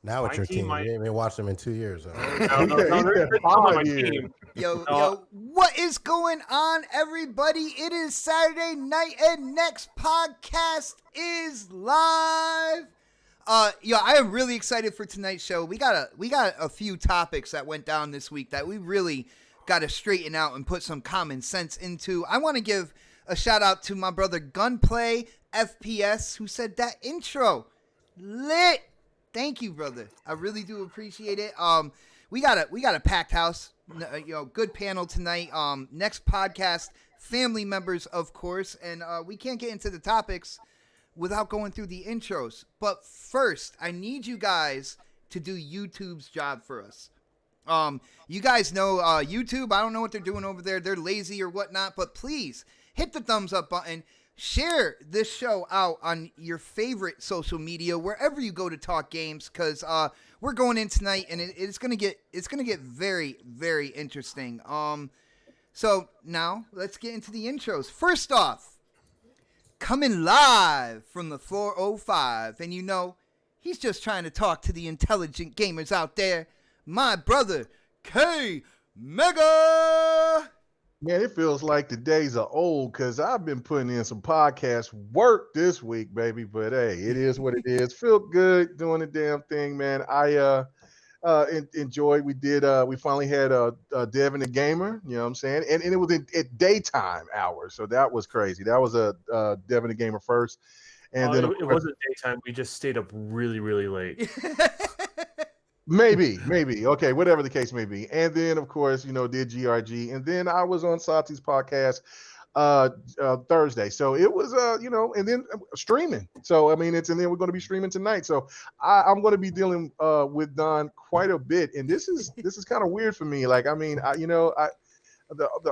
Now it's My your team team. might- You ain't been watching them in 2 years. No, they're on my team. Yo, what is going on, everybody? It is Saturday night, and next podcast is live. I am really excited for tonight's show. We got a few topics that went down this week that we really got to straighten out and put some common sense into. I want to give a shout out to my brother Gunplay FPS, who said that intro lit. Thank you, brother. I really do appreciate it. We got a packed house. Good panel tonight. Next podcast, family members, of course, and we can't get into the topics without going through the intros. But first, I need you guys to do YouTube's job for us. You guys know YouTube. I don't know what they're doing over there. They're lazy or whatnot, but please hit the thumbs up button. Share this show out on your favorite social media wherever you go to talk games, because we're going in tonight and it's gonna get very, very interesting. So now let's get into the intros. First off, coming live from the 405, and he's just trying to talk to the intelligent gamers out there. My brother K Mega. Man, it feels like the days are old because I've been putting in some podcast work this week, baby. But hey, it is what it is. Feel good doing the damn thing, man. I enjoyed. We finally had Devin the Gamer. You know what I'm saying? And it was at daytime hours, so that was crazy. That was a Devin the Gamer first, and then it wasn't daytime. We just stayed up really, really late. Maybe. Okay, whatever the case may be. And then, of course, did GRG. And then I was on Sati's podcast Thursday. So it was, and then streaming. So, and then we're going to be streaming tonight. So I'm going to be dealing with Don quite a bit. And this is kind of weird for me. Like, the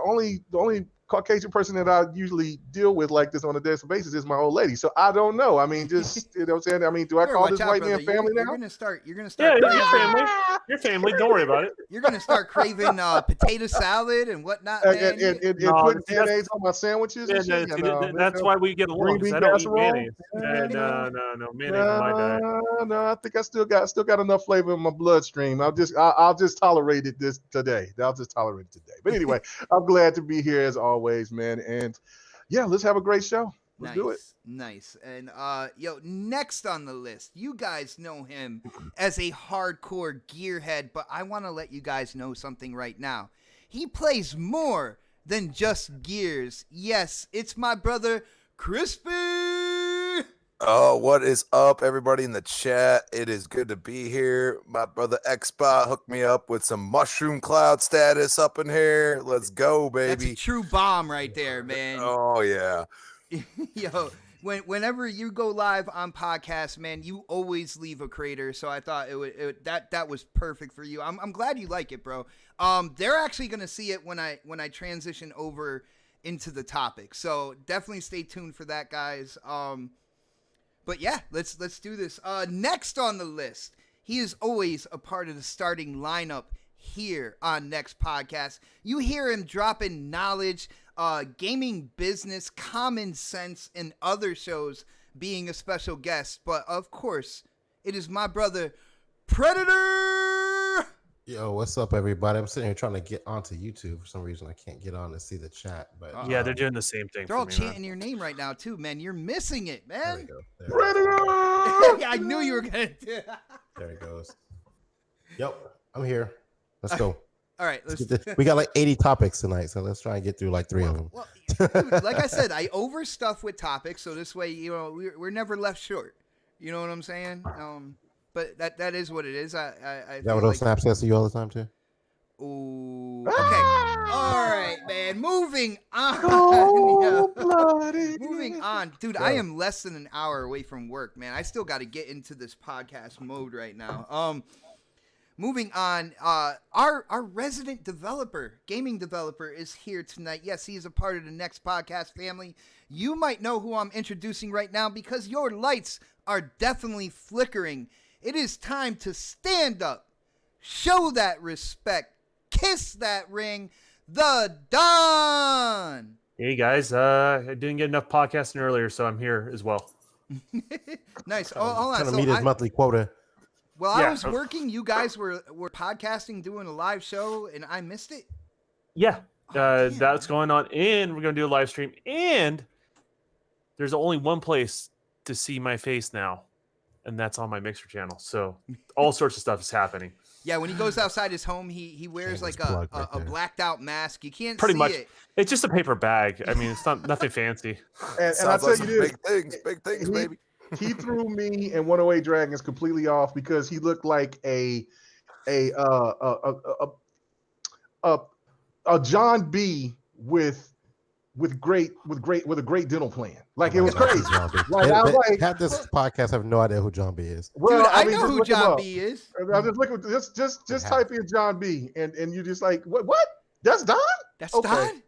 only Caucasian person that I usually deal with like this on a daily basis is my old lady. So I don't know. I mean, just what I'm saying. Do I call this white man family now? You're gonna start. Yeah, your family. Your family. Don't worry about it. You're gonna start craving potato salad and whatnot. And putting mayonnaise on my sandwiches. And shit, that's why we get along. I don't eat mayonnaise. No, mayonnaise in my diet. No, I think I still got enough flavor in my bloodstream. I'll just tolerate it today. But anyway, I'm glad to be here as always, man. And yeah, let's have a great show. Let's do it. Nice. And next on the list, you guys know him as a hardcore gearhead, but I want to let you guys know something right now. He plays more than just gears. Yes, it's my brother Crispy. Oh, what is up, everybody in the chat? It is good to be here. My brother Xbot hooked me up with some mushroom cloud status up in here. Let's go, baby. That's a true bomb right there, man. Oh, yeah. Yo, whenever you go live on podcasts, man, you always leave a crater. So I thought that was perfect for you. I'm glad you like it, bro. They're actually gonna see it when I transition over into the topic. So definitely stay tuned for that, guys. But yeah, let's do this. Next on the list, he is always a part of the starting lineup here on Next Podcast. You hear him dropping knowledge, gaming business, common sense, and other shows being a special guest. But of course, it is my brother Predator. Yo, what's up, everybody? I'm sitting here trying to get onto YouTube. For some reason, I can't get on to see the chat. But yeah, they're doing the same thing. They're all chanting your name right now, too, man. You're missing it, man. There we go. Predator! I knew you were going to do it. There it goes. Yep, I'm here. Let's go. All right. We got like 80 topics tonight, so let's try and get through like 3 of them. Well, dude, like I said, I overstuff with topics, so this way, we're never left short. You know what I'm saying? But that is what it is. I that what those Snap says to you all the time too? Ooh. Okay. All right, man. Moving on. Moving on. Dude, I am less than an hour away from work, man. I still got to get into this podcast mode right now. Moving on, our resident developer, gaming developer, is here tonight. Yes, he is a part of the Next Podcast family. You might know who I'm introducing right now because your lights are definitely flickering. It is time to stand up, show that respect, kiss that ring, the Don. Hey, guys. I didn't get enough podcasting earlier, so I'm here as well. Nice. Hold on. Trying to meet his monthly quota. Well, I was working. You guys were podcasting, doing a live show, and I missed it. Yeah, that's going on, and we're gonna do a live stream. And there's only one place to see my face now, and that's on my Mixer channel. So all sorts of stuff is happening. Yeah, when he goes outside his home, he wears like a blacked out mask. You can't pretty see much. it. It's just a paper bag. I mean, it's not nothing fancy. And I tell you this, big things, baby. He threw me and 108 Dragons completely off because he looked like a John B with a great dental plan. Like it was crazy. Like I was like, half this podcast have no idea who John B is. Well, dude, I mean, know who John B is. I just look at just type in John B and you just like what? That's Don? That's okay. Don?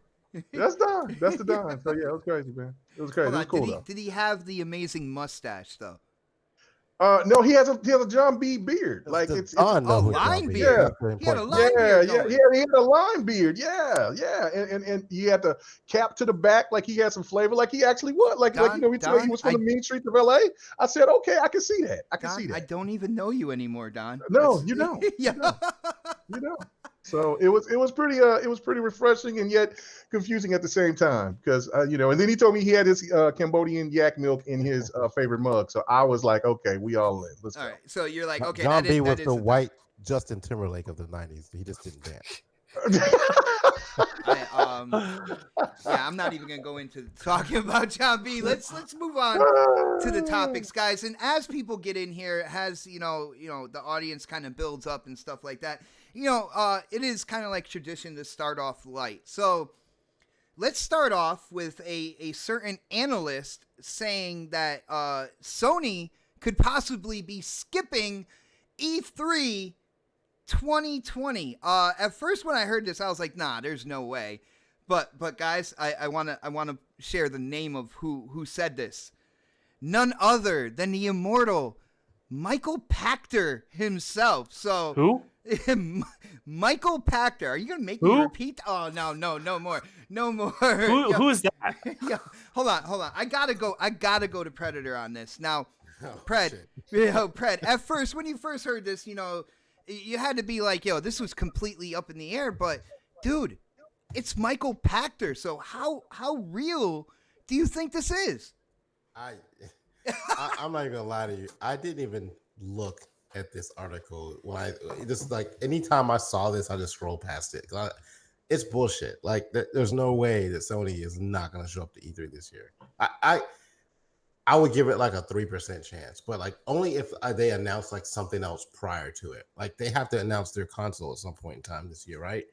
That's Don. That's the Don. So yeah, it was crazy, man. It was crazy. It was cool though. Did he have the amazing mustache though? No, he has a John B beard. Like it's line beard. Yeah, he had a line beard. Yeah, he had a line beard. Yeah. And he had the cap to the back, like he had some flavor, like he actually would. Like he was from the mean streets of LA. I said, okay, I can see that. I can see that. I don't even know you anymore, Don. No, you don't. Yeah. You know. So it was pretty refreshing and yet confusing at the same time because and then he told me he had his Cambodian yak milk in his favorite mug. So I was like, okay, we all in. Let's go. All right. So you're like, okay, John B was the white Justin Timberlake of the 90s. He just didn't dance. I'm not even gonna go into talking about John B. Let's move on to the topics, guys. And as people get in here, as the audience kind of builds up and stuff like that. It is kind of like tradition to start off light. So let's start off with a certain analyst saying that Sony could possibly be skipping E3 2020. At first, when I heard this, I was like, nah, there's no way. But guys, I wanna share the name of who said this. None other than the immortal Michael Pachter himself. So who? Michael Pachter. Are you gonna make me repeat? Oh no more. Who is that? Yeah. Hold on. I gotta go to Predator on this now. Pred. At first, when you first heard this, you had to be like, this was completely up in the air. But dude, it's Michael Pachter. So how real do you think this is? I'm not even gonna lie to you. I didn't even look at this article anytime I saw this, I just scrolled past it. It's bullshit. Like there's no way that Sony is not gonna show up to E3 this year. I would give it like a 3% chance, but like only if they announce like something else prior to it. Like they have to announce their console at some point in time this year, right?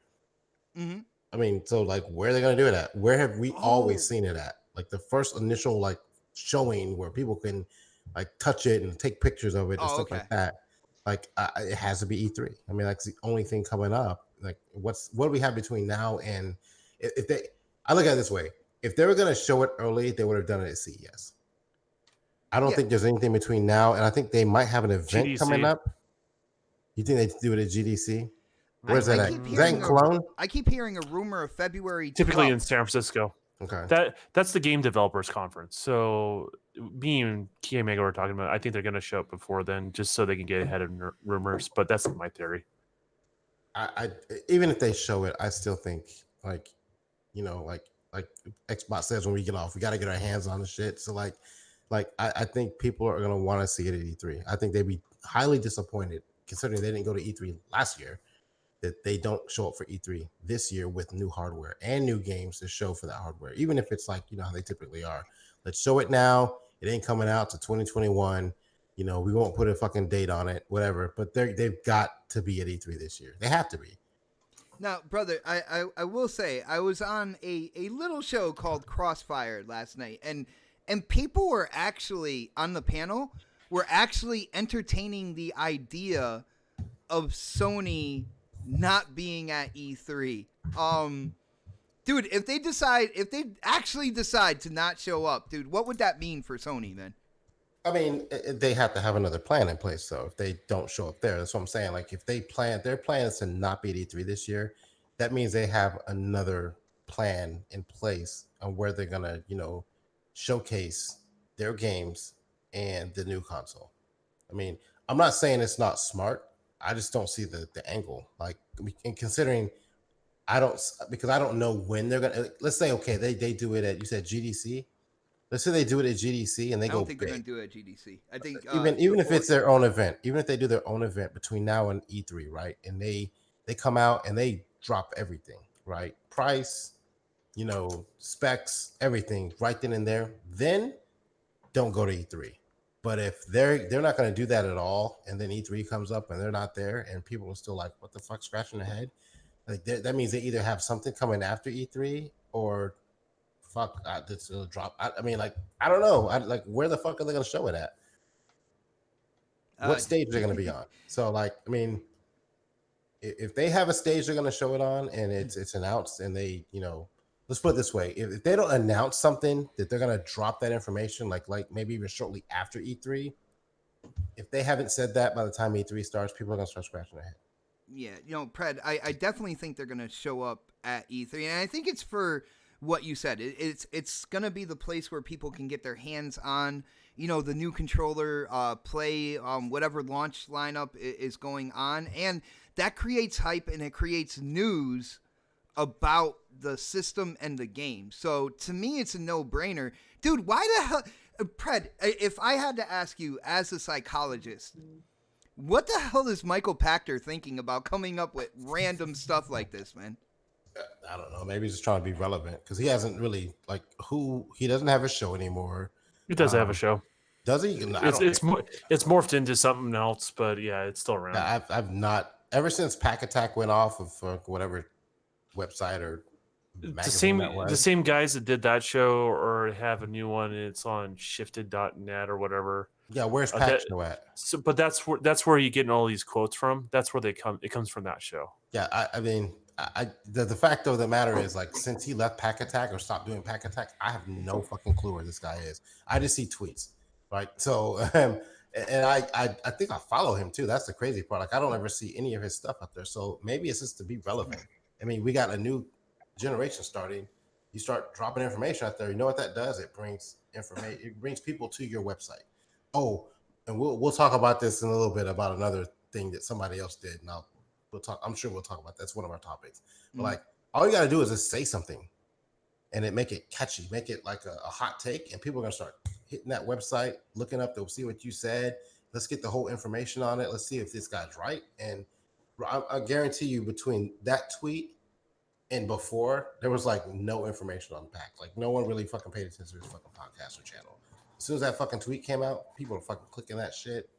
Mm-hmm. I mean, so like where are they gonna do it at? Where have we always seen it at? Like the first initial like showing where people can like touch it and take pictures of it and stuff like that. Like it has to be E3. I mean, that's the only thing coming up. Like what do we have between now and I look at it this way. If they were going to show it early, they would have done it at CES. I don't think there's anything between now, and I think they might have an event GDC. Coming up. You think they do it at GDC? Where's that at? Is that in Cologne? I keep hearing a rumor of February 12th. Typically in San Francisco. Okay. That's the game developers conference. So me and Key Mega were talking about. I think they're going to show up before then, just so they can get ahead of rumors. But that's my theory. I even if they show it, I still think like Xbox says when we get off, we got to get our hands on the shit. So I think people are going to want to see it at E3. I think they'd be highly disappointed considering they didn't go to E3 last year, that they don't show up for E3 this year with new hardware and new games to show for that hardware, even if it's like, how they typically are. Let's show it now. It ain't coming out to 2021. We won't put a fucking date on it, whatever. But they've got to be at E3 this year. They have to be. Now, brother, I will say I was on a little show called Crossfire last night, and people were actually on the panel were actually entertaining the idea of Sony not being at E3. Dude, if they actually decide to not show up, dude, what would that mean for Sony then? I mean, they have to have another plan in place, though. If they don't show up there, that's what I'm saying. Like, if their plan is to not be at E3 this year, that means they have another plan in place on where they're gonna, showcase their games and the new console. I mean, I'm not saying it's not smart. I just don't see the angle. Like, and considering because I don't know when they're gonna. Let's say okay, they do it at, you said GDC. Let's say they do it at GDC and they I go don't think big. they're going to do it at GDC. I think Even if it's their own event, even if they do their own event between now and E3, right? And they come out and they drop everything, right? Price, specs, everything right then and there. Then don't go to E3. But if they're not going to do that at all, and then E3 comes up and they're not there, and people are still like, "What the fuck?" scratching their head. Like that means they either have something coming after E3 or fuck, this will drop. I mean, like, I don't know. Like, where the fuck are they going to show it at? What stage they're going to be on? So, like, I mean, if they have a stage they're going to show it on and it's announced, and they, let's put it this way: if they don't announce something that they're going to drop that information, like maybe even shortly after E3, if they haven't said that by the time E3 starts, people are going to start scratching their head. Yeah, Pred, I definitely think they're going to show up at E3, and I think it's for what you said. It's going to be the place where people can get their hands on, the new controller, play whatever launch lineup is going on, and that creates hype and it creates news about the system and the game. So to me, it's a no-brainer. Dude, why the hell... Pred, if I had to ask you as a psychologist, what the hell is Michael Pachter thinking about coming up with random stuff like this, man? I don't know. Maybe he's just trying to be relevant because he hasn't really, he doesn't have a show anymore. He does have a show. Does he? It's morphed into something else, but yeah, it's still around. I've not, ever since Pack Attack went off of whatever website or magazine the same guys that did that show or have a new one, and it's on shifted.net or whatever. Yeah, where's Pack Show at? So, but that's where you're getting all these quotes from. That's where it comes from that show. Yeah, I mean, the fact of the matter is, like, since he left Pack Attack or stopped doing Pack Attack, I have no fucking clue where this guy is. I just see tweets, right? So, and I think I follow him too. That's the crazy part. Like, I don't ever see any of his stuff up there. So maybe it's just to be relevant. I mean, we got a new generation starting. You start dropping information out there. You know what that does? It brings information. It brings people to your website. Oh, and we'll talk about this in a little bit about another thing that somebody else did. And I'm sure we'll talk about that. That's one of our topics. But like, all you got to do is just say something, and make it catchy, make it like a hot take, and people are gonna start hitting that website, looking up. They'll see what you said. Let's get the whole information on it. Let's see if this guy's right. And I guarantee you, between that tweet and before, there was like no information on Pack. Like, no one really fucking paid attention to his fucking podcast or channel. As soon as that fucking tweet came out, people were fucking clicking that shit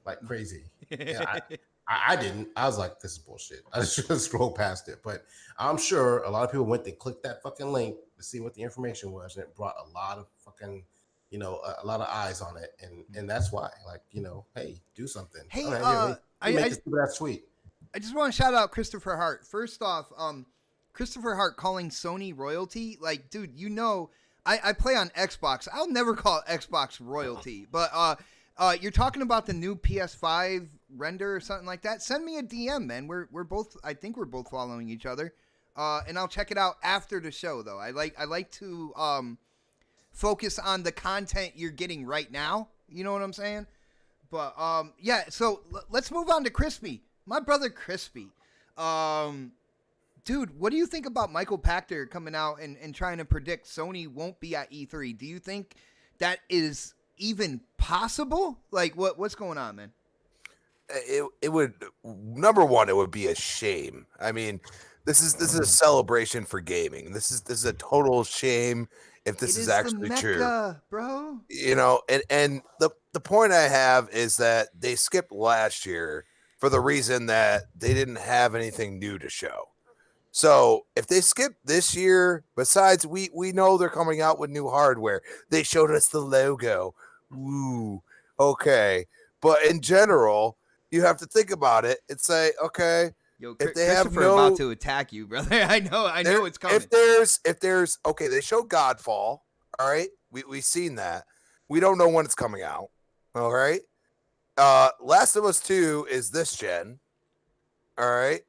like crazy. I didn't. I was like, this is bullshit. I just scrolled past it. But I'm sure a lot of people went and clicked that fucking link to see what the information was, and it brought a lot of fucking, a lot of eyes on it, and that's why, like, hey, do something. Hey, make that tweet. I just want to shout out Christopher Hart. First off, Christopher Hart calling Sony royalty, like, dude, I play on Xbox. I'll never call Xbox royalty, but you're talking about the new PS5 render or something like that. Send me a DM, man. We're both, I think we're both following each other, and I'll check it out after the show. Though I like to focus on the content you're getting right now. You know what I'm saying? But yeah. So let's move on to Crispy, my brother Crispy. Dude, what do you think about Michael Pachter coming out and trying to predict Sony won't be at E3? Do you think that is even possible? Like, what's going on, man? It would, number one, it would be a shame. I mean, this is a celebration for gaming. This is a total shame if this is actually the Mecca, true, bro. And the point I have is that they skipped last year for the reason that they didn't have anything new to show. So if they skip this year, besides we know they're coming out with new hardware. They showed us the logo. Ooh, okay. But in general, you have to think about it and say, okay, yo, if they Christopher have about to attack you, brother. I know it's coming. If there's okay, they showed Godfall. All right, we've seen that. We don't know when it's coming out. All right. Last of Us 2 is this gen. All right.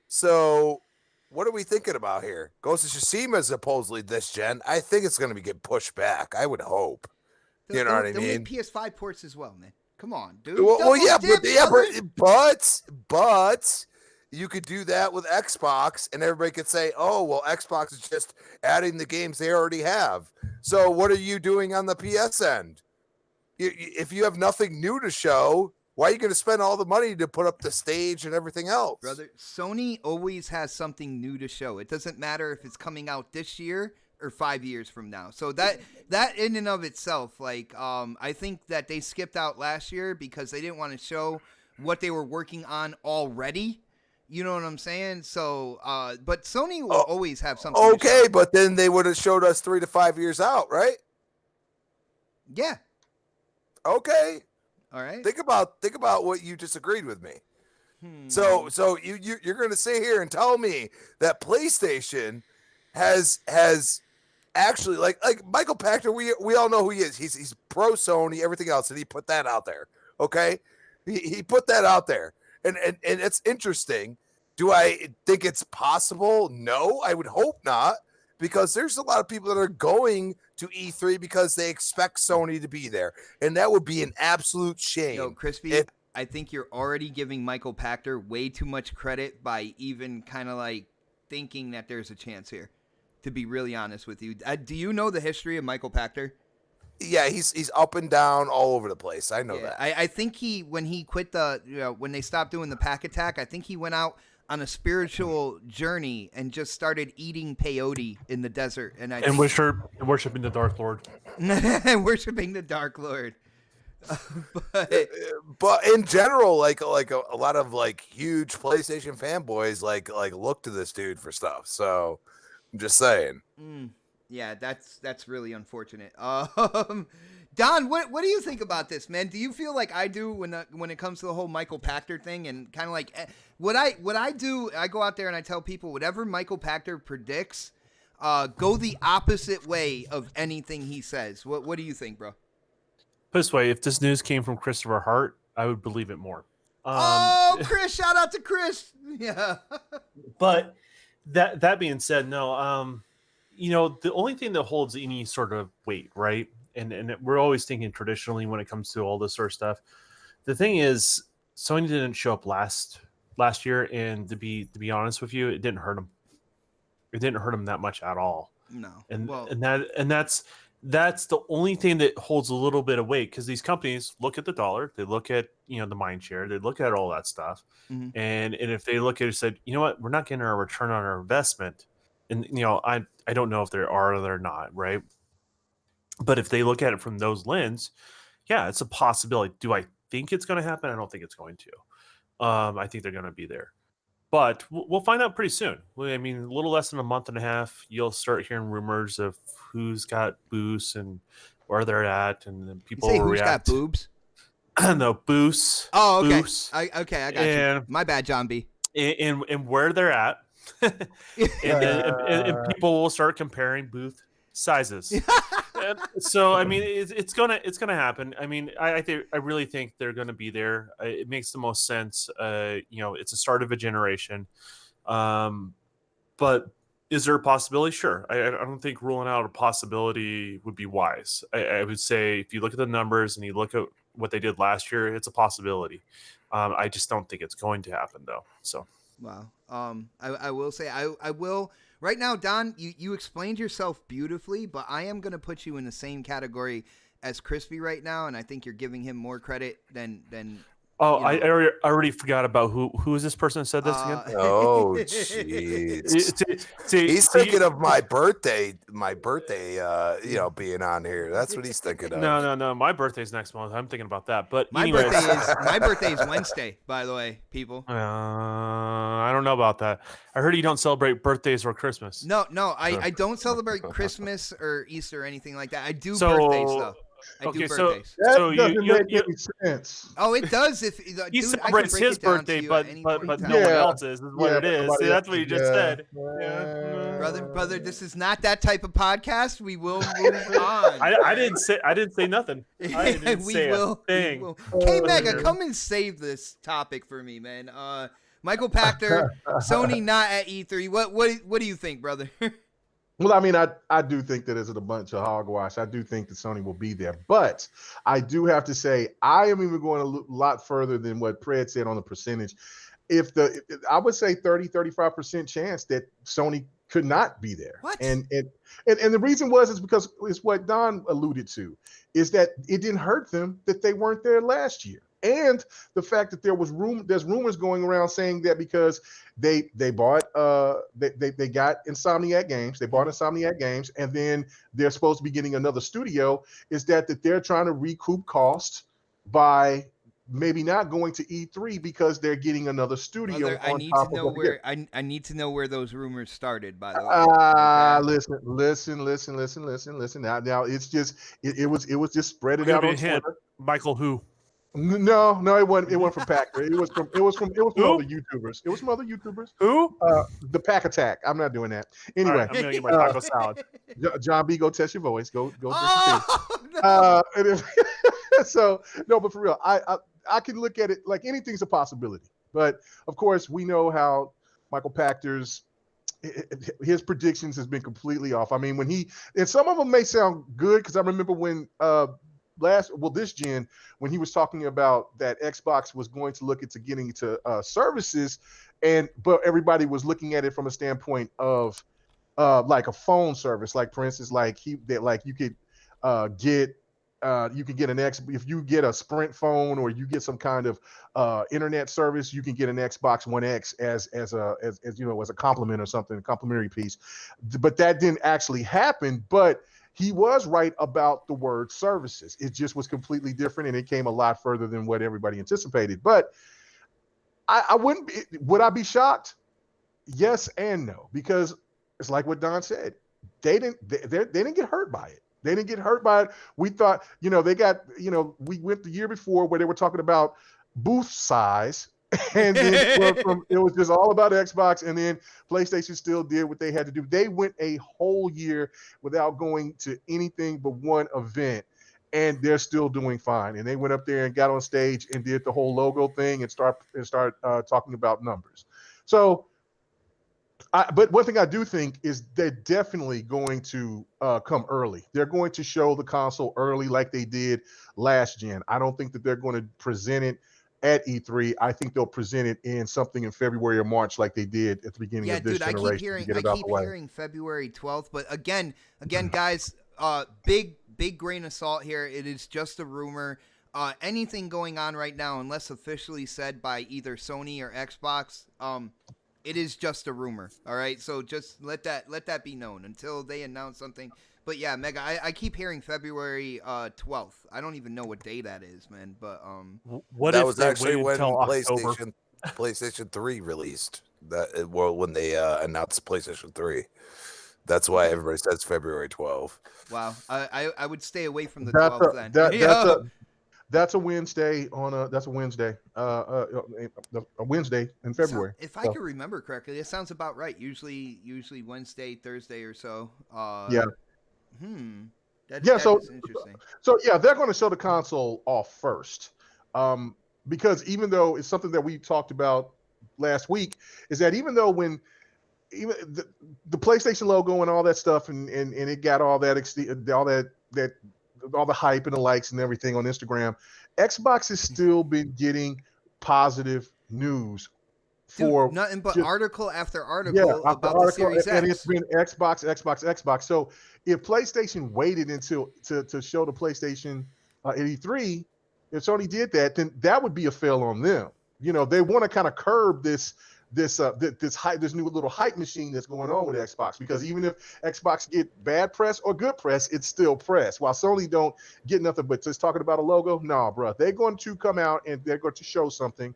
So what are we thinking about here? Ghost of Tsushima is supposedly this gen. I think it's going to get pushed back. I would hope. You know what I mean? They'll make PS5 ports as well, man. Come on, dude. Well, yeah, dip, but you could do that with Xbox, and everybody could say, "Oh, well, Xbox is just adding the games they already have." So, what are you doing on the PS end? If you have nothing new to show, why are you going to spend all the money to put up the stage and everything else? Brother, Sony always has something new to show. It doesn't matter if it's coming out this year or 5 years from now. So that in and of itself, like, I think that they skipped out last year because they didn't want to show what they were working on already. You know what I'm saying? So, but Sony will always have something. Okay, but then they would have showed us 3 to 5 years out, right? Yeah. Okay. All right. Think about what you disagreed with me. So you're going to sit here and tell me that PlayStation has actually like Michael Pachter. We all know who he is. He's pro Sony, everything else, and he put that out there. Okay, he put that out there, and it's interesting. Do I think it's possible? No, I would hope not, because there's a lot of people that are going to E3 because they expect Sony to be there, and that would be an absolute shame. Yo, Crispy, I think you're already giving Michael Pachter way too much credit by even kind of like thinking that there's a chance here, to be really honest with you. Do you know the history of Michael Pachter? Yeah, he's up and down all over the place. I know that. I think when he quit when they stopped doing the Pack Attack, I think he went out on a spiritual journey and just started eating peyote in the desert. And worshiping the Dark Lord. And worshiping the Dark Lord. But in general, like a lot of like huge PlayStation fanboys like look to this dude for stuff. So I'm just saying. Yeah, that's really unfortunate. Don, what do you think about this, man? Do you feel like I do when it comes to the whole Michael Pachter thing, and kind of like what I do? I go out there and I tell people whatever Michael Pachter predicts, go the opposite way of anything he says. What do you think, bro? Put this way, if this news came from Christopher Hart, I would believe it more. Chris! Shout out to Chris. Yeah. But that being said, no. The only thing that holds any sort of weight, right? And we're always thinking traditionally when it comes to all this sort of stuff. The thing is, Sony didn't show up last year, and to be honest with you, it didn't hurt them. It didn't hurt them that much at all. No. And that's the only thing that holds a little bit of weight, because these companies look at the dollar, they look at the mind share, they look at all that stuff, and if they look at it and said, you know what, we're not getting our return on our investment, and I don't know if there are or they're not, right? But if they look at it from those lens, yeah, it's a possibility. Do I think it's going to happen? I don't think it's going to. I think they're going to be there. But we'll find out pretty soon. I mean, a little less than a month and a half, you'll start hearing rumors of who's got boosts and where they're at, and then people will react. Who's got boobs? No, boosts. Oh, okay. Boosts. I got you. My bad, John B. And where they're at. and people will start comparing booth sizes. So I mean, it's gonna happen. I mean, I really think they're gonna be there. It makes the most sense. It's a start of a generation. But is there a possibility? Sure. I don't think ruling out a possibility would be wise. I would say if you look at the numbers and you look at what they did last year, it's a possibility. I just don't think it's going to happen though. So. Wow. I will say I will right now, Don, you explained yourself beautifully, but I am going to put you in the same category as Crispy right now, and I think you're giving him more credit than Oh, I already forgot about who is this person that said this again? Oh, jeez. He's thinking of my birthday, being on here. That's what he's thinking of. No. My birthday's next month. I'm thinking about that. But my birthday is Wednesday, by the way, people. I don't know about that. I heard you don't celebrate birthdays or Christmas. No, I don't celebrate Christmas or Easter or anything like that. I do birthdays though. I do birthdays. That doesn't make any sense. Oh, it does. If he celebrates his birthday, but no one else's is what it is. See, that's what you just said. Brother, this is not that type of podcast. We will move on. I didn't say nothing. I didn't say a thing. K Mega, come and save this topic for me, man. Michael Pachter, Sony not at E3. What do you think, brother? Well, I mean, I do think that it's a bunch of hogwash. I do think that Sony will be there. But I do have to say, I am even going a lot further than what Pred said on the percentage. I would say 30-35% chance that Sony could not be there. What? And the reason is because it's what Don alluded to, is that it didn't hurt them that they weren't there last year. And the fact that there's rumors going around saying that because they bought they got Insomniac Games, and then they're supposed to be getting another studio, is that they're trying to recoup costs by maybe not going to E3 because they're getting another studio. Brother, I need to know where those rumors started, by the way. Listen. Now it's just it was just spread it out on Twitter. Michael who? No, it wasn't from Pachter. It was from other YouTubers. It was from other YouTubers. Who? The Pack Attack. I'm not doing that. Anyway, right, I'm gonna get my taco salad. John B, go test your voice. Go. Oh, No. So no, but for real, I can look at it like anything's a possibility. But of course, we know how Michael Pachter's his predictions has been completely off. I mean, and some of them may sound good because I remember when this gen, when he was talking about that Xbox was going to look into getting into services, but everybody was looking at it from a standpoint of like a phone service, like for instance, you could get an if you get a Sprint phone or you get some kind of internet service, you can get an Xbox One X as a compliment or something, a complimentary piece. But that didn't actually happen. But he was right about the word services. It just was completely different, and it came a lot further than what everybody anticipated. But would I be shocked? Yes and no, because it's like what Don said. They didn't get hurt by it. They didn't get hurt by it. We thought, we went the year before where they were talking about booth size, and then it was just all about Xbox, and then PlayStation still did what they had to do. They went a whole year without going to anything but one event, and they're still doing fine. And they went up there and got on stage and did the whole logo thing and start talking about numbers. So, but one thing I do think is they're definitely going to come early. They're going to show the console early like they did last gen. I don't think that they're going to present it at E3. I think they'll present it in something in February or March like they did at the beginning of this generation. I keep hearing February 12th, but again, guys, big grain of salt here. It is just a rumor. Anything going on right now, unless officially said by either Sony or Xbox, it is just a rumor. All right, so just let that be known until they announce something. But yeah, Mega, I keep hearing February 12th. I don't even know what day that is, man. But that was actually when PlayStation 3 released. When they announced PlayStation 3. That's why everybody says February 12th. Wow, I would stay away from the 12th then. That's a Wednesday a Wednesday in February. So, if I can remember correctly, it sounds about right. Usually Wednesday, Thursday or so. Yeah. That is interesting. So yeah, they're going to show the console off first, because even though it's something that we talked about last week, is that even the PlayStation logo and all that stuff, and it got all the hype and the likes and everything on Instagram, Xbox has still been getting positive news. For nothing but article after article about the Series X. And it's been Xbox. So if PlayStation waited until to show the PlayStation at E3, if Sony did that, then that would be a fail on them. They want to kind of curb this new little hype machine that's going on with Xbox, because even if Xbox get bad press or good press, it's still press. While Sony don't get nothing but just talking about a logo, nah, bro. They're going to come out and they're going to show something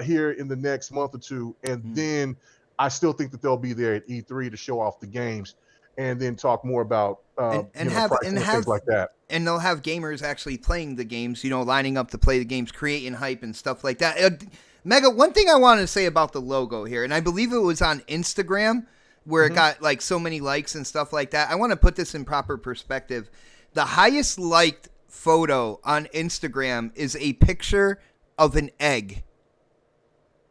here in the next month or two, and then I still think that they'll be there at E3 to show off the games, and then talk more about things like that. And they'll have gamers actually playing the games, lining up to play the games, creating hype and stuff like that. Mega, one thing I wanted to say about the logo here, and I believe it was on Instagram where it got like so many likes and stuff like that. I want to put this in proper perspective. The highest liked photo on Instagram is a picture of an egg.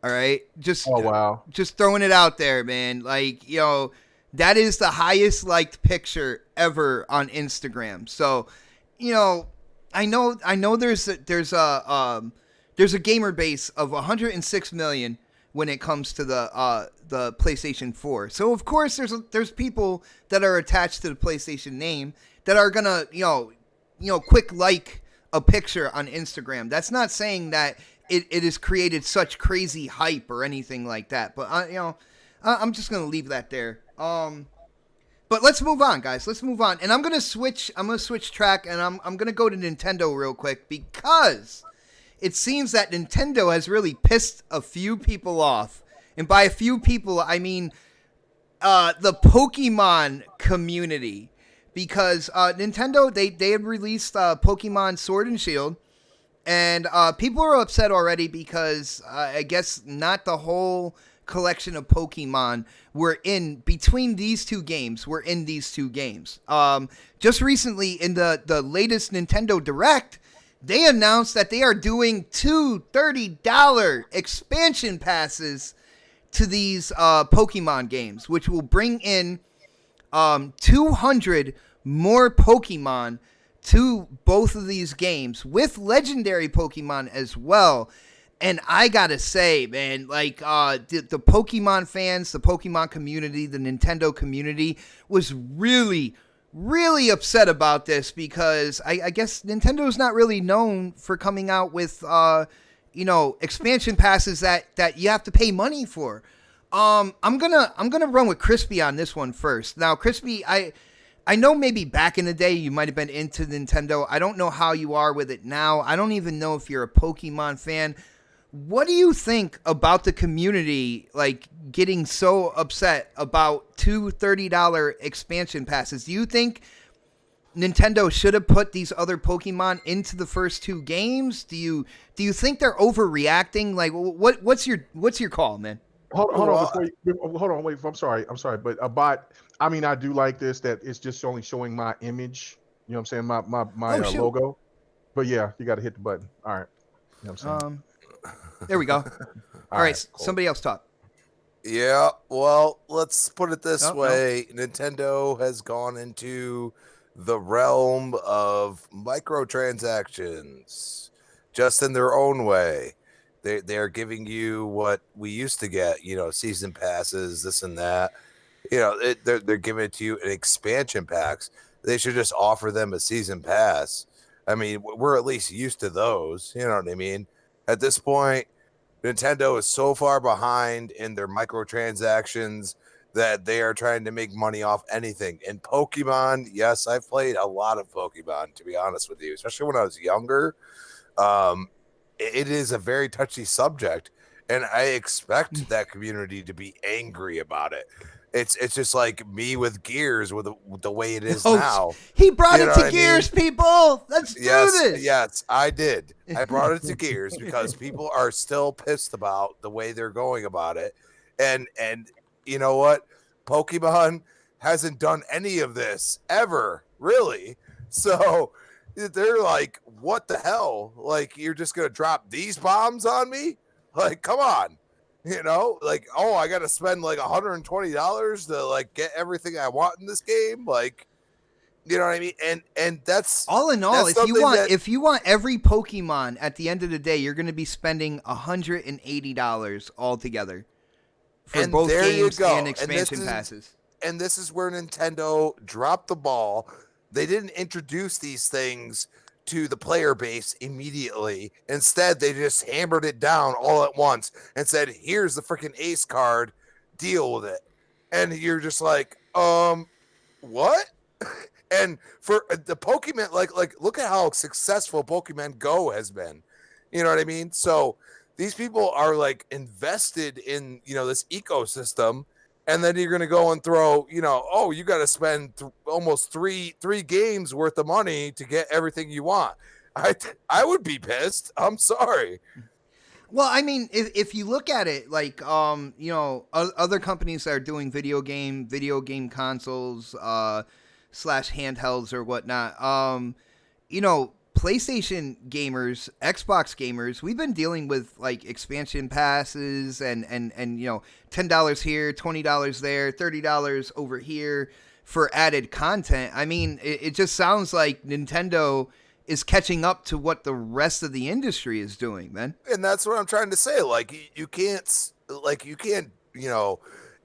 All right, just throwing it out there, man. Like, That is the highest liked picture ever on Instagram. So, you know, I know there's a gamer base of 106 million when it comes to the PlayStation 4. So of course there's people that are attached to the PlayStation name that are gonna quick like a picture on Instagram. That's not saying that it has created such crazy hype or anything like that. But I'm just gonna leave that there. But let's move on, guys. Let's move on. And I'm gonna switch track, and I'm gonna go to Nintendo real quick because it seems that Nintendo has really pissed a few people off. And by a few people, I mean the Pokemon community. Because Nintendo, they had released Pokemon Sword and Shield. And people are upset already because I guess not the whole collection of Pokemon were in between these two games. Just recently in the latest Nintendo Direct, they announced that they are doing two $30 expansion passes to these Pokemon games, which will bring in 200 more Pokemon to both of these games with legendary Pokemon as well. And I gotta say, man, like the Pokemon fans, the Pokemon community, the Nintendo community was really, really upset about this because I guess Nintendo's not really known for coming out with expansion passes that you have to pay money for. I'm gonna run with Crispy on this one first. Now, Crispy, I know maybe back in the day you might have been into Nintendo. I don't know how you are with it now. I don't even know if you're a Pokemon fan. What do you think about the community, like, getting so upset about two $30 expansion passes? Do you think Nintendo should have put these other Pokemon into the first two games? Do you think they're overreacting? Like, what's your call, man? Hold on, wait. I'm sorry, but I mean, I do like this that it's just only showing my image. You know what I'm saying? My logo. But yeah, you got to hit the button. All right. You know what I'm saying? There we go. All right, cool. Somebody else talk. Yeah, well, let's put it this way. No. Nintendo has gone into the realm of microtransactions just in their own way. They're giving you what we used to get, season passes, this and that. They're giving it to you in expansion packs. They should just offer them a season pass. I mean, we're at least used to those. You know what I mean? At this point, Nintendo is so far behind in their microtransactions that they are trying to make money off anything. And Pokemon, yes, I've played a lot of Pokemon, to be honest with you, especially when I was younger. It is a very touchy subject, and I expect that community to be angry about it. It's just like me with Gears, with the way it is now. He brought it to Gears, people. Let's do this. Yes, I did. I brought it to Gears because people are still pissed about the way they're going about it. And you know what? Pokemon hasn't done any of this ever, really. So they're like, what the hell? Like, you're just going to drop these bombs on me? Like, come on. Like, I got to spend like $120 to like get everything I want in this game. Like, you know what I mean? And that's all in all. If you want every Pokemon at the end of the day, you're going to be spending $180 altogether for both games and expansion passes. And this is where Nintendo dropped the ball. They didn't introduce these things to the player base immediately. Instead, they just hammered it down all at once and said, here's the freaking ace card, deal with it. And you're just like, what? And for the Pokemon, like look at how successful Pokemon Go has been. You know what I mean? So these people are like invested in, this ecosystem. And then you're going to go and throw, you got to spend almost three games worth of money to get everything you want. I would be pissed. I'm sorry. Well, I mean, if you look at it, like, other companies that are doing video game consoles, / handhelds or whatnot, PlayStation gamers, Xbox gamers, we've been dealing with like expansion passes and $10 here, $20 there, $30 over here for added content. I mean, it just sounds like Nintendo is catching up to what the rest of the industry is doing, man. And that's what I'm trying to say. Like you can't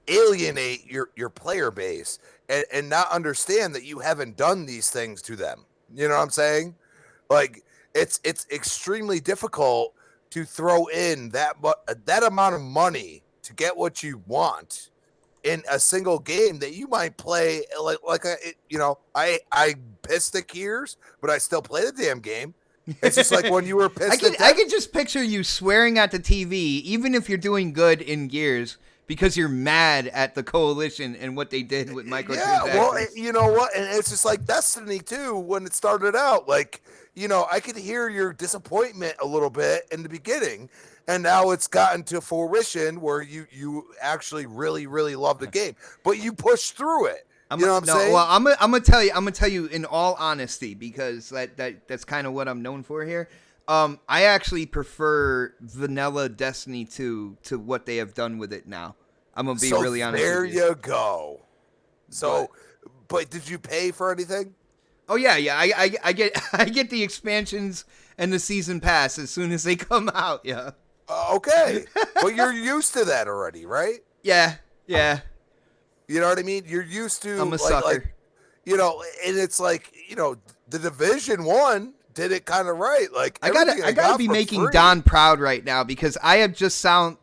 alienate your player base and not understand that you haven't done these things to them. You know what I'm saying? Like it's extremely difficult to throw in that amount of money to get what you want in a single game that you might play I pissed at Gears, but I still play the damn game. It's just like when you were pissed I could just picture you swearing at the TV, even if you're doing good in Gears, because you're mad at the Coalition and what they did with microtransactions. Yeah, well, you know what? And it's just like Destiny 2 when it started out. Like, I could hear your disappointment a little bit in the beginning, and now it's gotten to fruition where you actually really, really love the game, but you push through it. You know what I'm saying? Well, I'm gonna tell you in all honesty, because that's kind of what I'm known for here. I actually prefer vanilla Destiny 2 to what they have done with it now. I'm gonna be really honest. There with you. you go. So, but did you pay for anything? Oh yeah. I get the expansions and the season pass as soon as they come out. Yeah. Okay, but you're used to that already, right? Yeah. You know what I mean? You're used to. I'm a sucker. And it's like the Division 1 did it kind of right. Like I gotta be making free. Don proud right now, because I just sounded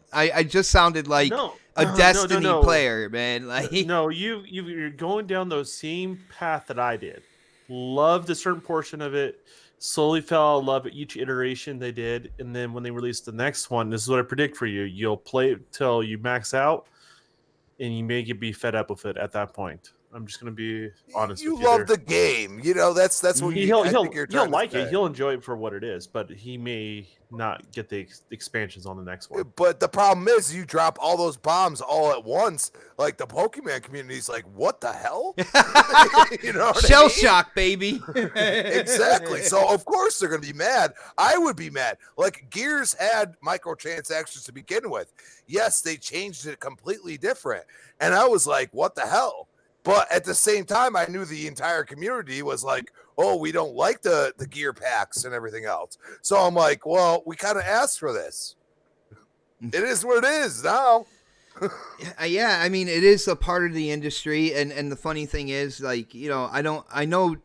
like a Destiny player, man. Like you're going down the same path that I did. Loved a certain portion of it. Slowly fell in love at each iteration they did, and then when they released the next one, this is what I predict for you: you'll play it till you max out, and you may be fed up with it at that point. I'm just going to be honest with you. You love the game. That's what he'll like it. He'll enjoy it for what it is, but he may not get the expansions on the next one. But the problem is you drop all those bombs all at once. Like the Pokemon community's like, what the hell? Shell shock, baby. Exactly. So of course they're going to be mad. I would be mad. Like Gears had microtransactions to begin with. Yes, they changed it completely different. And I was like, what the hell? But at the same time, I knew the entire community was like, oh, we don't like the gear packs and everything else. So I'm like, well, we kind of asked for this. It is what it is now. Yeah, I mean, it is a part of the industry. And the funny thing is, like, I know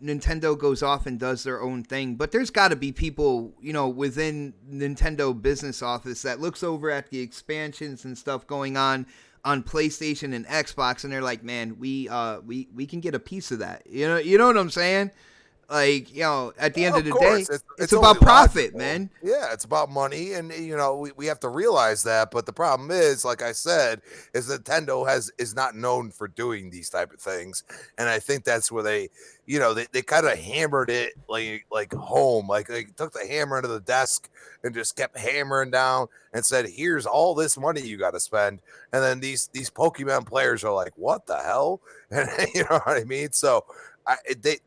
Nintendo goes off and does their own thing, but there's got to be people, within Nintendo business office that looks over at the expansions and stuff going on PlayStation and Xbox, and they're like, man, we can get a piece of that. You know what I'm saying? Like, at the end of the day, it's about profit, logical. Man. Yeah, it's about money, and we have to realize that. But the problem is, like I said, is Nintendo is not known for doing these type of things, and I think that's where they kind of hammered it like home, like they took the hammer into the desk and just kept hammering down and said, "Here's all this money you got to spend," and then these Pokemon players are like, "What the hell?" And you know what I mean? So.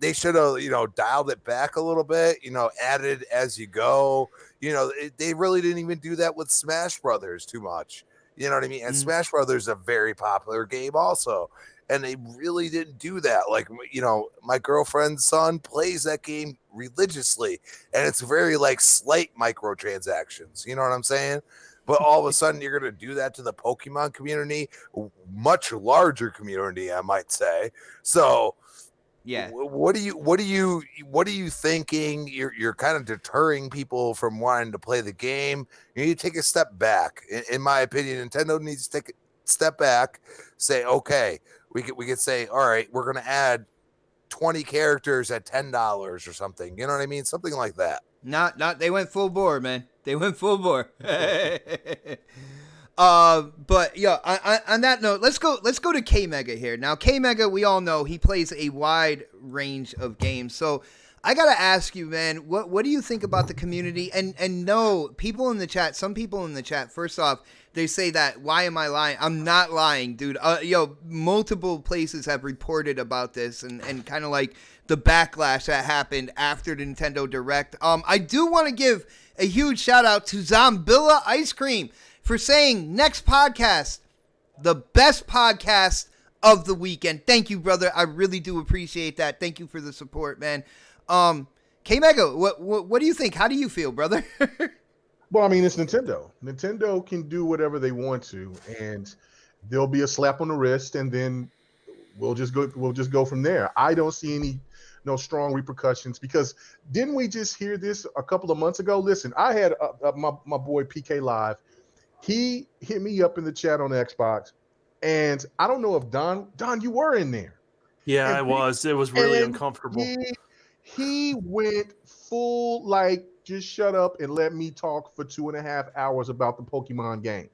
They should have dialed it back a little bit, added as you go. They really didn't even do that with Smash Brothers too much. You know what I mean? And Smash Brothers is a very popular game also, and they really didn't do that. Like my girlfriend's son plays that game religiously, and it's very like slight microtransactions. You know what I'm saying? But all of a sudden, you're going to do that to the Pokemon community, much larger community, I might say. So. Yeah. What are you thinking? You're kind of deterring people from wanting to play the game. You need to take a step back. In my opinion, Nintendo needs to take a step back. Say, okay, we could say, all right, we're going to add 20 characters at $10 or something. You know what I mean? Something like that. Not. They went full bore, man. They went full bore. But yeah, on that note, let's go to K Mega here. Now, K Mega, we all know he plays a wide range of games. So I gotta ask you, man, what do you think about the community? And no, people in the chat, some people in the chat, first off, they say that, why am I lying? I'm not lying, dude. Multiple places have reported about this and kind of like the backlash that happened after the Nintendo Direct. I do want to give a huge shout out to Zombilla Ice Cream for saying next podcast, the best podcast of the weekend. Thank you, brother. I really do appreciate that. Thank you for the support, man. K-Mega, what do you think? How do you feel, brother? Well, I mean, it's Nintendo. Nintendo can do whatever they want to, and there'll be a slap on the wrist, and then we'll just go from there. I don't see no strong repercussions, because didn't we just hear this a couple of months ago? Listen, I had my boy PK Live. He hit me up in the chat on the Xbox, and I don't know if Don, you were in there. Yeah, I was. It was really uncomfortable. He went full, like, just shut up and let me talk for 2.5 hours about the Pokemon game.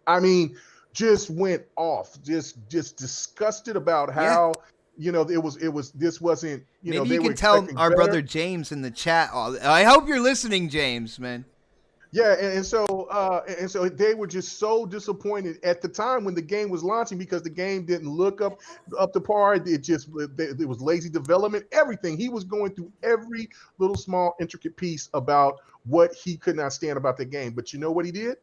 I mean, just went off, just disgusted about how, this wasn't, maybe you can tell our brother James in the chat. I hope you're listening, James, man. Yeah, and so they were just so disappointed at the time when the game was launching, because the game didn't look up to par. It was lazy development, everything. He was going through every little small intricate piece about what he could not stand about the game. But you know what he did?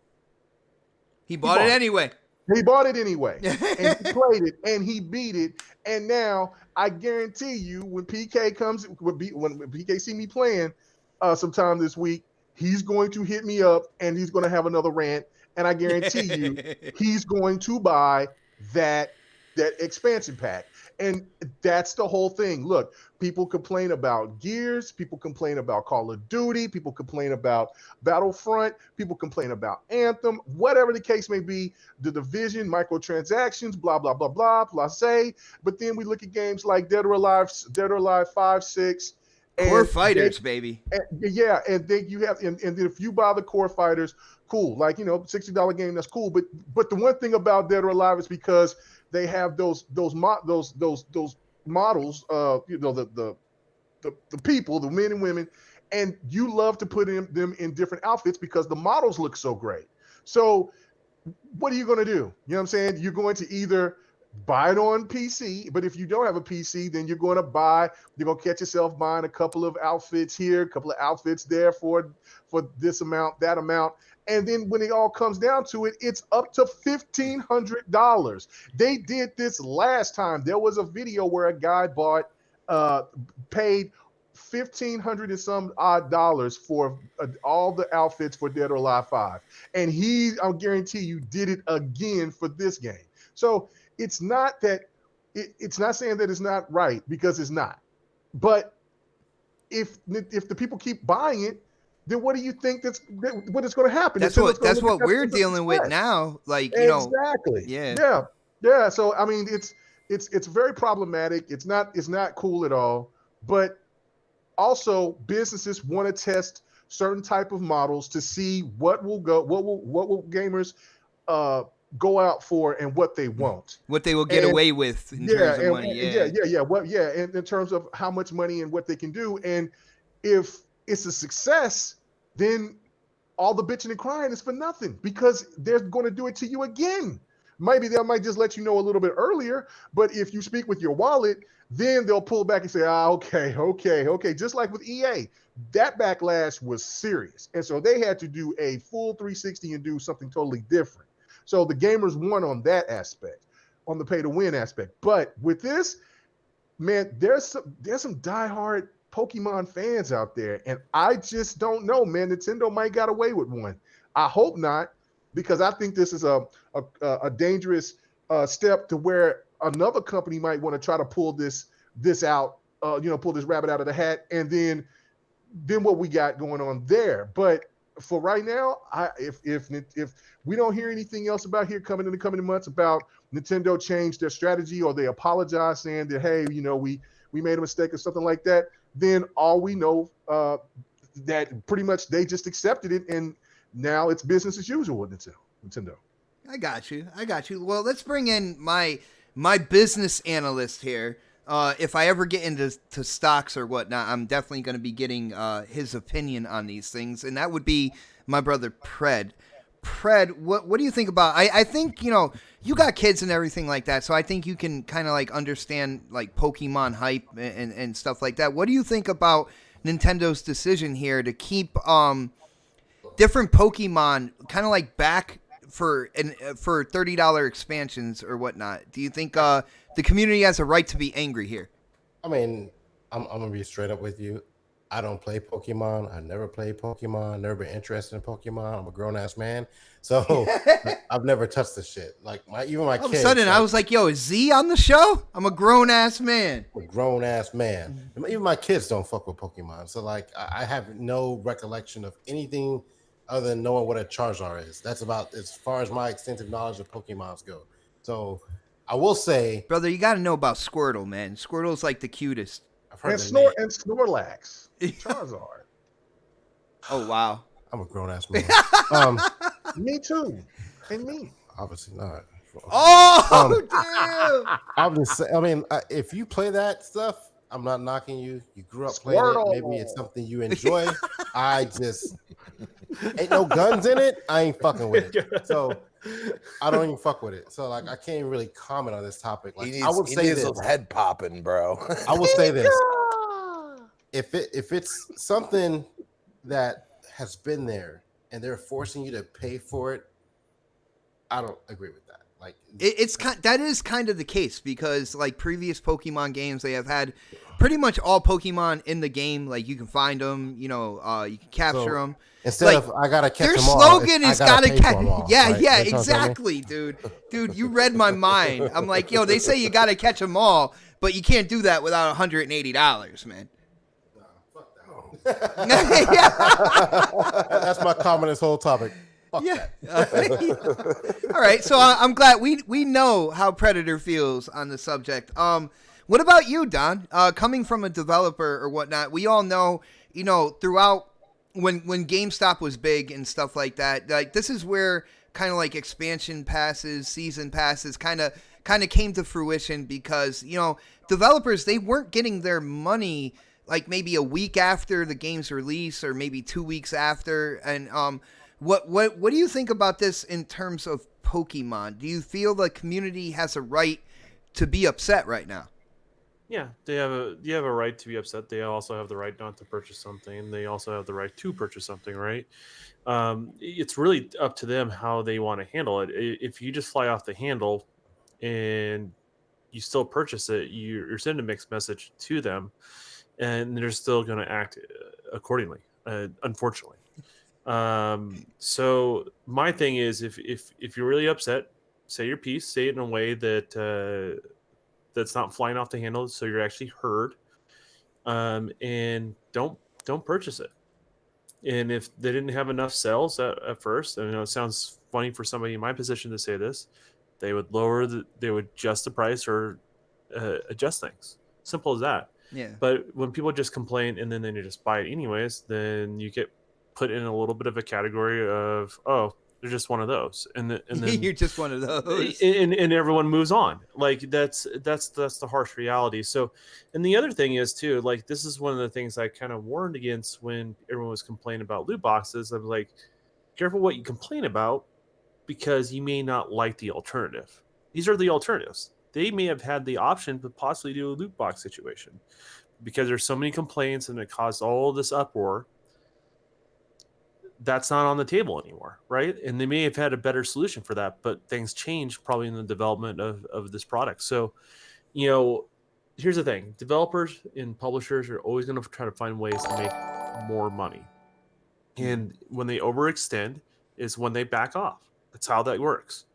He bought it anyway. He bought it anyway, and he played it, and he beat it. And now I guarantee you, when PK when PK see me playing sometime this week, he's going to hit me up, and he's going to have another rant. And I guarantee you, he's going to buy that expansion pack. And that's the whole thing. Look, people complain about Gears. People complain about Call of Duty. People complain about Battlefront. People complain about Anthem. Whatever the case may be, the Division, microtransactions, blah, blah, blah, blah, blase. But then we look at games like Dead or Alive 5, 6. Core Fighters, baby. Yeah, and then you have, and then if you buy the Core Fighters, cool. Like, $60 game, that's cool. But the one thing about Dead or Alive is because they have those models, the people, the men and women, and you love to put them in different outfits because the models look so great. So what are you going to do? You know what I'm saying? You're going to either buy it on PC, but if you don't have a PC, then you're going to catch yourself buying a couple of outfits here, a couple of outfits there for this amount, that amount. And then when it all comes down to it, it's up to $1,500. They did this last time. There was a video where a guy paid $1,500 and some odd dollars for all the outfits for Dead or Alive 5. And I'll guarantee you, did it again for this game. So it's not saying that it's not right, because it's not. But if the people keep buying it, then what do you think what is going to happen? That's what we're dealing with now. Like, exactly. Yeah. So I mean, it's very problematic. It's not cool at all. But also, businesses want to test certain type of models to see what will gamers go out for and what they won't, what they will get away with in terms of money. And in terms of how much money and what they can do. And if it's a success, then all the bitching and crying is for nothing, because they're going to do it to you again. Maybe they might just let you know a little bit earlier, but if you speak with your wallet, then they'll pull back and say, okay. Just like with EA, that backlash was serious. And so they had to do a full 360 and do something totally different. So the gamers won on that aspect, on the pay to win aspect. But with this, man, there's some diehard Pokemon fans out there, and I just don't know, man. Nintendo might got away with one. I hope not, because I think this is a dangerous step to where another company might want to try to pull this out, pull this rabbit out of the hat, and then what we got going on there. But for right now, if we don't hear anything else about here coming in the coming months about Nintendo changed their strategy, or they apologize saying that, hey, we made a mistake or something like that, then all we know that pretty much they just accepted it, and now it's business as usual with Nintendo. I got you. Well, let's bring in my business analyst here. If I ever get into stocks or whatnot, I'm definitely going to be getting his opinion on these things, and that would be my brother Pred. Pred, what do you think about? I think you got kids and everything like that, so I think you can kind of like understand like Pokemon hype and stuff like that. What do you think about Nintendo's decision here to keep different Pokemon kind of like back for $30 expansions or whatnot? Do you think the community has a right to be angry here? I mean, I'm gonna be straight up with you. I don't play Pokemon. I never played Pokemon. Never been interested in Pokemon. I'm a grown ass man, so I've never touched this shit. Like even my All kids. of a sudden, I was like, "Yo, is Z on the show?" I'm a grown ass man. I'm a grown ass man. Even my kids don't fuck with Pokemon. So like, I have no recollection of anything other than knowing what a Charizard is. That's about as far as my extensive knowledge of Pokemons go. So I will say, brother, you got to know about Squirtle, man. Squirtle's like the cutest. I've heard And Snorlax. Charizard. Oh wow. I'm a grown ass man. Me too. And me. Obviously not. Damn. I'm just saying. I mean, if you play that stuff, I'm not knocking you. You grew up playing Squirtle. it. Maybe it's something you enjoy. I just ain't no guns in it. I ain't fucking with it. So I don't even fuck with it. So like, I can't really comment on this topic. Like, I would say this. Head popping, bro. I will say this. If it's something that has been there and they're forcing you to pay for it, I don't agree with that. Like that is kind of the case because like previous Pokemon games, they have had pretty much all Pokemon in the game. Like you can find them, you can capture them. Instead of I gotta catch their them all, slogan is gotta catch. Yeah, right? yeah, exactly, dude. Dude, you read my mind. I'm like, yo, they say you gotta catch them all, but you can't do that without $180, man. That's my comment. This whole topic. Fuck that. All right, so I'm glad we know how Predator feels on the subject. What about you, Don? Coming from a developer or whatnot, we all know, throughout when GameStop was big and stuff like that. Like this is where kind of like expansion passes, season passes, kind of came to fruition because developers, they weren't getting their money like maybe a week after the game's release or maybe 2 weeks after. And what do you think about this in terms of Pokemon? Do you feel the community has a right to be upset right now? Yeah, you have a right to be upset. They also have the right not to purchase something. They also have the right to purchase something, right? It's really up to them how they want to handle it. If you just fly off the handle and you still purchase it, you're sending a mixed message to them. And they're still going to act accordingly, unfortunately. So my thing is, if you're really upset, say your piece. Say it in a way that that's not flying off the handle, so you're actually heard. And don't purchase it. And if they didn't have enough sales at first, I know it sounds funny for somebody in my position to say this, they would they would adjust the price or adjust things. Simple as that. Yeah. But when people just complain and then they just buy it anyways, then you get put in a little bit of a category of, oh, they're just one of those, and then you're just one of those, and everyone moves on. Like that's the harsh reality. So, and the other thing is too, like this is one of the things I kind of warned against when everyone was complaining about loot boxes. I'm like, careful what you complain about because you may not like the alternative. These are the alternatives. They may have had the option to possibly do a loot box situation because there's so many complaints and it caused all this uproar. That's not on the table anymore, right? And they may have had a better solution for that, but things changed probably in the development of this product. So, here's the thing. Developers and publishers are always going to try to find ways to make more money. And when they overextend is when they back off. That's how that works.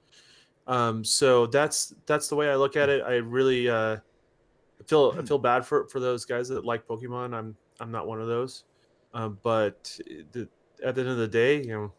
So that's the way I look at it. I really I feel bad for those guys that like Pokemon. I'm not one of those. But at the end of the day, it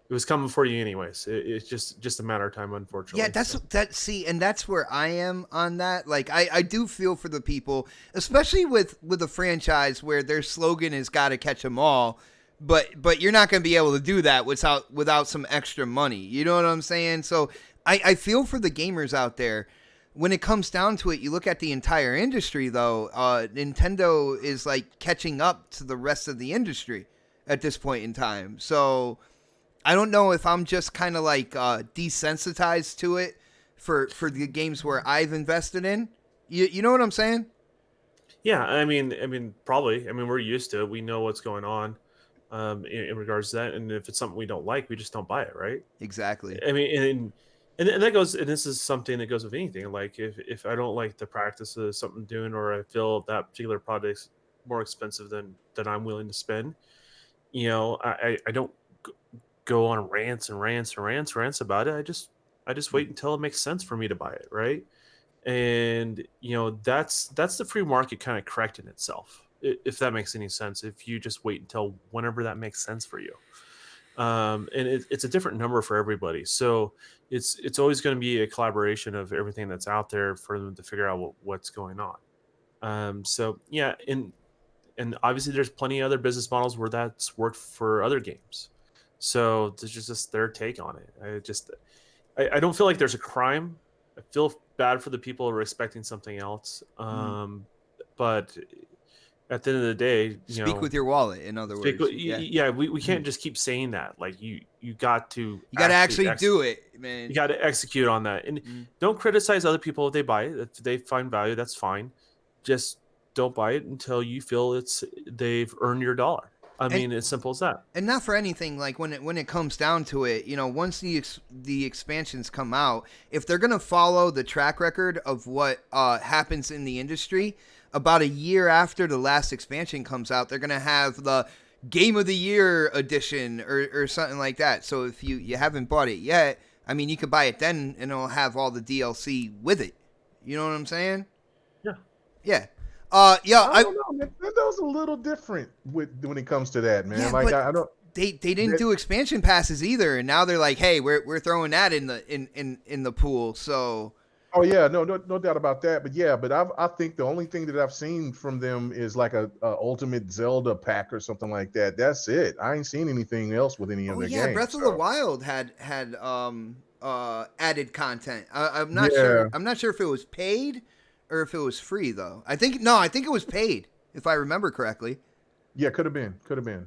was coming for you anyways. It's just a matter of time, unfortunately. Yeah, that's where I am on that. Like I do feel for the people, especially with a franchise where their slogan is "Gotta catch 'em all." But you're not going to be able to do that without some extra money. You know what I'm saying? So I feel for the gamers out there. When it comes down to it, you look at the entire industry, though. Nintendo is like catching up to the rest of the industry at this point in time. So I don't know if I'm just kind of like desensitized to it for the games where I've invested in. You know what I'm saying? Yeah, I mean, probably. I mean, we're used to it. We know what's going on in regards to that, and if it's something we don't like, we just don't buy it, right? Exactly. I mean, and that goes, and this is something that goes with anything. Like if I don't like the practice of something doing, or I feel that particular product's more expensive than I'm willing to spend, I don't go on rants about it. I just wait until it makes sense for me to buy it, right? And that's the free market kind of correcting itself, if that makes any sense. If you just wait until whenever that makes sense for you, and it's a different number for everybody, so it's always going to be a collaboration of everything that's out there for them to figure out what's going on. So yeah, and obviously there's plenty of other business models where that's worked for other games, so there's just their take on it. I don't feel like there's a crime. I feel bad for the people who are expecting something else. But at the end of the day, speak with your wallet. In other words, yeah, we can't just keep saying that. Like you got to actually do it, man. You got to execute on that, and don't criticize other people if they buy it. If they find value, that's fine. Just don't buy it until you feel they've earned your dollar. I mean, it's simple as that. And not for anything, like when it comes down to it, once the expansions come out, if they're going to follow the track record of what happens in the industry, about a year after the last expansion comes out, they're going to have the Game of the Year edition or something like that. So if you haven't bought it yet, I mean, you could buy it then and it'll have all the DLC with it. You know what I'm saying? Yeah. Yeah. I don't know, man. That was a little different when it comes to that, man. Yeah, like but I don't. They didn't do expansion passes either, and now they're like, hey, we're throwing that in the pool. So. Oh yeah, no doubt about that. But I think the only thing that I've seen from them is like a Ultimate Zelda pack or something like that. That's it. I ain't seen anything else with any of their games. Breath of the Wild had added content. I'm not sure. I'm not sure if it was paid or if it was free though. I think it was paid if I remember correctly. Yeah, could have been.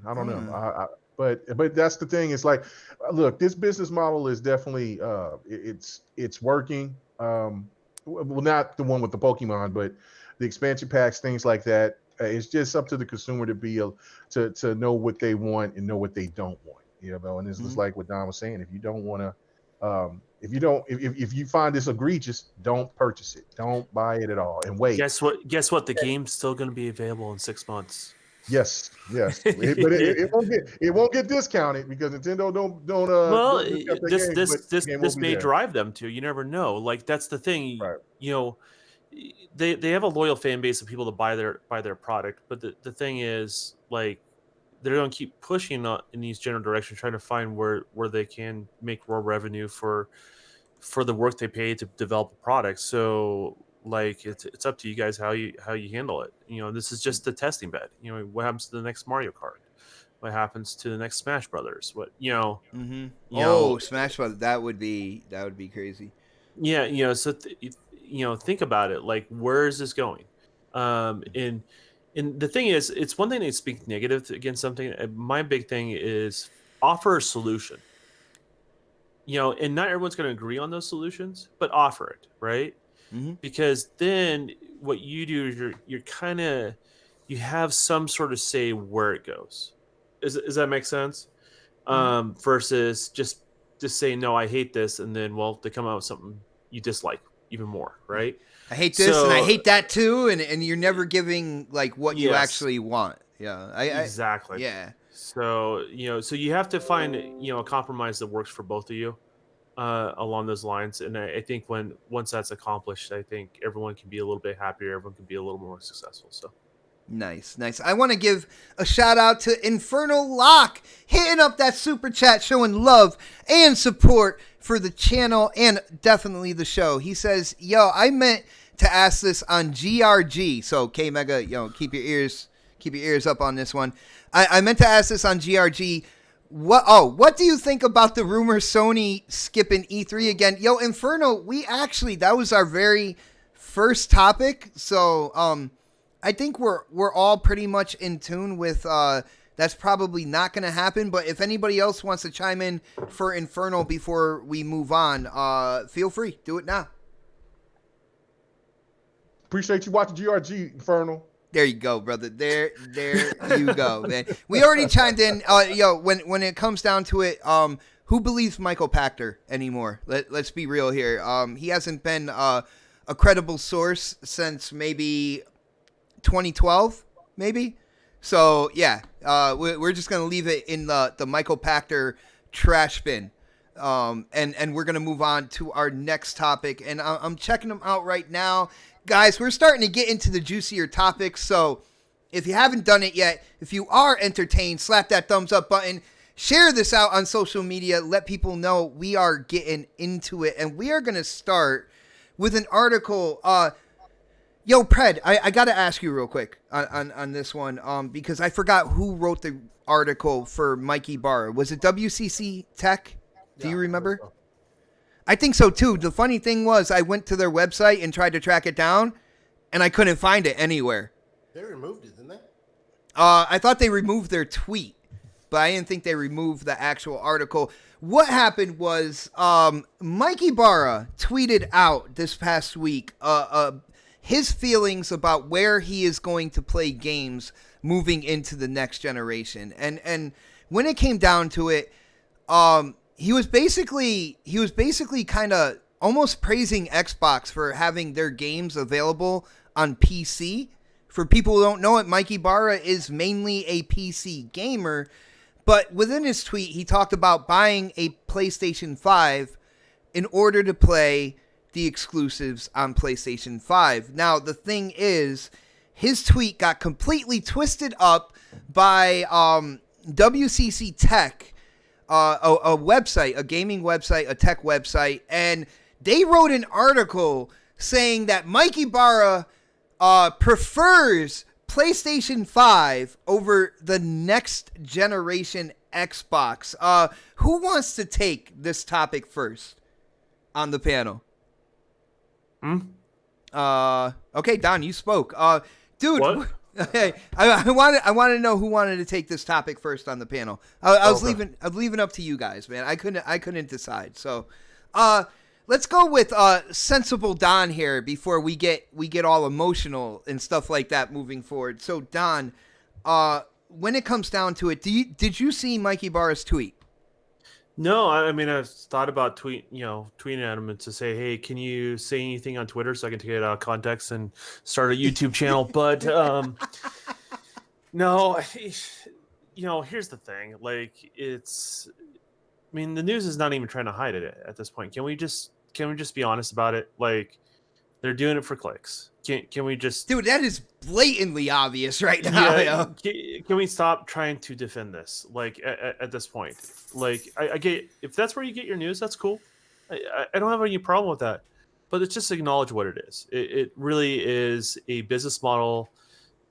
I don't know. But that's the thing. It's like, look, this business model is definitely it's working. Well, not the one with the Pokemon, but the expansion packs, things like that. It's just up to the consumer to be to know what they want and know what they don't want. And it's just like what Don was saying. If you don't want to, if you find this egregious, don't purchase it. Don't buy it at all and wait. Guess what? The game's still going to be available in 6 months. Yes. But it won't get discounted because Nintendo don't. Well, this this may drive them to. You never know. Like that's the thing. Right. They have a loyal fan base of people to buy their product, but the thing is, like, they're going to keep pushing in these general directions, trying to find where they can make more revenue for the work they pay to develop a product. So. Like it's up to you guys how you handle it. This is just the testing bed. What happens to the next Mario Kart? What happens to the next Smash Brothers? What Smash Brothers, that would be crazy. Yeah, so think about it. Like, where is this going? And the thing is, it's one thing to speak negative against something. My big thing is offer a solution. And not everyone's going to agree on those solutions, but offer it, right? Mm-hmm. Because then what you do is you're kind of you have some sort of say where it goes. Does that make sense? Versus just say no, I hate this, and then they come out with something you dislike even more, right? I hate this and I hate that too, and you're never giving like what you actually want. Yeah, exactly. Yeah. So so you have to find a compromise that works for both of you. Along those lines, and I think once that's accomplished, I think everyone can be a little bit happier. Everyone can be a little more successful. So nice. I want to give a shout out to Infernal Lock, hitting up that super chat, showing love and support for the channel and definitely the show. He says, "Yo, I meant to ask this on GRG." So K Mega, keep your ears up on this one. I meant to ask this on GRG. What do you think about the rumor Sony skipping E3 again? Yo, Inferno, that was our very first topic. So, I think we're all pretty much in tune with that's probably not going to happen. But if anybody else wants to chime in for Infernal before we move on, feel free. Do it now. Appreciate you watching GRG, Infernal. There you go, brother. There you go, man. We already chimed in. When it comes down to it, who believes Michael Pachter anymore? Let's be real here. He hasn't been a credible source since maybe 2012, maybe. So yeah, we're just gonna leave it in the Michael Pachter trash bin, and we're gonna move on to our next topic. And I'm checking them out right now. Guys, we're starting to get into the juicier topics, so if you haven't done it yet, if you are entertained, slap that thumbs up button, share this out on social media, let people know we are getting into it, and we are going to start with an article. Yo, Pred, I got to ask you real quick on this one, because I forgot who wrote the article for Mikey Barra. Was it WCC Tech? Do you remember? I think so too. The funny thing was I went to their website and tried to track it down, and I couldn't find it anywhere. They removed it, didn't they? I thought they removed their tweet, but I didn't think they removed the actual article. What happened was Mikey Barra tweeted out this past week his feelings about where he is going to play games moving into the next generation. And when it came down to it, he was basically kind of almost praising Xbox for having their games available on PC. For people who don't know it, Mikey Barra is mainly a PC gamer, but within his tweet, he talked about buying a PlayStation 5 in order to play the exclusives on PlayStation 5. Now, the thing is, his tweet got completely twisted up by WCC Tech, a website, a gaming website, a tech website, and they wrote an article saying that Mikey Barra prefers PlayStation 5 over the next generation Xbox. Who wants to take this topic first on the panel? Okay, Don, you spoke. Dude, what? I want to know who wanted to take this topic first on the panel. I was leaving up to you guys, man. I couldn't decide. So, let's go with sensible Don here before we get all emotional and stuff like that moving forward. So, Don, when it comes down to it, did you see Mikey Barra's tweet? No, I mean, I've thought about tweeting at him and to say, hey, can you say anything on Twitter so I can take it out of context and start a YouTube channel? But no, here's the thing. Like, the news is not even trying to hide it at this point. Can we just be honest about it? Like, they're doing it for clicks. Can we just... Dude, that is blatantly obvious right now. Yeah, can we stop trying to defend this? Like, at this point, like, I get, if that's where you get your news, that's cool. I don't have any problem with that. But it's just acknowledge what it is. It really is a business model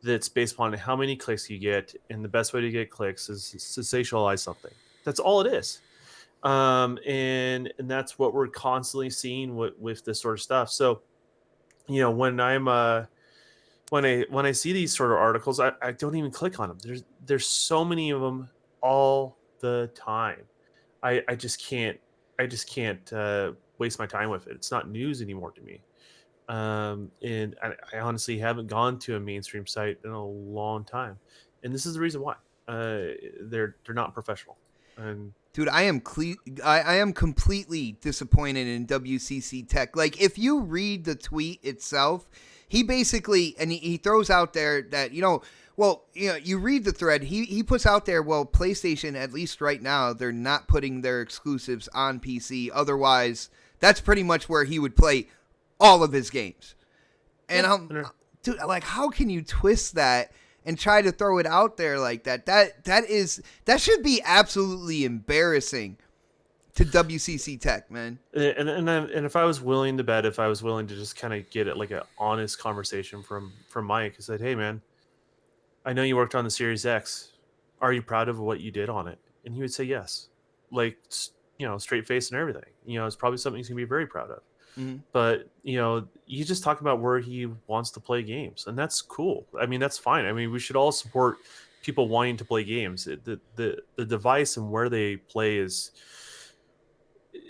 that's based upon how many clicks you get, and the best way to get clicks is to sensationalize something. That's all it is. And that's what we're constantly seeing with this sort of stuff. So, when I see these sort of articles, I don't even click on them. There's so many of them all the time. I just can't waste my time with it. It's not news anymore to me. And I honestly haven't gone to a mainstream site in a long time, and this is the reason why. They're not professional. And dude, I am completely disappointed in WCC Tech. Like, if you read the tweet itself, he basically, and he throws out there that, you read the thread, he puts out there, well, PlayStation, at least right now, they're not putting their exclusives on PC. Otherwise, that's pretty much where he would play all of his games. And dude, like, how can you twist that and try to throw it out there like that? That should be absolutely embarrassing to WCC Tech, man. And if I was willing to bet, if I was willing to just kind of get it like an honest conversation from Mike, I said, hey man, I know you worked on the Series X. Are you proud of what you did on it? And he would say yes, like, straight face and everything. It's probably something he's gonna be very proud of. Mm-hmm. But you just talk about where he wants to play games, and that's cool. I mean, that's fine. I mean, we should all support people wanting to play games. The device and where they play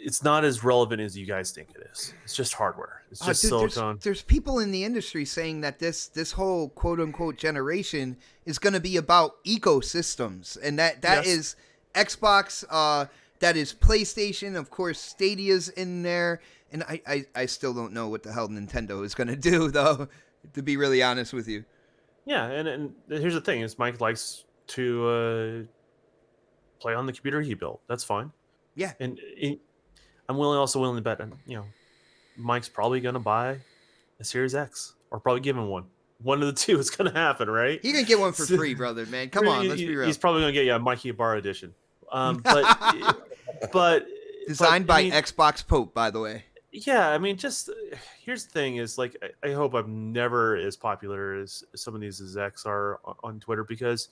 it's not as relevant as you guys think it is. It's just hardware. It's just silicone. There's people in the industry saying that this whole quote unquote generation is going to be about ecosystems, and that is Xbox, that is PlayStation, of course, Stadia's in there, and I still don't know what the hell Nintendo is going to do, though, to be really honest with you. Yeah, and here's the thing: is Mike likes to play on the computer he built. That's fine. Yeah, and I'm also willing to bet, Mike's probably going to buy a Series X, or probably give him one. One of the two is going to happen, right? He can get one for free, brother, man. Come on, let's be real. He's probably going to get Mikey Bar edition. But designed by Xbox Pope, by the way. Yeah, just here's the thing: is like I hope I'm never as popular as some of these execs are on Twitter, because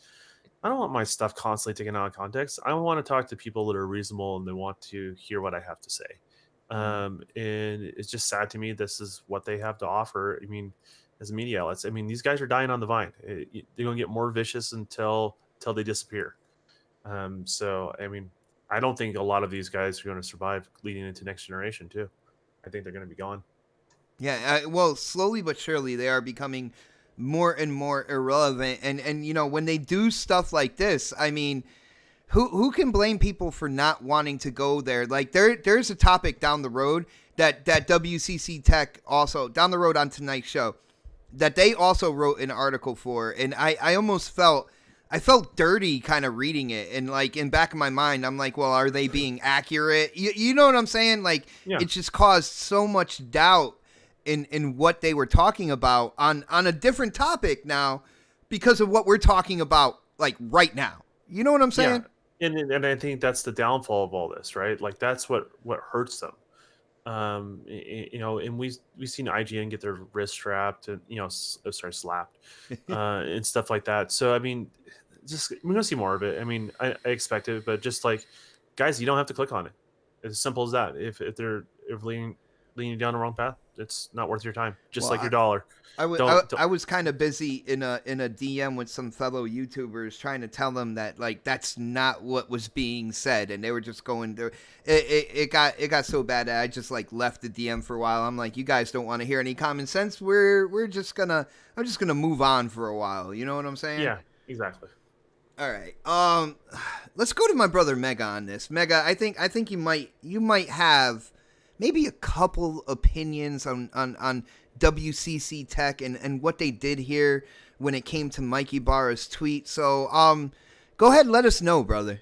I don't want my stuff constantly taken out of context. I want to talk to people that are reasonable and they want to hear what I have to say. And it's just sad to me this is what they have to offer. As media outlets, these guys are dying on the vine. They're going to get more vicious until they disappear. So I don't think a lot of these guys are going to survive leading into next generation too. I think they're going to be gone. Yeah, well, slowly but surely they are becoming more and more irrelevant. And when they do stuff like this, who can blame people for not wanting to go there? Like there's a topic down the road that WCC Tech also down the road on tonight's show that they also wrote an article for, and I almost felt dirty kind of reading it, and like in back of my mind I'm like, well, are they being accurate? You know what I'm saying? Like It just caused so much doubt in what they were talking about on a different topic now because of what we're talking about like right now. You know what I'm saying? Yeah. And I think that's the downfall of all this, right? Like that's what hurts them. And we've seen IGN get their wrist strapped and slapped and stuff like that. So we're gonna see more of it. I expect it, but just like guys, you don't have to click on it. It's as simple as that. If they're leading you down the wrong path, it's not worth your time. Just like your dollar. I was kind of busy in a DM with some fellow YouTubers trying to tell them that like that's not what was being said, and they were just going through. It got so bad that I just like left the DM for a while. I'm like, you guys don't want to hear any common sense. I'm just gonna move on for a while. You know what I'm saying? Yeah, exactly. All right. Let's go to my brother Mega on this. Mega, I think you might have maybe a couple opinions on WCC Tech and what they did here when it came to Mikey Barra's tweet. So, go ahead and let us know, brother.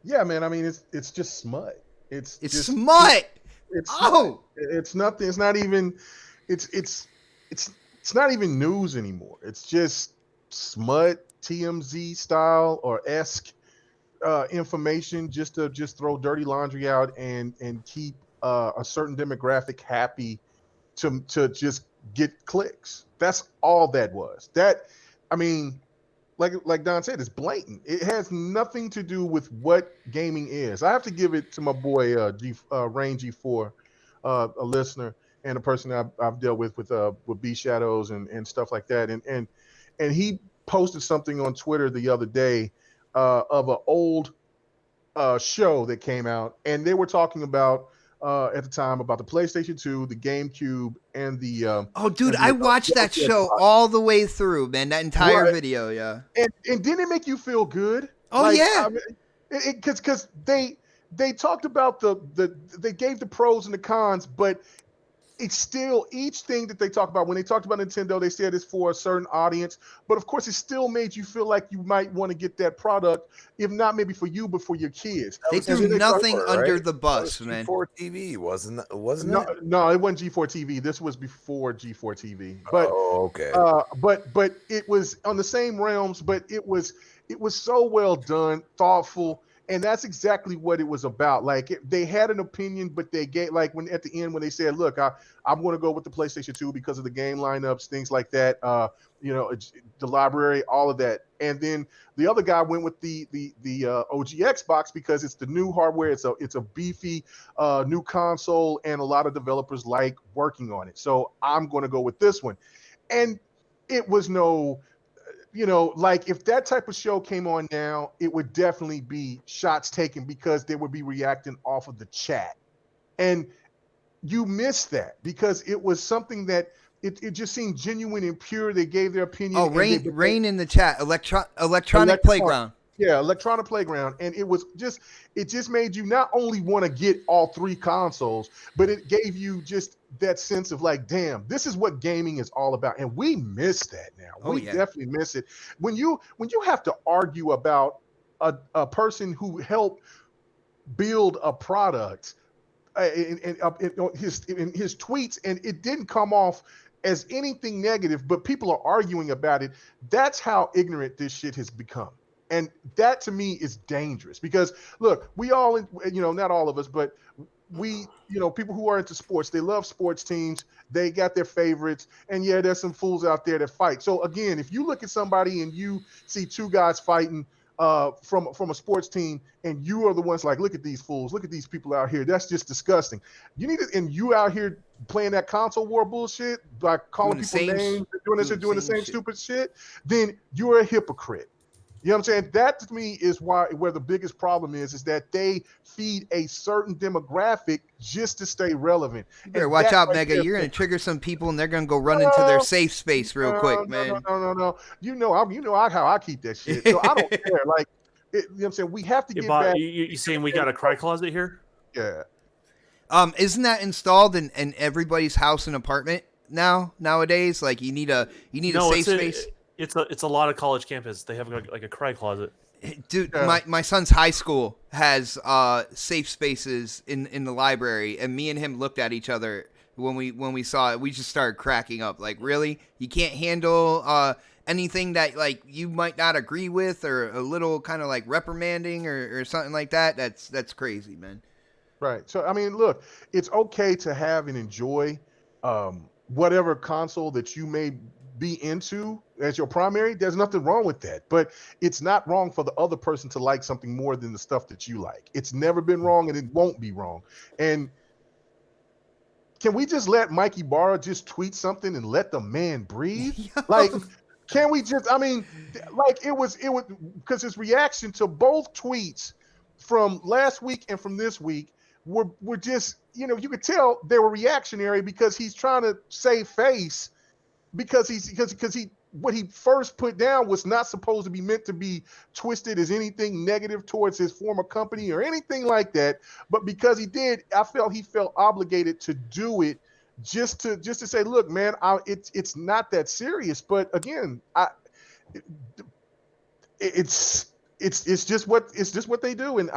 Yeah, man. It's just smut. It's just smut. It's nothing. It's not even. It's not even news anymore. It's just smut, TMZ style or esque information just to throw dirty laundry out and keep a certain demographic happy to just get clicks. That's all that was. Like Don said, it's blatant. It has nothing to do with what gaming is. I have to give it to my boy Rain G4, a listener and a person I've dealt with B Shadows and stuff like that. And he posted something on Twitter the other day of an old show that came out, and they were talking about at the time about the PlayStation 2, the GameCube, and the I watched that show all the way through, man. That entire video, yeah. And didn't it make you feel good? Oh, yeah. Because they talked about they gave the pros and the cons, but it's still each thing that they talk about. When they talked about Nintendo, they said it's for a certain audience, but of course it still made you feel like you might want to get that product, if not maybe for you, but for your kids. They threw nothing under the bus, man. G4 TV wasn't it? No, it wasn't G4 TV. This was before G4 TV. But okay. But it was on the same realms, but it was so well done, thoughtful. And that's exactly what it was about. Like they had an opinion, but they gave when at the end when they said, "Look, I'm going to go with the PlayStation 2 because of the game lineups, things like that. The library, all of that." And then the other guy went with the OG Xbox because it's the new hardware. It's a beefy new console, and a lot of developers like working on it. So I'm going to go with this one. And it was no like if that type of show came on now, it would definitely be shots taken because they would be reacting off of the chat. And you missed that because it was something that it just seemed genuine and pure. They gave their opinion. Oh, rain in the chat. Electronic playground. Yeah, electronic playground. And it just made you not only want to get all 3 consoles, but it gave you just that sense of like, damn, this is what gaming is all about. And we miss that now. We definitely miss it. When you have to argue about a person who helped build a product in his tweets, and it didn't come off as anything negative, but people are arguing about it. That's how ignorant this shit has become. And that to me is dangerous because look, we all, not all of us, but we, people who are into sports, they love sports teams. They got their favorites. And yeah, there's some fools out there that fight. So again, if you look at somebody and you see 2 guys fighting from a sports team, and you are the ones like, look at these fools, look at these people out here. That's just disgusting. You need to, and you out here playing that console war bullshit by calling people names, doing the same stupid shit, then you're a hypocrite. You know what I'm saying? That to me is where the biggest problem is that they feed a certain demographic just to stay relevant. You better watch out, Mega. You're going to trigger some people and they're going to go run into their safe space real quick, man. No. You know how I keep that shit. So I don't care. Like, you know what I'm saying? We have to get back. You saying we got a cry closet here? Yeah. Isn't that installed in everybody's house and apartment nowadays? Like you need a safe space. It's a lot of college campus. They have like a cry closet. Dude, my son's high school has safe spaces in the library, and me and him looked at each other when we saw it. We just started cracking up. Like, really? You can't handle anything that like you might not agree with, or a little kind of like reprimanding or something like that? That's crazy, man. Right. So I mean, look, it's okay to have and enjoy whatever console that you may be into as your primary. There's nothing wrong with that, but it's not wrong for the other person to like something more than the stuff that you like. It's never been wrong, and it won't be wrong. And can we just let Mikey Barra just tweet something and let the man breathe? Like, can we just, I mean, like it was because his reaction to both tweets from last week and from this week were just, you could tell they were reactionary because he's trying to save face. Because what he first put down was not supposed to be meant to be twisted as anything negative towards his former company or anything like that. But because he did, I felt he felt obligated to do it just to say, look, man, it's not that serious. But again, it's just what they do, and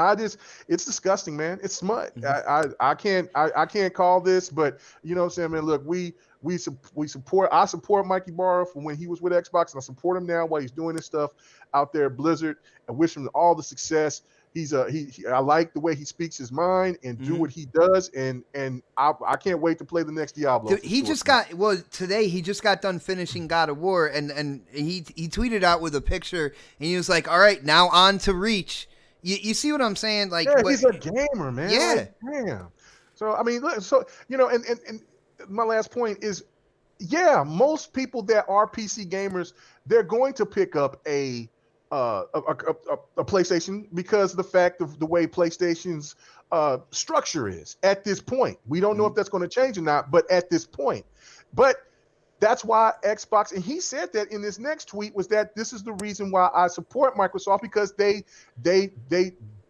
it's disgusting, man. It's smut. I can't call this, but you know what I'm saying, man. Look, I support Mikey Barra from when he was with Xbox, and I support him now while he's doing this stuff out there at Blizzard. I wish him all the success. I like the way he speaks his mind and do what he does, and I can't wait to play the next Diablo. Dude, today he just got done finishing God of War, and he tweeted out with a picture, and he was like, all right, now on to Reach. You see what I'm saying? Like, yeah, he's a gamer, man. Yeah. Like, damn. So I mean, look, and my last point is, yeah, most people that are PC gamers, they're going to pick up a PlayStation because of the fact of the way PlayStation's structure is at this point. We don't know if that's going to change or not, but at this point. But that's why Xbox, and he said that in this next tweet, was that this is the reason why I support Microsoft, because they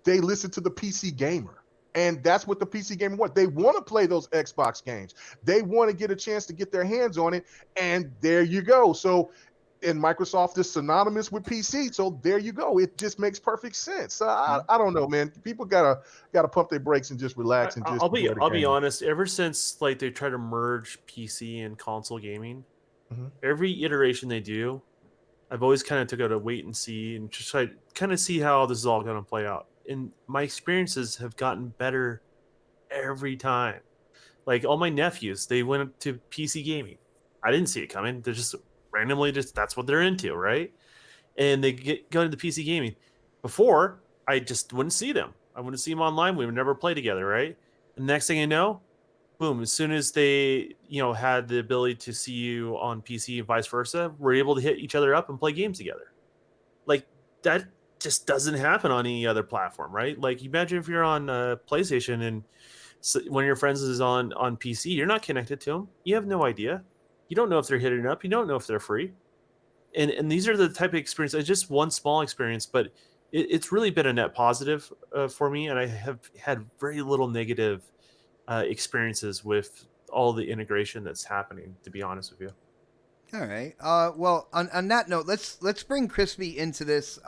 listen to the PC gamer. And that's what the PC gamer wants. They want to play those Xbox games. They want to get a chance to get their hands on it. And there you go. So, and Microsoft is synonymous with PC. So there you go. It just makes perfect sense. I don't know, man. People gotta pump their brakes and just relax and just. I'll be honest. Ever since like they try to merge PC and console gaming, every iteration they do, I've always kind of took out a wait and see and just try kind of see how this is all going to play out. And my experiences have gotten better every time. Like all my nephews, they went to PC gaming. I didn't see it coming. They're just randomly that's what they're into, right? And they go into the PC gaming. Before, I just wouldn't see them. I wouldn't see them online. We would never play together, right? And the next thing you know, boom, as soon as they, had the ability to see you on PC and vice versa, we're able to hit each other up and play games together. Like, that just doesn't happen on any other platform, right? Like, imagine if you're on PlayStation and one of your friends is on PC, you're not connected to them. You have no idea. You don't know if they're hitting up. You don't know if they're free. And these are the type of experience. It's just one small experience, but it's really been a net positive for me. And I have had very little negative experiences with all the integration that's happening, to be honest with you. All right. Well, on that note, let's bring Crispy into this.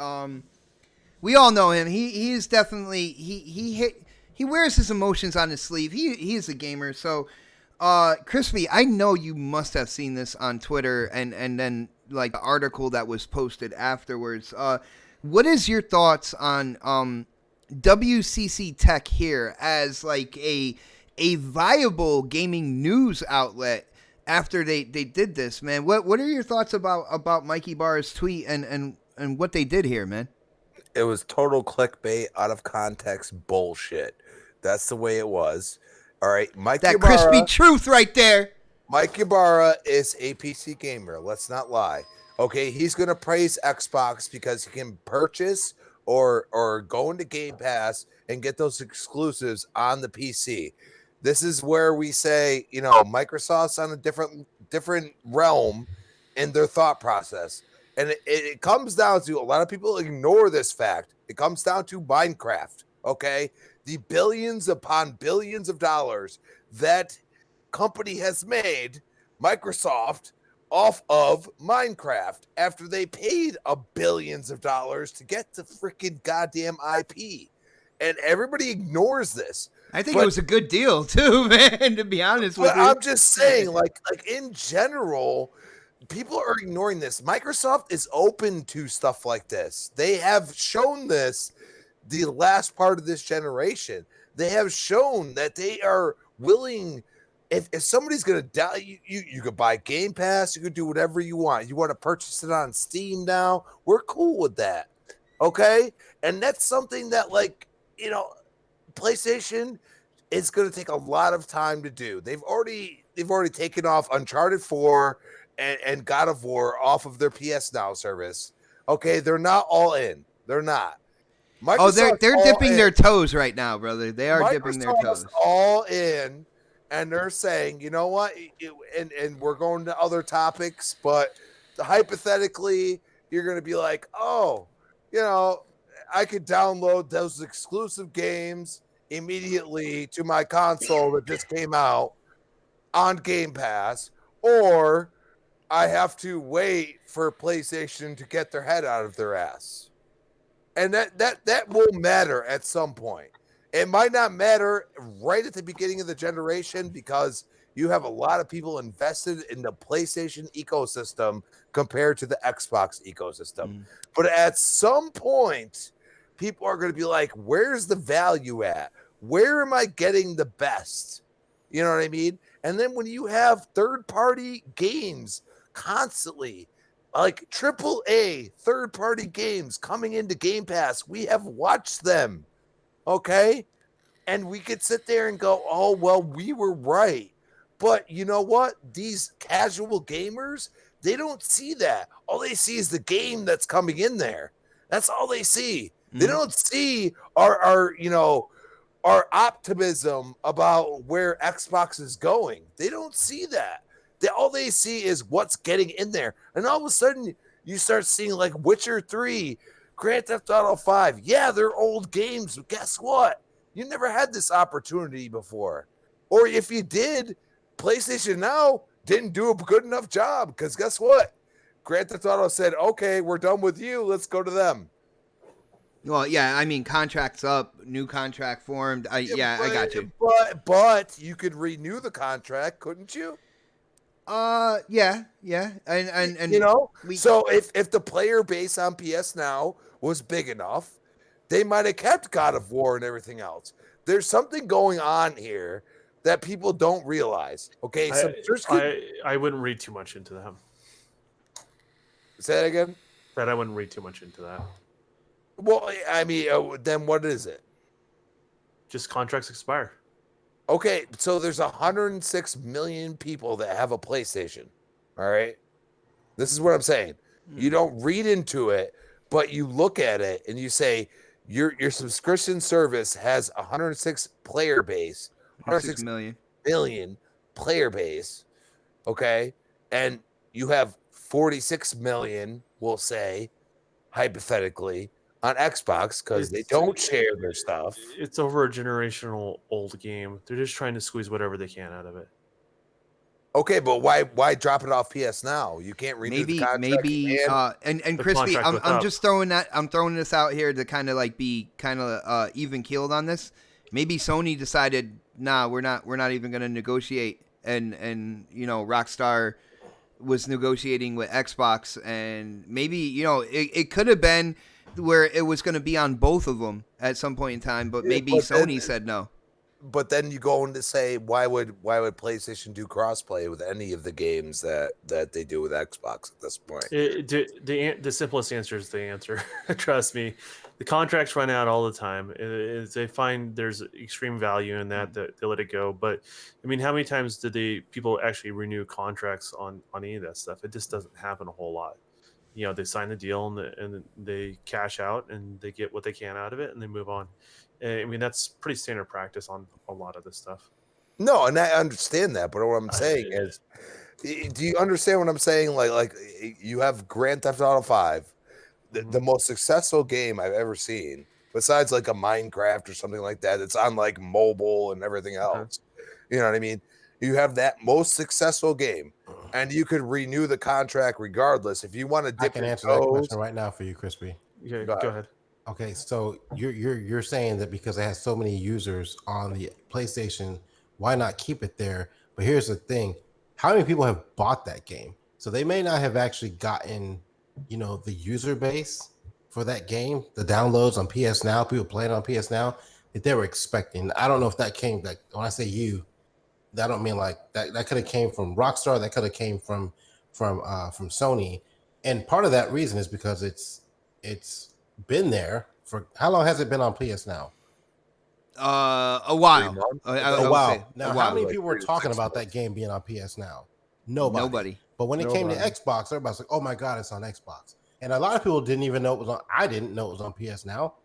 We all know him. He is definitely he wears his emotions on his sleeve. He is a gamer. So, Crispy, I know you must have seen this on Twitter and then like the article that was posted afterwards. What is your thoughts on WCC Tech here as like a viable gaming news outlet after they did this, man? What are your thoughts about Mikey Barr's tweet and what they did here, man? It was total clickbait, out of context bullshit. That's the way it was. All right, Mikey that crispy truth right there. Mike Ibarra is a PC gamer. Let's not lie. Okay, he's going to praise Xbox because he can purchase or go into Game Pass and get those exclusives on the PC. This is where we say, Microsoft's on a different realm in their thought process. And it comes down to, a lot of people ignore this fact. It comes down to Minecraft, okay? The billions upon billions of dollars that company has made, Microsoft, off of Minecraft after they paid billions of dollars to get the freaking goddamn IP. And everybody ignores this. I think it was a good deal too, man, to be honest with you. I'm just saying, like in general, people are ignoring this. Microsoft is open to stuff like this. They have shown this the last part of this generation. They have shown that they are willing. If somebody's going to die, you could buy Game Pass. You could do whatever you want. You want to purchase it on Steam now? We're cool with that. Okay? And that's something that, PlayStation is going to take a lot of time to do. They've already taken off Uncharted 4 and God of War off of their PS Now service. Okay? They're not all in. They're not. They're dipping their toes right now, brother. They are dipping their toes. All in. And they're saying, you know what? And we're going to other topics, but hypothetically, you're going to be like, I could download those exclusive games immediately to my console that just came out on Game Pass, or I have to wait for PlayStation to get their head out of their ass. And that will matter at some point. It might not matter right at the beginning of the generation because you have a lot of people invested in the PlayStation ecosystem compared to the Xbox ecosystem. But at some point, people are going to be like, where's the value at? Where am I getting the best? You know what I mean? And then when you have third-party games constantly, like AAA third-party games coming into Game Pass, we have watched them. Okay? And we could sit there and go, oh, well, we were right. But you know what? These casual gamers, they don't see that. All they see is the game that's coming in there. That's all they see. They don't see our optimism about where Xbox is going. They don't see that. All they see is what's getting in there. And all of a sudden, you start seeing like Witcher 3, Grand Theft Auto 5. Yeah, they're old games, but guess what? You never had this opportunity before. Or if you did, PlayStation Now didn't do a good enough job because guess what? Grand Theft Auto said, okay, we're done with you. Let's go to them. Well, yeah, I mean, contract's up, new contract formed. I got you. But you could renew the contract, couldn't you? Yeah. And so if the player base on PS Now was big enough, they might have kept God of War and everything else. There's something going on here that people don't realize. Okay, I wouldn't read too much into that. Say that again? That I wouldn't read too much into that. Well, I mean, then what is it? Just contracts expire. Okay, so there's 106 million people that have a PlayStation. All right. This is what I'm saying. You don't read into it, but you look at it and you say your subscription service has 106 player base, 106 million player base. Okay. And you have 46 million, we'll say, hypothetically, on Xbox because they don't share their stuff. It's over a generational old game. They're just trying to squeeze whatever they can out of it. Okay, but why drop it off PS Now? You can't renew the contract. And Crispy, I'm just throwing this out here to kind of like be kind of even keeled on this. Maybe Sony decided, nah, we're not even going to negotiate, and Rockstar was negotiating with Xbox, and maybe it could have been where it was going to be on both of them at some point in time, but maybe Sony said no. But then you go on to say, why would PlayStation do crossplay with any of the games that they do with Xbox at this point? The simplest answer is the answer. Trust me, the contracts run out all the time. They find there's extreme value in that they let it go. But I mean, how many times do people actually renew contracts on any of that stuff? It just doesn't happen a whole lot. They sign the deal and they cash out and they get what they can out of it and they move on. I mean, that's pretty standard practice on a lot of this stuff. No, and I understand that, but what I'm saying is, do you understand what I'm saying? Like you have Grand Theft Auto 5, the most successful game I've ever seen, besides like a Minecraft or something like that. It's on like mobile and everything else. You know what I mean? You have that most successful game, and you could renew the contract regardless. If you want to dip I can answer that question right now for you, Crispy. Yeah, go ahead. Okay, so you're saying that because it has so many users on the PlayStation, why not keep it there? But here's the thing: how many people have bought that game? So they may not have actually gotten, the user base for that game, the downloads on PS Now, people playing on PS Now that they were expecting. I don't know if that came, like when I say you, I don't mean like that. That could have came from Rockstar. That could have came from Sony. And part of that reason is because it's been there for how long has it been on PS Now? A while. A while. Now, how many people were talking about that game being on PS Now? Nobody. But when it came to Xbox, everybody's like, "Oh my god, it's on Xbox!" And a lot of people didn't even know it was on. I didn't know it was on PS Now,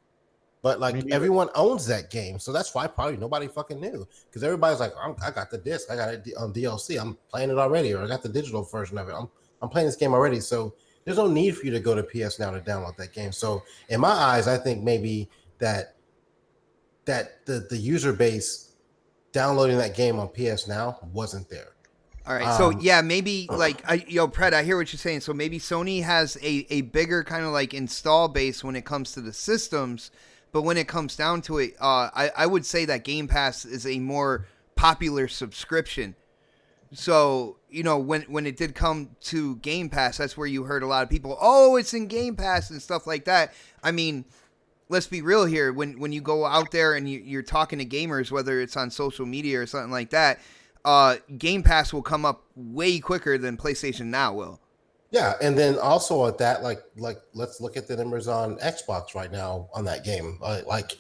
but like everyone owns that game, so that's why probably nobody fucking knew because everybody's like, "I got the disc, I got it on DLC, I'm playing it already, or I got the digital version of it. I'm playing this game already." So there's no need for you to go to PS Now to download that game. So in my eyes, I think maybe that the user base downloading that game on PS Now wasn't there. All right, so yeah, maybe like Pred, I hear what you're saying. So maybe Sony has a bigger kind of like install base when it comes to the systems, but when it comes down to it, I would say that Game Pass is a more popular subscription. So, when it did come to Game Pass, that's where you heard a lot of people, oh, it's in Game Pass and stuff like that. I mean, let's be real here. When you go out there and you're talking to gamers, whether it's on social media or something like that, Game Pass will come up way quicker than PlayStation Now will. Yeah, and then also at that, like let's look at the numbers on Xbox right now on that game. Like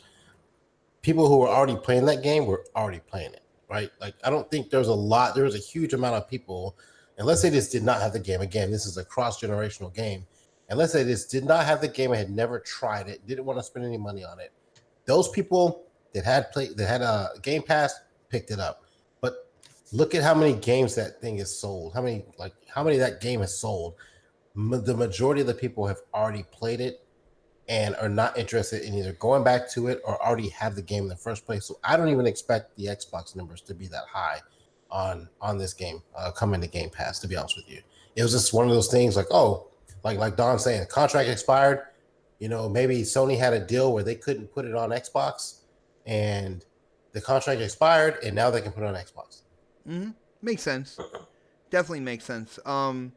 people who were already playing that game were already playing it, right? Like I don't think there was a huge amount of people, and let's say this did not have the game. Again, this is a cross-generational game. And let's say this did not have the game and had never tried it, didn't want to spend any money on it. Those people that had a Game Pass picked it up. But look at how many games that thing has sold. How many that game has sold. The majority of the people have already played it and are not interested in either going back to it or already have the game in the first place. So I don't even expect the Xbox numbers to be that high on this game coming to Game Pass, to be honest with you. It was just one of those things like, oh, like Don's saying, contract expired. Maybe Sony had a deal where they couldn't put it on Xbox, and the contract expired, and now they can put it on Xbox. Mm-hmm. Makes sense. Definitely makes sense. Damn.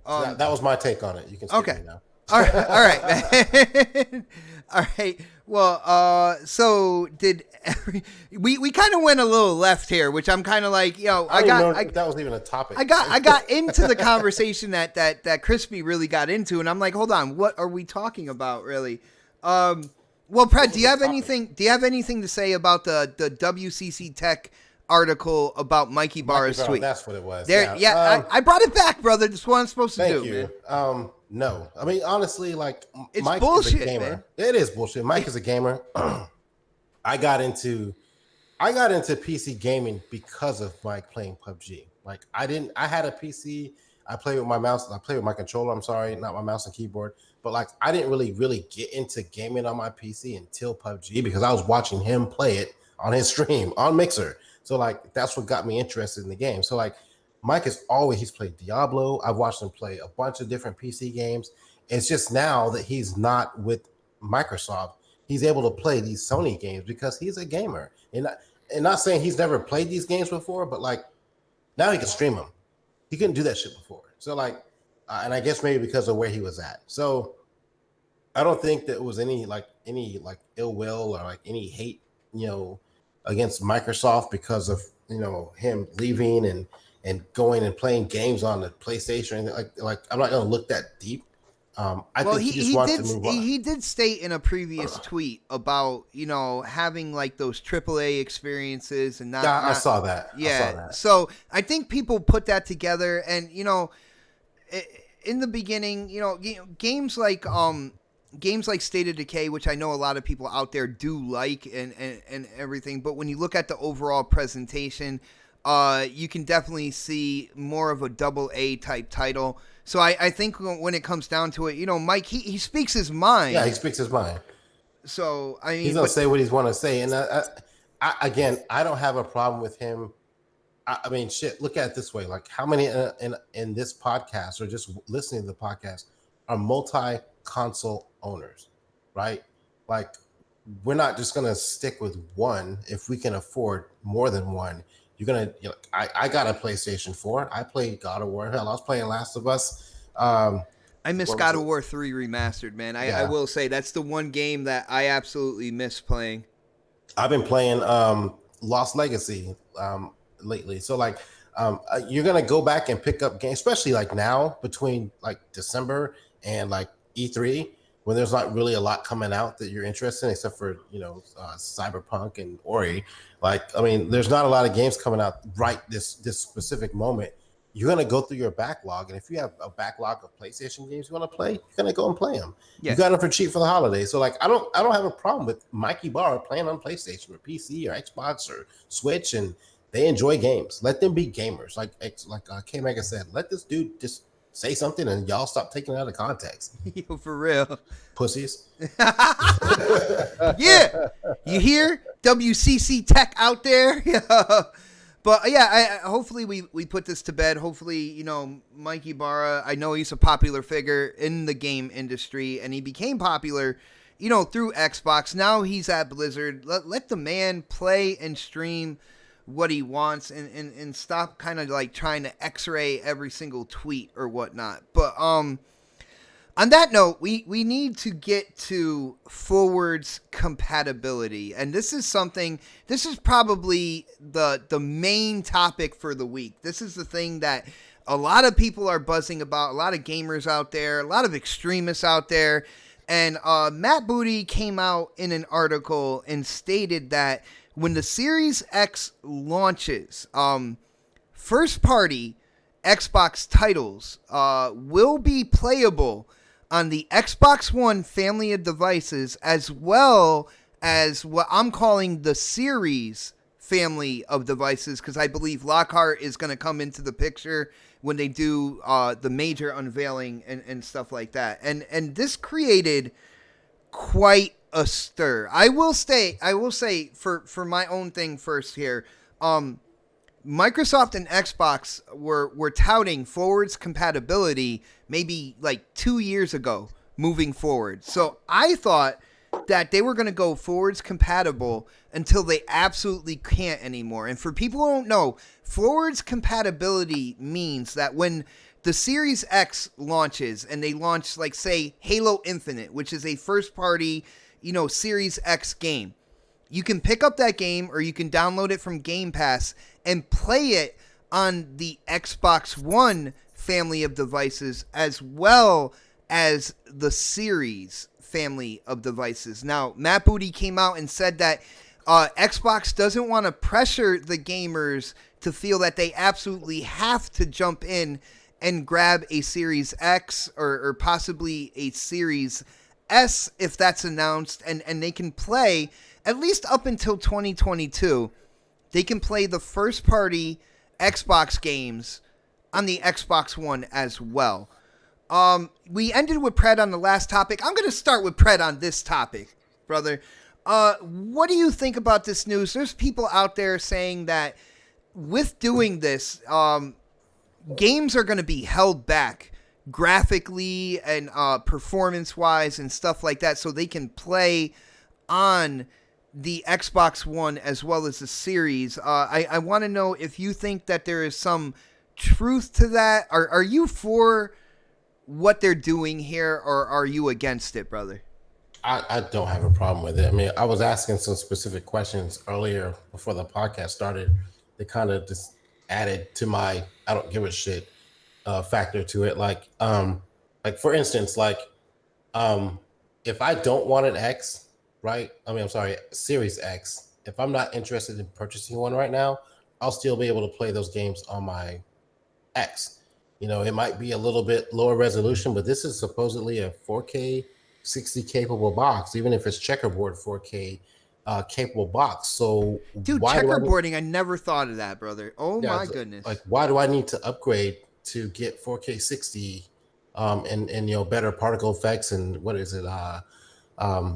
So that was my take on it. You can skip me now. All right. All right. Well, so did we kind of went a little left here, which I'm kind of like, that wasn't even a topic. I got into the conversation that Crispy really got into, and I'm like, hold on, what are we talking about, really? Well, Brad, do you have anything to say about the WCC Tech article about Mikey Barra's tweet? That's what it was. I brought it back, brother. That's what I'm supposed to do. Thank you. Man. No, I mean honestly, like it's Mike bullshit, is a gamer. Man. It is bullshit. Mike is a gamer. I got into PC gaming because of Mike playing PUBG. Like I had a PC. I played with my mouse. I played with my controller. I'm sorry, not my mouse and keyboard. But like I didn't really get into gaming on my PC until PUBG because I was watching him play it on his stream on Mixer. So like that's what got me interested in the game. So like Mike he's played Diablo. I've watched him play a bunch of different PC games. It's just now that he's not with Microsoft, he's able to play these Sony games because he's a gamer. And not saying he's never played these games before, but like now he can stream them. He couldn't do that shit before. So like, and I guess maybe because of where he was at. So I don't think that it was any ill will or like any hate, against Microsoft because of, him leaving and going and playing games on the PlayStation. Like I'm not going to look that deep. I think he just wants to move on. He did state in a previous tweet about, having like those AAA experiences and not. Yeah, I saw that. Yeah. I saw that. So I think people put that together and, in the beginning, games like State of Decay, which I know a lot of people out there do like and everything. But when you look at the overall presentation, you can definitely see more of a AA type title. So I think when it comes down to it, Mike, he speaks his mind. Yeah, he speaks his mind. So, I mean, he's going to say what he's want to say. And I don't have a problem with him. I mean, shit, look at it this way. Like how many in this podcast or just listening to the podcast are multi-console owners, right? Like we're not just going to stick with one if we can afford more than one. You're going to, I got a PlayStation 4. I played God of War. Hell, I was playing Last of Us. I miss God of War 3 Remastered, man. I will say that's the one game that I absolutely miss playing. I've been playing Lost Legacy lately. So like you're going to go back and pick up games, especially like now between like December and like E3 when there's not really a lot coming out that you're interested in except for, Cyberpunk and Ori. Like, I mean, there's not a lot of games coming out right this specific moment. You're going to go through your backlog. And if you have a backlog of PlayStation games you want to play, you're going to go and play them. Yeah. You got them for cheap for the holidays. So like, I don't have a problem with Mikey Barra playing on PlayStation or PC or Xbox or Switch, and they enjoy games. Let them be gamers. Like K-Mega said, let this dude just say something and y'all stop taking it out of context. Yo, for real. Pussies. Yeah. You hear? WCC Tech out there. But yeah, hopefully we put this to bed. Hopefully, Mikey Barra, I know he's a popular figure in the game industry and he became popular, through Xbox. Now he's at Blizzard. Let the man play and stream what he wants and stop kind of like trying to x-ray every single tweet or whatnot. But on that note, we need to get to Forward's compatibility. And this is probably the main topic for the week. This is the thing that a lot of people are buzzing about, a lot of gamers out there, a lot of extremists out there. And Matt Booty came out in an article and stated that when the Series X launches, first-party Xbox titles will be playable on the Xbox One family of devices, as well as what I'm calling the Series family of devices, because I believe Lockhart is going to come into the picture when they do the major unveiling and stuff like that. And this created quite a stir. I will say for my own thing first here, Microsoft and Xbox were touting Forward's compatibility maybe like 2 years ago moving forward. So I thought that they were going to go Forward's compatible until they absolutely can't anymore. And for people who don't know, Forward's compatibility means that when the Series X launches and they launch, like, say, Halo Infinite, which is a first-party, Series X game, you can pick up that game or you can download it from Game Pass and play it on the Xbox One family of devices, as well as the Series family of devices. Now, Matt Booty came out and said that Xbox doesn't want to pressure the gamers to feel that they absolutely have to jump in and grab a Series X or possibly a Series S if that's announced, and they can play, at least up until 2022, they can play the first-party Xbox games on the Xbox One as well. We ended with Pred on the last topic. I'm going to start with Pred on this topic, brother. What do you think about this news? There's people out there saying that with doing this, games are going to be held back graphically and performance-wise and stuff like that, so they can play on the Xbox One as well as the Series. I want to know if you think that there is some truth to that. Are you for what they're doing here, or are you against it, brother? I don't have a problem with it. I mean, I was asking some specific questions earlier before the podcast started. They kind of just added to my I don't give a shit factor to it. Like for instance, if I don't want an X, right? Series X. If I'm not interested in purchasing one right now, I'll still be able to play those games on my X. It might be a little bit lower resolution, but this is supposedly a 4K 60 capable box, even if it's checkerboard 4K capable box. So dude, checkerboarding, I never thought of that, brother. Oh yeah, my goodness. Like, why do I need to upgrade to get 4K 60 and better particle effects and what is it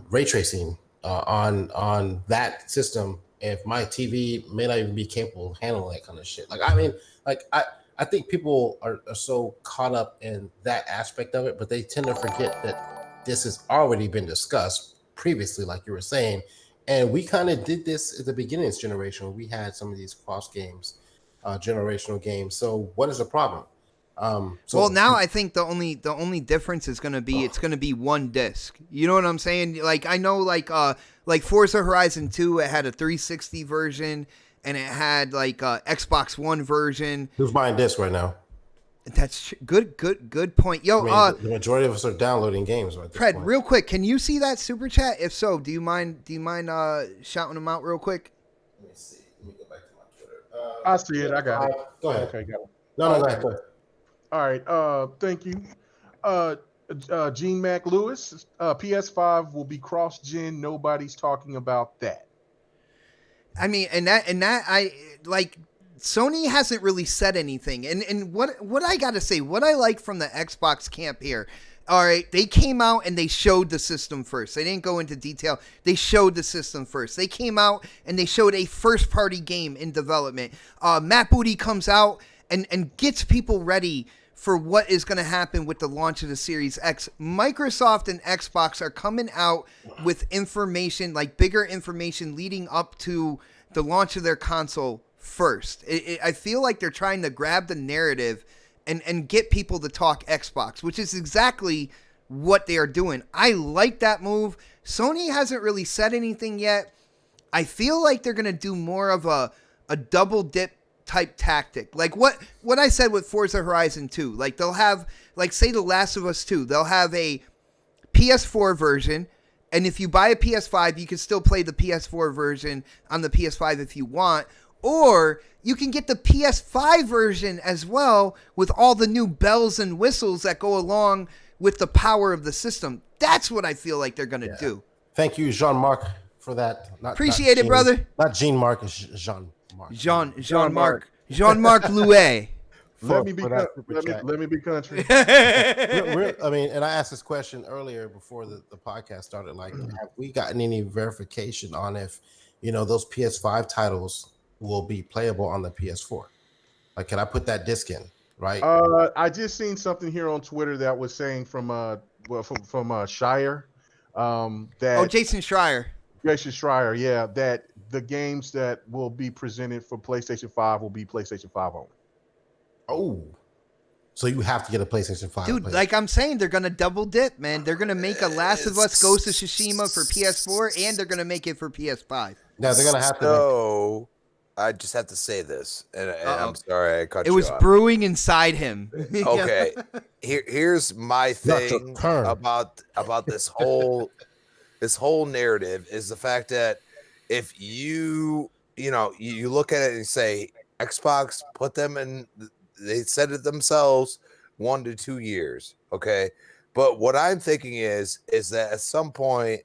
ray tracing on that system if my TV may not even be capable of handling that kind of shit? I think people are so caught up in that aspect of it, but they tend to forget that this has already been discussed previously, like you were saying. And we kind of did this at the beginning of this generation. We had some of these cross games, generational games. So what is the problem? Well, now I think the only difference is going to be it's going to be one disc. You know what I'm saying? Like, I know like Forza Horizon 2, it had a 360 version and it had like a Xbox One version. Who's buying disc right now? That's good point. Yo, the majority of us are downloading games right Fred, real quick, can you see that super chat? If so, do you mind shouting them out real quick? Let me see. Let me go back to my Twitter. I see it. I got it. Go ahead. Okay, got it. No, go ahead. All right. Thank you. Gene Mac Lewis, PS5 will be cross-gen. Nobody's talking about that. I mean, and that I like. Sony hasn't really said anything. And what I got to say, what I like from the Xbox camp here, all right, they came out and they showed the system first. They didn't go into detail. They showed the system first. They came out and they showed a first-party game in development. Matt Booty comes out and gets people ready for what is going to happen with the launch of the Series X. Microsoft and Xbox are coming out with information, like bigger information leading up to the launch of their console first. I feel like they're trying to grab the narrative and get people to talk Xbox, which is exactly what they are doing. I like that move. Sony hasn't really said anything yet. I feel like they're going to do more of a double dip type tactic. Like what I said with Forza Horizon 2. Like they'll have, like say The Last of Us 2, they'll have a PS4 version, and if you buy a PS5, you can still play the PS4 version on the PS5 if you want. Or you can get the PS5 version as well with all the new bells and whistles that go along with the power of the system. That's what I feel like they're going to do. Thank you, Jean-Marc, for that. Appreciate it, brother. Not Jean-Marc, it's Jean-Marc. Jean-Marc. Jean-Marc Louet. Let me be country. I mean, and I asked this question earlier before the podcast started. Like, have we gotten any verification on if, those PS5 titles will be playable on the PS4? Like, can I put that disc in? Right. I just seen something here on Twitter that was saying from Shire. Jason Schreier. Jason Schreier, yeah, that the games that will be presented for PlayStation 5 will be PlayStation 5 only. Oh, so you have to get a PlayStation 5. Dude, like I'm saying, they're going to double dip, man. They're going to make a Last of Us Ghost of Tsushima for PS4, and they're going to make it for PS5. Now they're going to have to. I just have to say this, and I'm sorry I cut It you was off. brewing inside him. Okay, here's my thing about this whole narrative is the fact that if you look at it and say Xbox put them in, they said it themselves, 1 to 2 years, okay, but what I'm thinking is that at some point,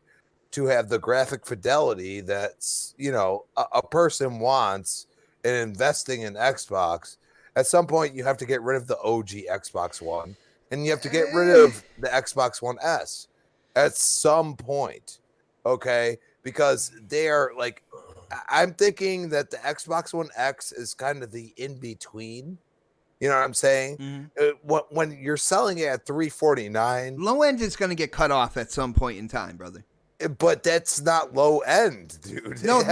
to have the graphic fidelity that's a person wants in investing in Xbox, at some point you have to get rid of the OG Xbox One and you have to get rid of the Xbox One S at some point, okay? Because they are like, I'm thinking that the Xbox One X is kind of the in between. You know what I'm saying? Mm-hmm. When you're selling it at $349, low end is going to get cut off at some point in time, brother. But that's not low end, dude. No,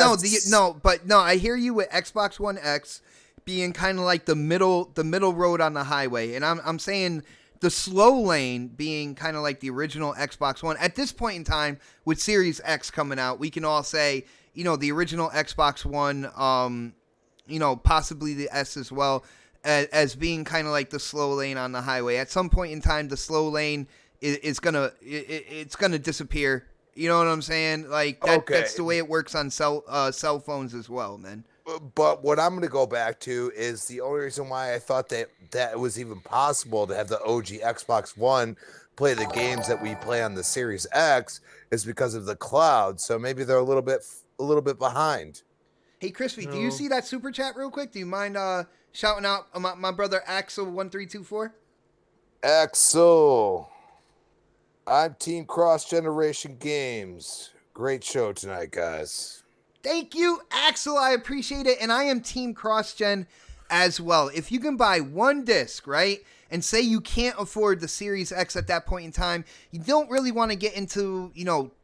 I hear you with Xbox One X being kind of like the middle road on the highway, and I'm saying the slow lane being kind of like the original Xbox One. At this point in time, with Series X coming out, we can all say, the original Xbox One, possibly the S as well, as being kind of like the slow lane on the highway. At some point in time, the slow lane is gonna disappear. You know what I'm saying? Like that's the way it works on cell phones as well, man. But what I'm going to go back to is the only reason why I thought that it was even possible to have the OG Xbox One play the games that we play on the Series X is because of the cloud. So maybe they're a little bit behind. Hey, Crispy, do you see that super chat real quick? Do you mind shouting out my brother Axel1324? Axel. I'm Team Cross Generation Games. Great show tonight, guys. Thank you, Axel. I appreciate it. And I am Team Cross Gen as well. If you can buy one disc, right, and say you can't afford the Series X at that point in time, you don't really want to get into,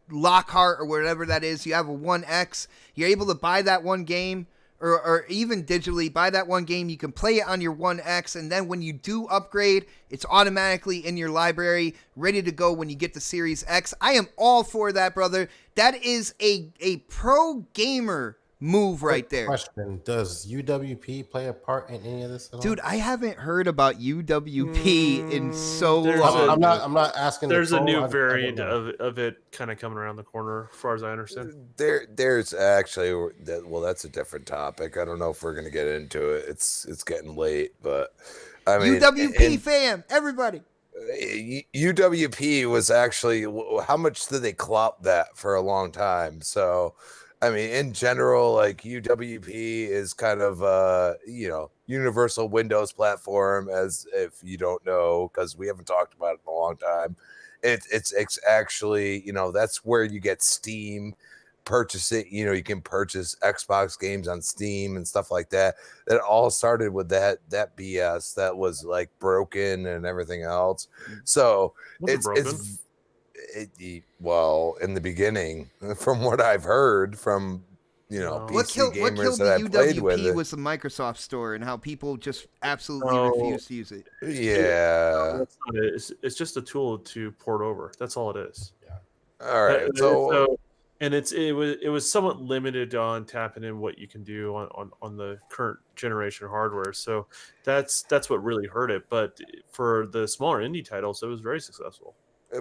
Lockhart or whatever that is. You have a 1X. You're able to buy that one game. Or even digitally, buy that one game, you can play it on your 1X, and then when you do upgrade, it's automatically in your library, ready to go when you get the Series X. I am all for that, brother. That is a pro gamer move right there. Question: does UWP play a part in any of this at all? Dude, I haven't heard about UWP in so long. I'm not asking. There's a new variant of it kind of coming around the corner, as far as I understand. There's actually that's a different topic. I don't know if we're gonna get into it. It's getting late, but I mean, UWP fam, everybody. UWP was actually, how much did they clout that for a long time? So. I mean, in general, like UWP is kind of, universal Windows platform, as if you don't know, because we haven't talked about it in a long time. It's actually, that's where you get Steam, purchase it. You can purchase Xbox games on Steam and stuff like that. That all started with that BS that was like broken and everything else. So well, in the beginning, from what I've heard from PC gamers that I played with, UWP was the Microsoft Store and how people just absolutely refuse to use it. Yeah, that's not it. It's just a tool to port over. That's all it is. Yeah. All right. So and it was somewhat limited on tapping in what you can do on the current generation hardware. So that's what really hurt it. But for the smaller indie titles, it was very successful.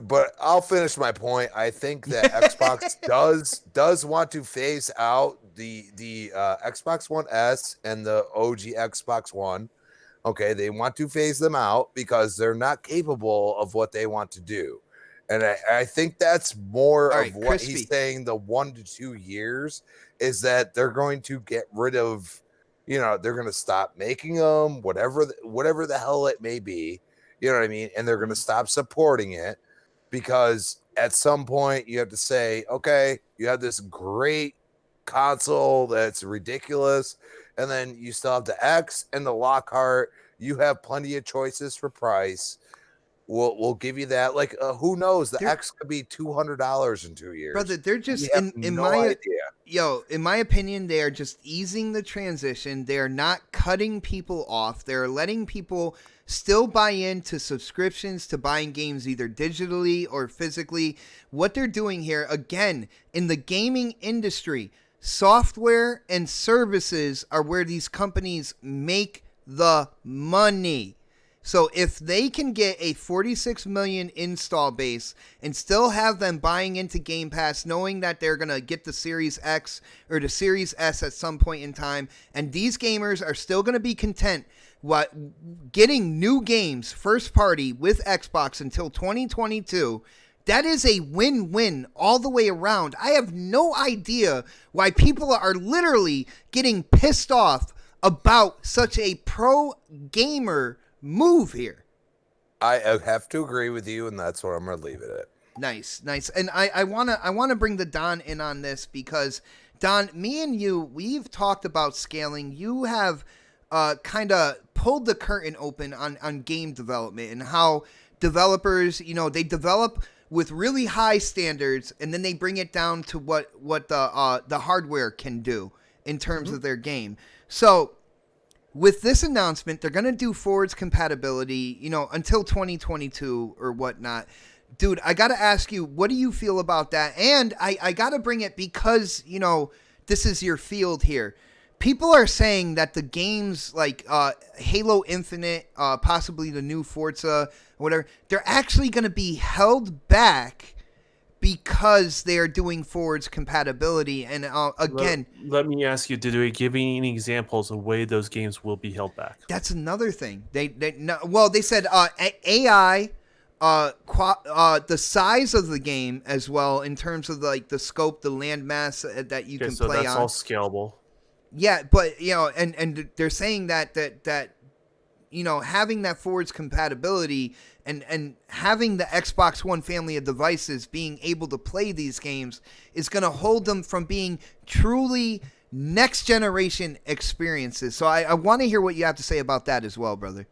But I'll finish my point. I think that Xbox does want to phase out the Xbox One S and the OG Xbox One. Okay, they want to phase them out because they're not capable of what they want to do. And I think that's more of what he's saying, the 1 to 2 years, is that they're going to get rid of, they're going to stop making them, whatever the hell it may be. You know what I mean? And they're going to stop supporting it. Because at some point you have to say, okay, you have this great console that's ridiculous, and then you still have the X and the Lockhart. You have plenty of choices for price. We'll give you that. Like, who knows? The X could be $200 in 2 years. Brother, they're just in my opinion, they are just easing the transition. They are not cutting people off. They're letting people still buy into subscriptions to buying games either digitally or physically. What they're doing here, again, in the gaming industry, software and services are where these companies make the money. So if they can get a 46 million install base and still have them buying into Game Pass, knowing that they're going to get the Series X or the Series S at some point in time, and these gamers are still going to be content getting new games first party with Xbox until 2022, that is a win-win all the way around. I have no idea why people are literally getting pissed off about such a pro gamer move here. I have to agree with you, and that's where I'm gonna leave it at. Nice. And I wanna bring the Don in on this because Don, me and you, we've talked about scaling. You have kind of pulled the curtain open on game development and how developers, they develop with really high standards, and then they bring it down to what the hardware can do in terms of their game. So with this announcement, they're going to do forwards compatibility, until 2022 or whatnot. Dude, I got to ask you, what do you feel about that? And I got to bring it because, this is your field here. People are saying that the games like Halo Infinite, possibly the new Forza, whatever, they're actually going to be held back because they are doing forwards compatibility. And again, let me ask you, did they give any examples of way those games will be held back? That's another thing. They said AI, the size of the game as well in terms of like the scope, the land mass that you can play on. That's all scalable. Yeah, but and they're saying that having that forwards compatibility and having the Xbox One family of devices being able to play these games is going to hold them from being truly next generation experiences. So I want to hear what you have to say about that as well, brother.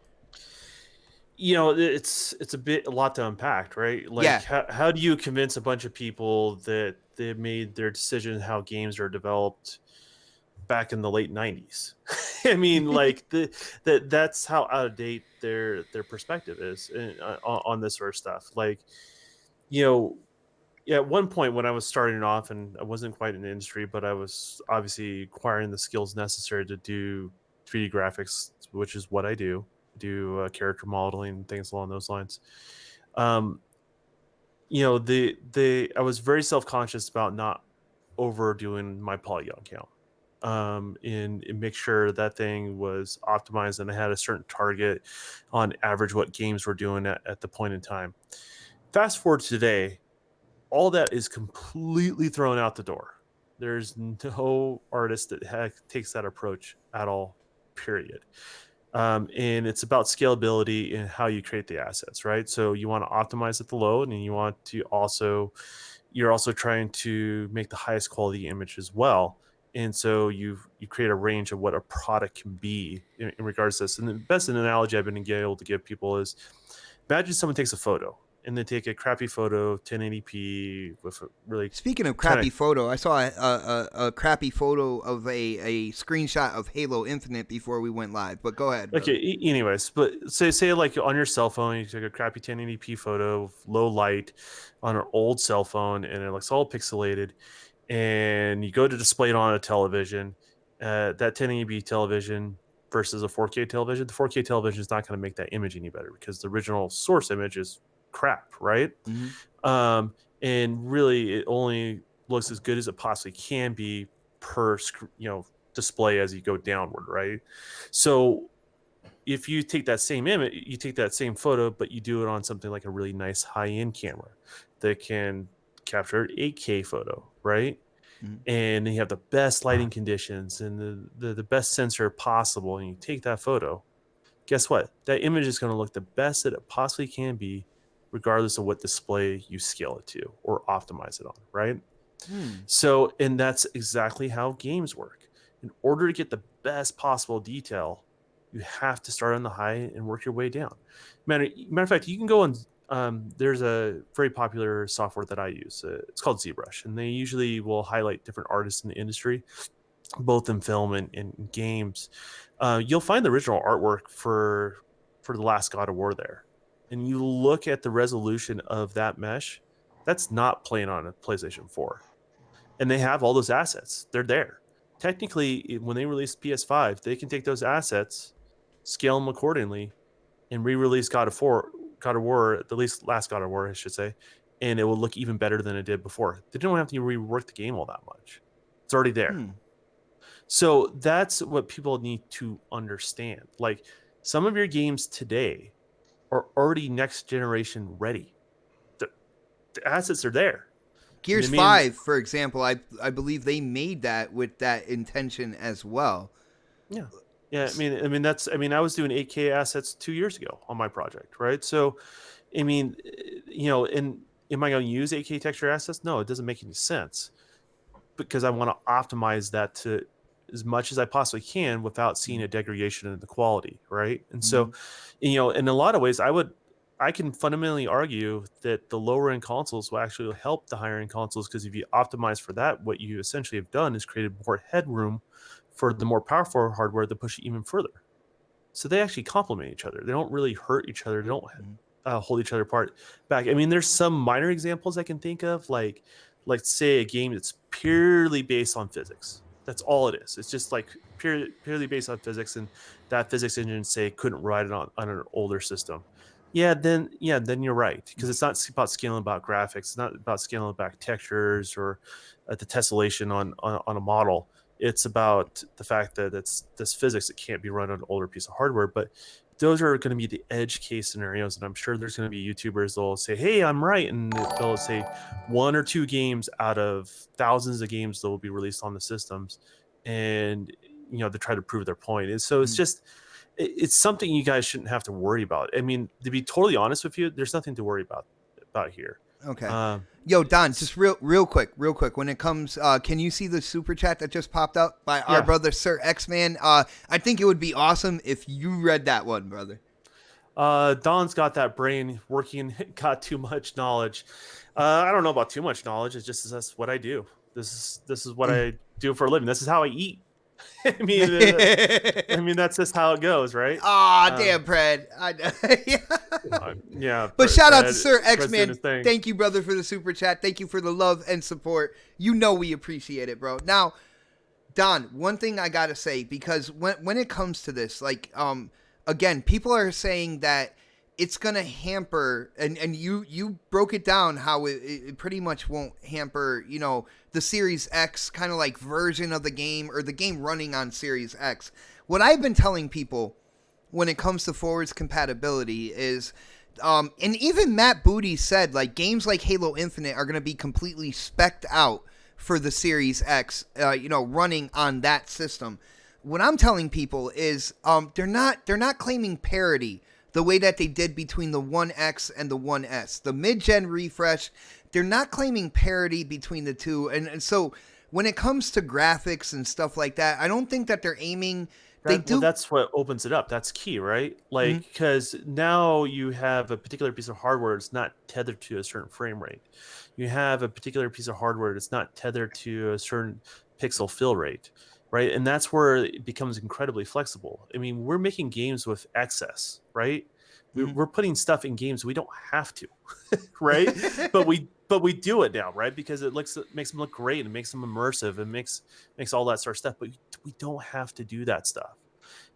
It's a lot to unpack, right? Like, yeah. How do you convince a bunch of people that they made their decision how games are developed back in the late 90s? I mean, like that's how out of date their perspective is on this sort of stuff. Like, at one point when I was starting off, and I wasn't quite in the industry, but I was obviously acquiring the skills necessary to do 3D graphics, which is what I do character modeling and things along those lines. I was very self-conscious about not overdoing my polygon count. And make sure that thing was optimized and I had a certain target on average what games were doing at the point in time. Fast forward to today, all that is completely thrown out the door. There's no artist that takes that approach at all, period. And it's about scalability and how you create the assets, right? So you want to optimize at the low, and you want to you're also trying to make the highest quality image as well. And so you create a range of what a product can be in regards to this. And the best analogy I've been able to give people is, imagine someone takes a photo and they take a crappy photo, 1080p with a really. Speaking of crappy photo, I saw a crappy photo of a screenshot of Halo Infinite before we went live. But go ahead. Okay. Brother. Anyways, but say like on your cell phone, you took a crappy 1080p photo, low light, on an old cell phone, and it looks all pixelated. And you go to display it on a television, that 1080p television versus a 4K television, the 4K television is not going to make that image any better because the original source image is crap, right? Mm-hmm. And really, it only looks as good as it possibly can be per display as you go downward, right? So if you take that same image, you take that same photo, but you do it on something like a really nice high-end camera that can capture an 8K photo, right? Mm-hmm. And you have the best lighting conditions and the best sensor possible, and you take that photo, guess what? That image is going to look the best that it possibly can be, regardless of what display you scale it to or optimize it on, right? So, and that's exactly how games work. In order to get the best possible detail, you have to start on the high and work your way down. Matter of fact, you can go on. There's a very popular software that I use. It's called ZBrush, and they usually will highlight different artists in the industry, both in film and games. You'll find the original artwork for the last God of War there, and you look at the resolution of that mesh. That's not playing on a PlayStation 4. and they have all those assets. They're there. Technically, when they release PS5, they can take those assets, scale them accordingly, and re-release God of War, the last God of War, I should say, and it will look even better than it did before. They don't have to rework the game all that much. It's already there. So that's what people need to understand. Like, some of your games today are already next generation ready. The assets are there. Gears 5, for example, I believe they made that with that intention as well. Yeah. Yeah, I was doing 8K assets 2 years ago on my project, right? So, I mean, and am I going to use 8K texture assets? No, it doesn't make any sense, because I want to optimize that to as much as I possibly can without seeing a degradation in the quality, right? And so, in a lot of ways, I can fundamentally argue that the lower end consoles will actually help the higher end consoles, because if you optimize for that, what you essentially have done is created more headroom for the more powerful hardware to push it even further. So they actually complement each other. They don't really hurt each other. They don't hold each other back. I mean, there's some minor examples I can think of, like say a game that's purely based on physics. That's all it is. It's just like purely based on physics, and that physics engine, say, couldn't ride it on an older system. Then you're right, because it's not about scaling about graphics. It's not about scaling about textures or the tessellation on a model. It's about the fact that it's this physics that can't be run on an older piece of hardware. But those are going to be the edge case scenarios, and I'm sure there's going to be YouTubers that'll say, "Hey, I'm right," and they'll say 1 or 2 games out of thousands of games that will be released on the systems, and to try to prove their point. And so it's just, it's something you guys shouldn't have to worry about. I mean, to be totally honest with you, there's nothing to worry about here. Okay. Yo, Don, just real quick. When it comes, can you see the super chat that just popped up by our brother, Sir X-Man? I think it would be awesome if you read that one, brother. Don's got that brain working, got too much knowledge. I don't know about too much knowledge. It's just, that's what I do. This is what I do for a living. This is how I eat. I mean, that's just how it goes, right? Damn, Pred. Yeah. But shout out to Sir X-Man. Thank you, brother, for the super chat. Thank you for the love and support. We appreciate it, bro. Now, Don, one thing I gotta say, because when it comes to this, like, again, people are saying that it's gonna hamper, and you broke it down how it pretty much won't hamper, the Series X kind of like version of the game, or the game running on Series X. What I've been telling people when it comes to Forward's compatibility is, and even Matt Booty said, like, games like Halo Infinite are gonna be completely spec'd out for the Series X, running on that system. What I'm telling people is, they're not claiming parity the way that they did between the 1X and the 1S. The mid-gen refresh, they're not claiming parity between the two. And so when it comes to graphics and stuff like that, I don't think that they're aiming... Well, that's what opens it up. That's key, right? Like, because now you have a particular piece of hardware that's not tethered to a certain frame rate. You have a particular piece of hardware that's not tethered to a certain pixel fill rate, right? And that's where it becomes incredibly flexible. I mean, we're making games with excess, right? We're putting stuff in games we don't have to, right? but we do it now, right? Because it makes them look great, and makes them immersive, and makes all that sort of stuff. But we don't have to do that stuff.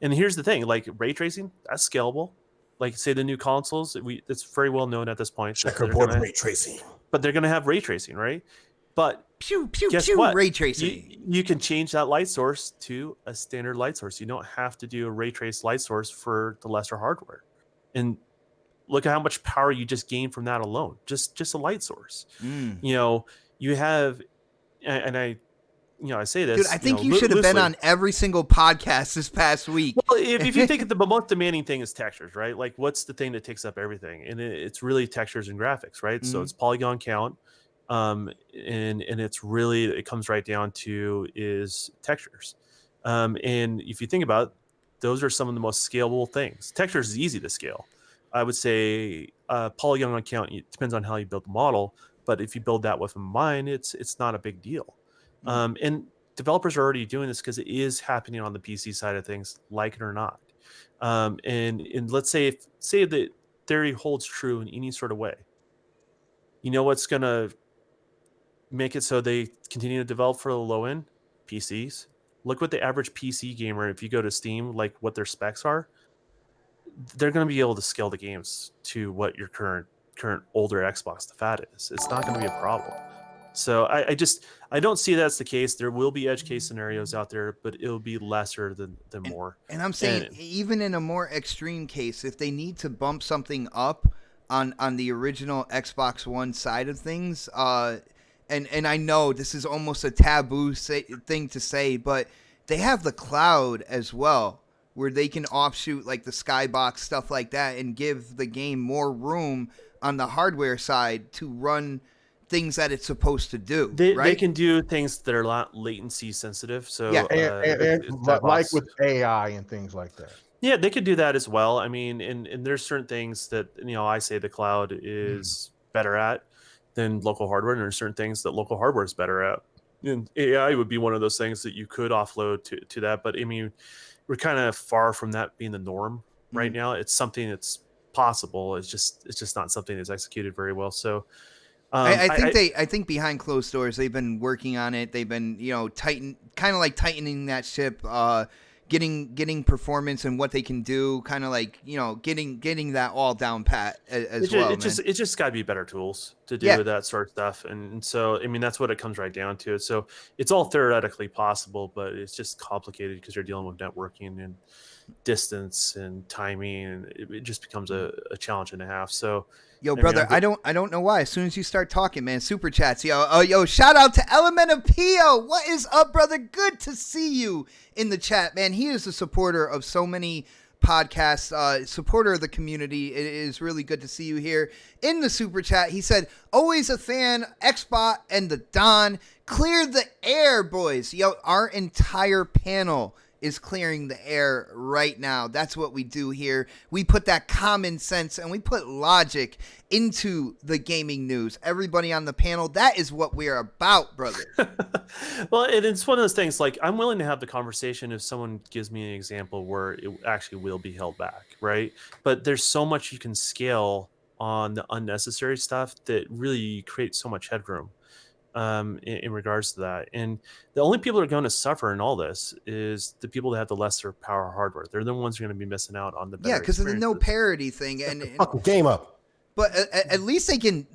And here's the thing: like ray tracing, that's scalable. Like, say the new consoles, it's very well known at this point. Checkerboard ray tracing. But they're going to have ray tracing, right? But guess pew, what? Ray tracing. You can change that light source to a standard light source. You don't have to do a ray trace light source for the lesser hardware. And look at how much power you just gained from that alone. Just a light source. You have, and I say this. Dude, I think you should have been on every single podcast this past week. Well, if you think the most demanding thing is textures, right? Like, what's the thing that takes up everything? And it's really textures and graphics, right? So it's polygon count. And it's really, it comes right down to is textures. And if you think about it, those are some of the most scalable things. Textures is easy to scale. I would say polygon count, it depends on how you build the model, but if you build that with a mind, it's not a big deal. And developers are already doing this because it is happening on the PC side of things, like it or not. And let's say that theory holds true in any sort of way. You know what's gonna make it so they continue to develop for the low end PCs. Look what the average PC gamer, if you go to Steam, like what their specs are, they're going to be able to scale the games to what your current older Xbox the Fat is. It's not going to be a problem. So I don't see that's the case. There will be edge case scenarios out there, but it'll be lesser than more. And I'm saying, even in a more extreme case, if they need to bump something up on the original Xbox One side of things, and I know this is almost a taboo thing to say, but they have the cloud as well, where they can offshoot like the Skybox, stuff like that, and give the game more room on the hardware side to run things that it's supposed to do. They can do things that are not latency sensitive. So yeah, and like with AI and things like that. Yeah, they could do that as well. I mean, and there's certain things that I say the cloud is better at than local hardware, and there's certain things that local hardware is better at. And AI would be one of those things that you could offload to that. But I mean, we're kind of far from that being the norm right now. It's something that's possible. It's just not something that's executed very well. So I think behind closed doors they've been working on it. They've been tightening that ship, getting performance and what they can do, kind of like getting that all down pat as well. It's just got to be better tools to do that sort of stuff, and so I mean that's what it comes right down to. So it's all theoretically possible, but it's just complicated because you're dealing with networking and distance and timing, and it just becomes a challenge and a half. So. Yo, brother, I don't know why. As soon as you start talking, man, super chats, yo, shout out to Element of Pio. What is up, brother? Good to see you in the chat, man. He is a supporter of so many podcasts, supporter of the community. It is really good to see you here in the super chat. He said, always a fan, Xbot and the Don. Clear the air, boys. Yo, our entire panel is clearing the air right now. That's what we do here. We put that common sense and we put logic into the gaming news. Everybody on the panel, that is what we're about, brother. Well, it's one of those things, like, I'm willing to have the conversation if someone gives me an example where it actually will be held back, right? But there's so much you can scale on the unnecessary stuff that really creates so much headroom. In regards to that, and the only people that are going to suffer in all this is the people that have the lesser power hardware. They're the ones who are going to be missing out on the better because of the no parity thing and fucking game up. But at least they can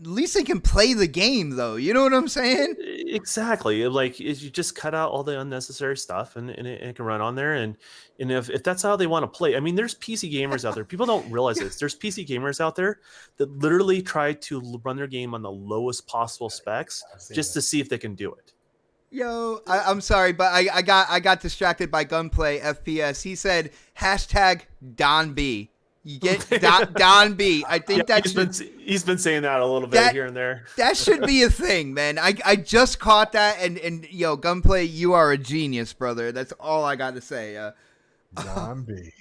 play the game, though. You know what I'm saying? Exactly. Like, you just cut out all the unnecessary stuff, and it can run on there. And if that's how they want to play, I mean, there's PC gamers out there. People don't realize this. There's PC gamers out there that literally try to run their game on the lowest possible specs just to see if they can do it. Yo, I'm sorry, but I got distracted by Gunplay FPS. He said #DonB. You get Don B. I think he's been saying that a little bit here and there. That should be a thing, man. I just caught that, and yo, Gunplay, you are a genius, brother. That's all I got to say. Don B.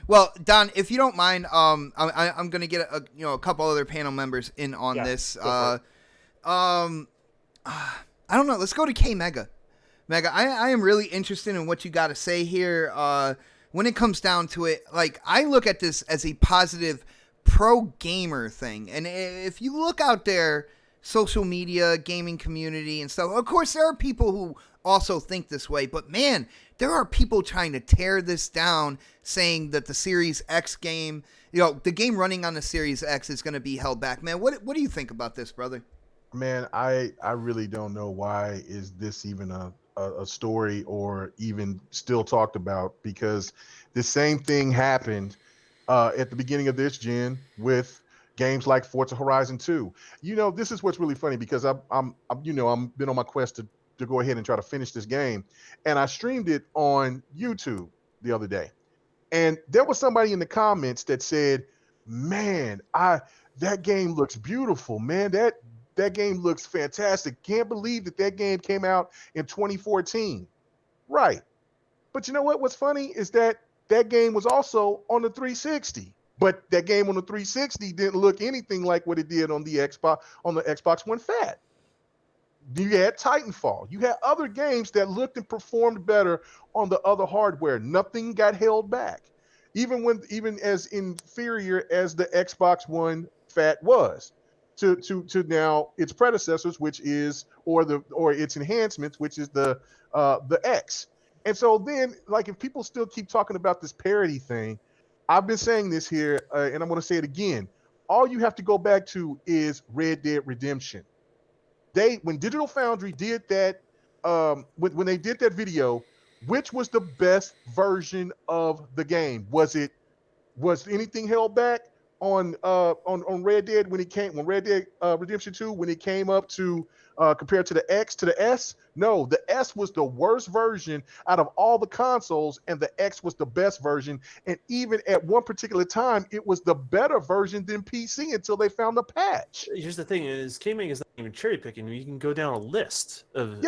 Well, Don, if you don't mind, I'm gonna get a couple other panel members in on this. I don't know. Let's go to K Mega. Mega, I am really interested in what you got to say here. When it comes down to it, like, I look at this as a positive pro gamer thing. And if you look out there, social media, gaming community and stuff, of course, there are people who also think this way. But, man, there are people trying to tear this down, saying that the Series X game, the game running on the Series X is going to be held back. Man, what do you think about this, brother? Man, I really don't know why is this even a story or even still talked about, because the same thing happened at the beginning of this gen with games like Forza Horizon 2. This is what's really funny, because I'm been on my quest to go ahead and try to finish this game, and I streamed it on YouTube the other day, and there was somebody in the comments that said, "Man, that game looks beautiful, man. That game looks fantastic. Can't believe that game came out in 2014. Right. But you know what? What's funny is that game was also on the 360. But that game on the 360 didn't look anything like what it did on the Xbox One Fat. You had Titanfall. You had other games that looked and performed better on the other hardware. Nothing got held back. Even as inferior as the Xbox One Fat was. to now its predecessors, which is or its enhancements, which is the X. And so then, like, if people still keep talking about this parity thing, I've been saying this here, and I'm going to say it again. All you have to go back to is Red Dead Redemption. When Digital Foundry did that, when they did that video, which was the best version of the game? Was anything held back on Red Dead when Red Dead Redemption 2 when it came up to compared to the X to the S? No, the S was the worst version out of all the consoles, and the X was the best version. And even at one particular time, it was the better version than PC until they found the patch. Here's the thing: is gaming is not even cherry picking. You can go down a list of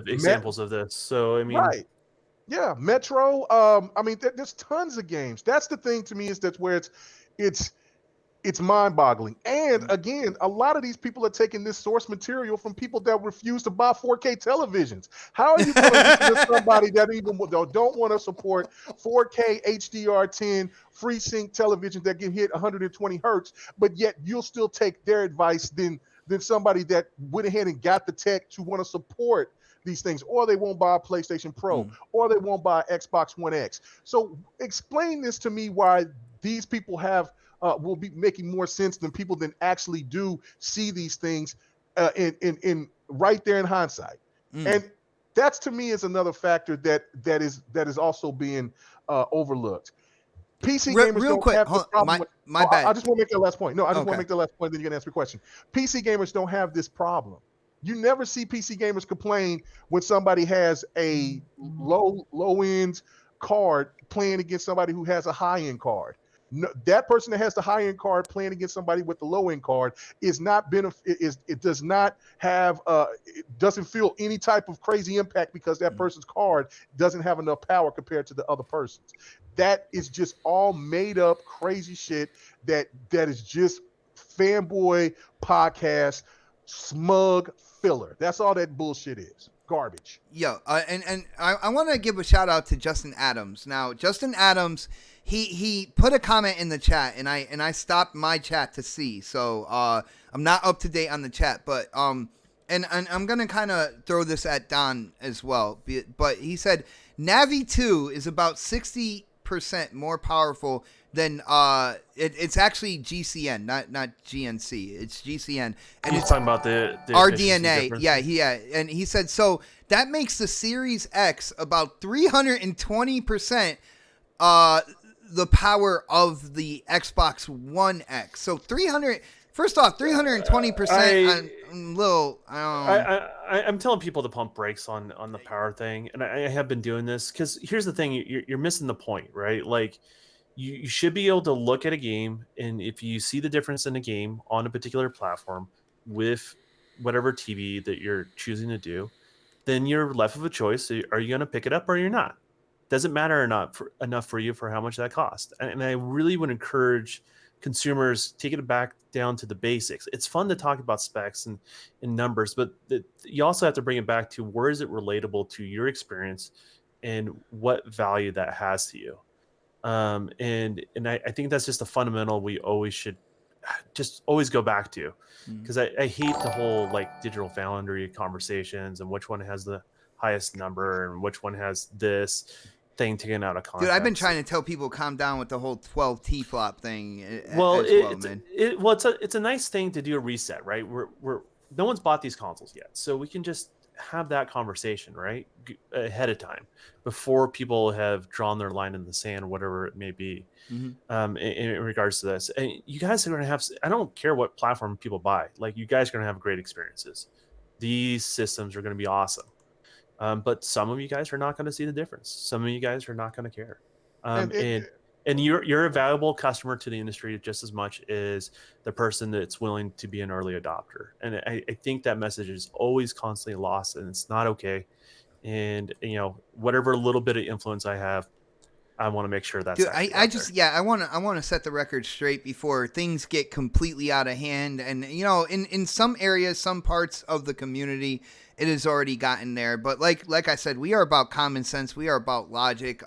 examples of this. So I mean, right. Yeah, Metro. I mean, there's tons of games. That's the thing to me is that's where it's mind-boggling. And again, a lot of these people are taking this source material from people that refuse to buy 4K televisions. How are you going to listen to somebody that even don't want to support 4K HDR10 FreeSync television that can hit 120 hertz, but yet you'll still take their advice than somebody that went ahead and got the tech to want to support these things, or they won't buy a PlayStation Pro, or they won't buy Xbox One X. So explain this to me, why these people will be making more sense than people that actually do see these things in right there in hindsight. And that's, to me, is another factor that is also being overlooked. PC gamers real don't quick, have this problem. My bad. I just want to make that last point. No, I just want Okay. to make that last point, then you can answer your question. PC gamers don't have this problem. You never see PC gamers complain when somebody has a low end card playing against somebody who has a high end card. No, that person that has the high end card playing against somebody with the low end card is not it does not have it doesn't feel any type of crazy impact because that person's card doesn't have enough power compared to the other person's. That is just all made up crazy shit that is just fanboy podcast smug filler. That's all that bullshit is. Garbage. Yeah, and I want to give a shout out to Justin Adams. Now, Justin Adams, he put a comment in the chat, and I stopped my chat to see. So I'm not up to date on the chat, but and I'm gonna kind of throw this at Don as well. But he said Navi 2 is about 60% more powerful than it's actually GCN, not GNC. It's GCN, and he's it's talking about the RDNA. Yeah, and he said so that makes the Series X about 320% the power of the Xbox One X. So 300. First off, 320%. I'm telling people to pump brakes on the power thing, and I have been doing this because here's the thing: you're missing the point, right? Like, you should be able to look at a game, and if you see the difference in a game on a particular platform with whatever TV that you're choosing to do, then you're left with a choice. Are you going to pick it up or you're not? Doesn't matter or not enough for you for how much that costs. And I really would encourage consumers take it back down to the basics. It's fun to talk about specs and numbers, but you also have to bring it back to where is it relatable to your experience and what value that has to you. And I think that's just a fundamental we always should just always go back to, because I hate the whole like digital foundry conversations and which one has the highest number and which one has this thing taken out of context. Dude, I've been trying to tell people calm down with the whole 12 T-flop thing. It's a nice thing to do a reset, right? We're no one's bought these consoles yet, so we can just have that conversation right ahead of time before people have drawn their line in the sand, whatever it may be. In regards to this, and you guys are going to have, I don't care what platform people buy, like you guys are going to have great experiences. These systems are going to be awesome. But some of you guys are not going to see the difference. Some of you guys are not going to care. And you're a valuable customer to the industry just as much as the person that's willing to be an early adopter. And I think that message is always constantly lost, and it's not okay. And whatever little bit of influence I have, I want to make sure that's. Dude, I want to set the record straight before things get completely out of hand. And in some areas, some parts of the community, it has already gotten there. But like I said, we are about common sense. We are about logic.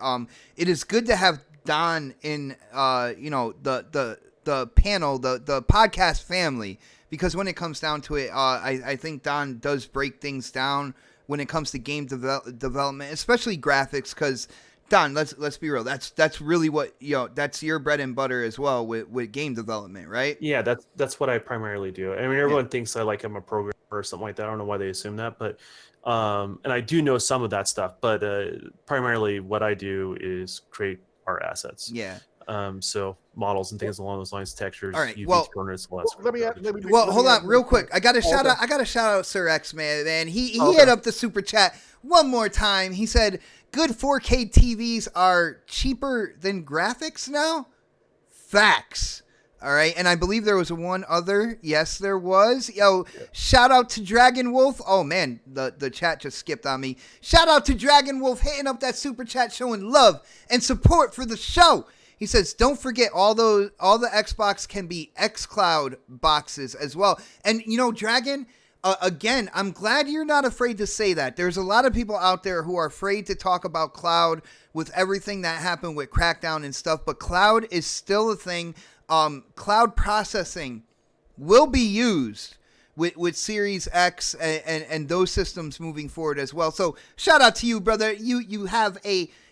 It is good to have Don in the the panel, the podcast family, because when it comes down to it, I think Don does break things down when it comes to game development, especially graphics. Because Don, let's be real, that's really what that's your bread and butter as well with game development, right? Yeah, that's what I primarily do. I mean, everyone thinks I'm a programmer or something like that. I don't know why they assume that, but and I do know some of that stuff, but primarily what I do is create art assets. Yeah. So models and things along those lines, textures, all right, UV corners, hold on real quick. I got to shout out Sir X, man. He hit up the super chat one more time. He said, "Good 4K TVs are cheaper than graphics now." Facts. All right, and I believe there was one other. Yes, there was. Shout out to Dragon Wolf. Oh man, the chat just skipped on me. Shout out to Dragon Wolf hitting up that super chat, showing love and support for the show. He says, "Don't forget all the Xbox can be xCloud boxes as well." And Dragon, again, I'm glad you're not afraid to say that. There's a lot of people out there who are afraid to talk about cloud with everything that happened with Crackdown and stuff, but cloud is still a thing. Cloud processing will be used with Series X and those systems moving forward as well. So shout out to you, brother. You have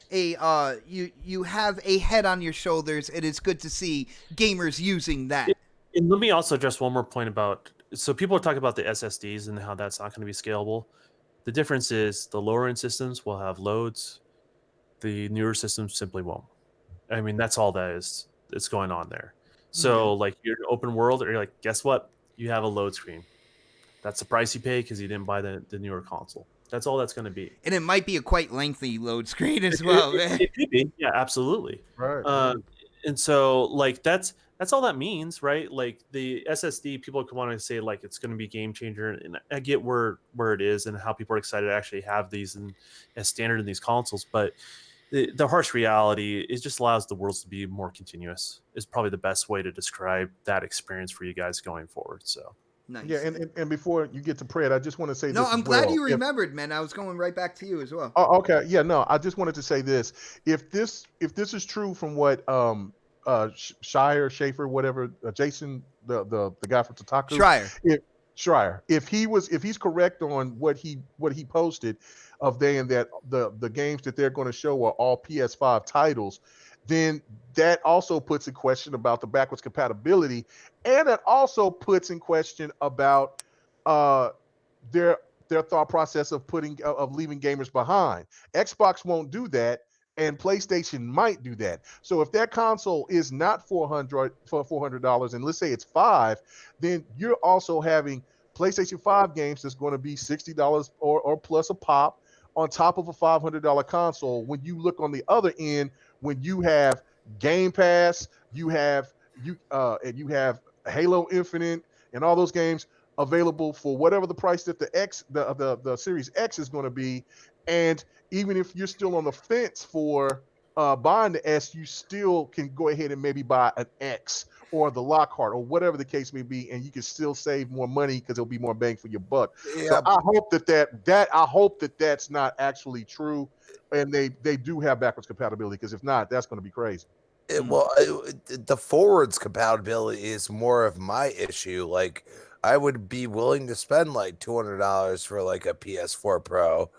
you have a head on your shoulders. It is good to see gamers using that. And let me also address one more point about, so people are talking about the SSDs and how that's not going to be scalable. The difference is the lower end systems will have loads. The newer systems simply won't. I mean, that's all that is. It's going on there. So like you're open world, or you're like, guess what? You have a load screen. That's the price you pay because you didn't buy the newer console. That's all that's going to be. And it might be a quite lengthy load screen as well. It could be. Yeah, absolutely. Right. And so like that's all that means, right? Like the SSD, people want to say like it's going to be game changer, and I get where it is and how people are excited to actually have these as standard in these consoles, but the harsh reality, it just allows the worlds to be more continuous. Is probably the best way to describe that experience for you guys going forward. So nice. Yeah, and before you get to Pred, I just want to say no, this. I'm glad you remembered, man. I was going right back to you as well. Oh, okay. Yeah, no, I just wanted to say this. If this is true from what Schaefer, whatever, Jason, the guy from Kotaku, Schreier, if he's correct on what he posted of saying that the games that they're going to show are all PS5 titles, then that also puts in question about the backwards compatibility, and it also puts in question about their thought process of leaving gamers behind. Xbox won't do that, and PlayStation might do that. So if that console is not $400, and let's say it's $500, then you're also having PlayStation 5 games that's going to be $60 or plus a pop on top of a $500 console. When you look on the other end, when you have Game Pass, you have Halo Infinite and all those games available for whatever the price that the Series X is going to be. And even if you're still on the fence for buying the S, you still can go ahead and maybe buy an X or the Lockhart or whatever the case may be, and you can still save more money because it'll be more bang for your buck. Yeah. So I hope that's not actually true, and they do have backwards compatibility, because if not, that's going to be crazy. The forwards compatibility is more of my issue. Like, I would be willing to spend like $200 for like a PS4 Pro,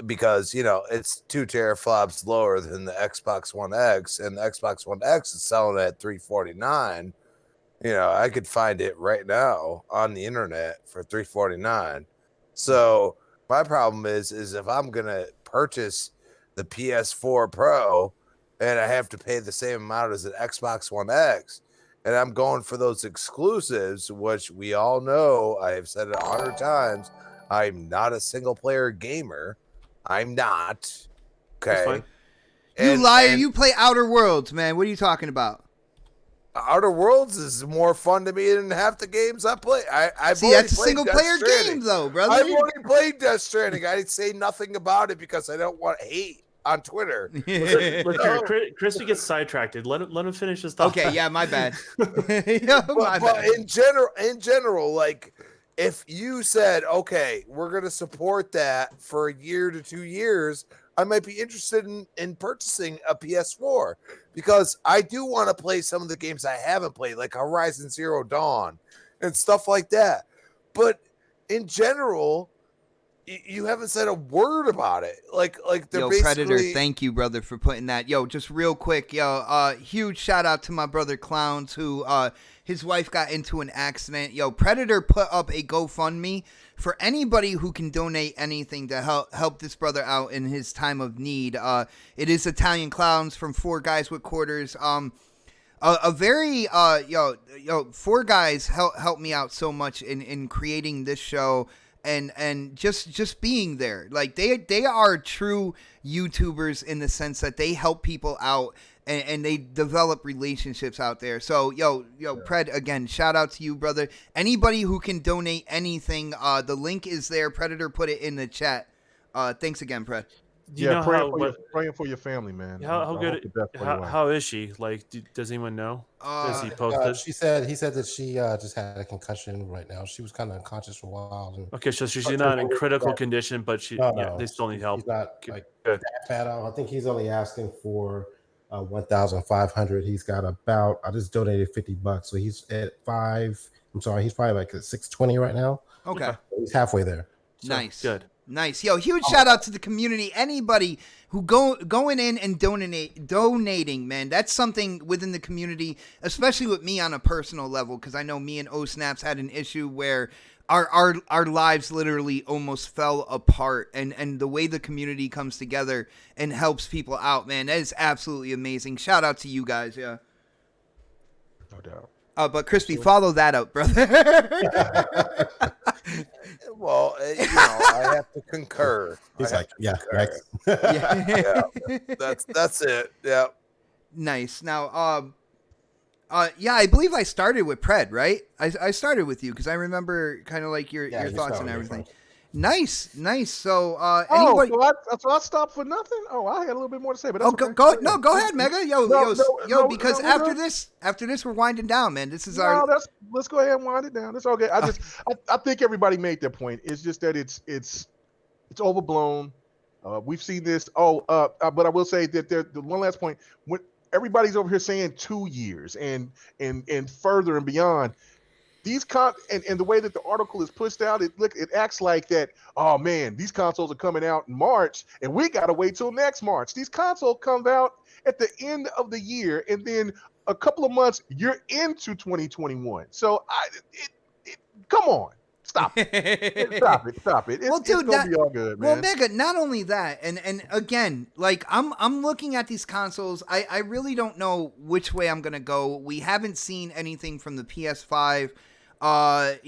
because it's 2 teraflops lower than the Xbox One X, and the Xbox One X is selling at $349. I could find it right now on the internet for $349. So my problem is if I'm gonna purchase the PS4 Pro and I have to pay the same amount as an Xbox One X, and I'm going for those exclusives, which we all know, I have said it 100 times, I'm not a single player gamer. I'm not. Okay. You liar. You play Outer Worlds, man. What are you talking about? Outer Worlds is more fun to me than half the games I play. That's a single player game, though, brother. I've already played Death Stranding. I say nothing about it because I don't want hate on Twitter. Crispy gets sidetracked. Let him finish his thought. Okay, yeah, my bad. But in general, like, if you said, okay, we're going to support that for a year to 2 years, I might be interested in purchasing a PS4 because I do want to play some of the games I haven't played, like Horizon Zero Dawn and stuff like that. But in general, you haven't said a word about it. Like they're basically... Predator, thank you, brother, for putting that. Just real quick, huge shout out to my brother Clowns, who his wife got into an accident. Predator put up a GoFundMe for anybody who can donate anything to help this brother out in his time of need. It is Italian Clowns from Four Guys with Quarters. A very Four Guys helped me out so much in creating this show. And just being there, like they are true YouTubers in the sense that they help people out and they develop relationships out there. So Pred, again, shout out to you, brother. Anybody who can donate anything, the link is there. Predator put it in the chat. Thanks again, Pred. Praying for your family, man. How is she? Like, does anyone know? Does he post it? He said that she just had a concussion right now. She was kind of unconscious for a while. Okay, so she's not in critical condition, but they still need help. She's not that bad. I think he's only asking for $1,500. He's got about, I just donated $50, so he's at he's probably like at 620 right now. Okay, he's halfway there. So, nice, good. Nice. Huge shout out to the community. Anybody who going in and donating, man. That's something within the community, especially with me on a personal level, because I know me and O-Snaps had an issue where our lives literally almost fell apart, and the way the community comes together and helps people out, man, that is absolutely amazing. Shout out to you guys, No doubt. But Crispy, follow that up, brother. Well, I have to concur. He's like, yeah, concur. That's it. Yeah. Nice. Now, I believe I started with Pred, right? I started with you because I remember kind of like your thoughts and everything. Nice. So, anybody? So I stopped for nothing. Oh, I had a little bit more to say, but that's okay. Go ahead, Mega. Because after this, we're winding down, man. This is let's go ahead and wind it down. It's okay. I think everybody made their point. It's just that it's overblown. We've seen this. But I will say that the one last point. When everybody's over here saying 2 years and further and beyond. These and the way that the article is pushed out, it acts like that. Oh man, these consoles are coming out in March, and we gotta wait till next March. These consoles come out at the end of the year, and then a couple of months you're into 2021. So come on, stop it, stop it. It's gonna be all good, man. Well, Mega, not only that, and again, like I'm looking at these consoles. I really don't know which way I'm gonna go. We haven't seen anything from the PS5. I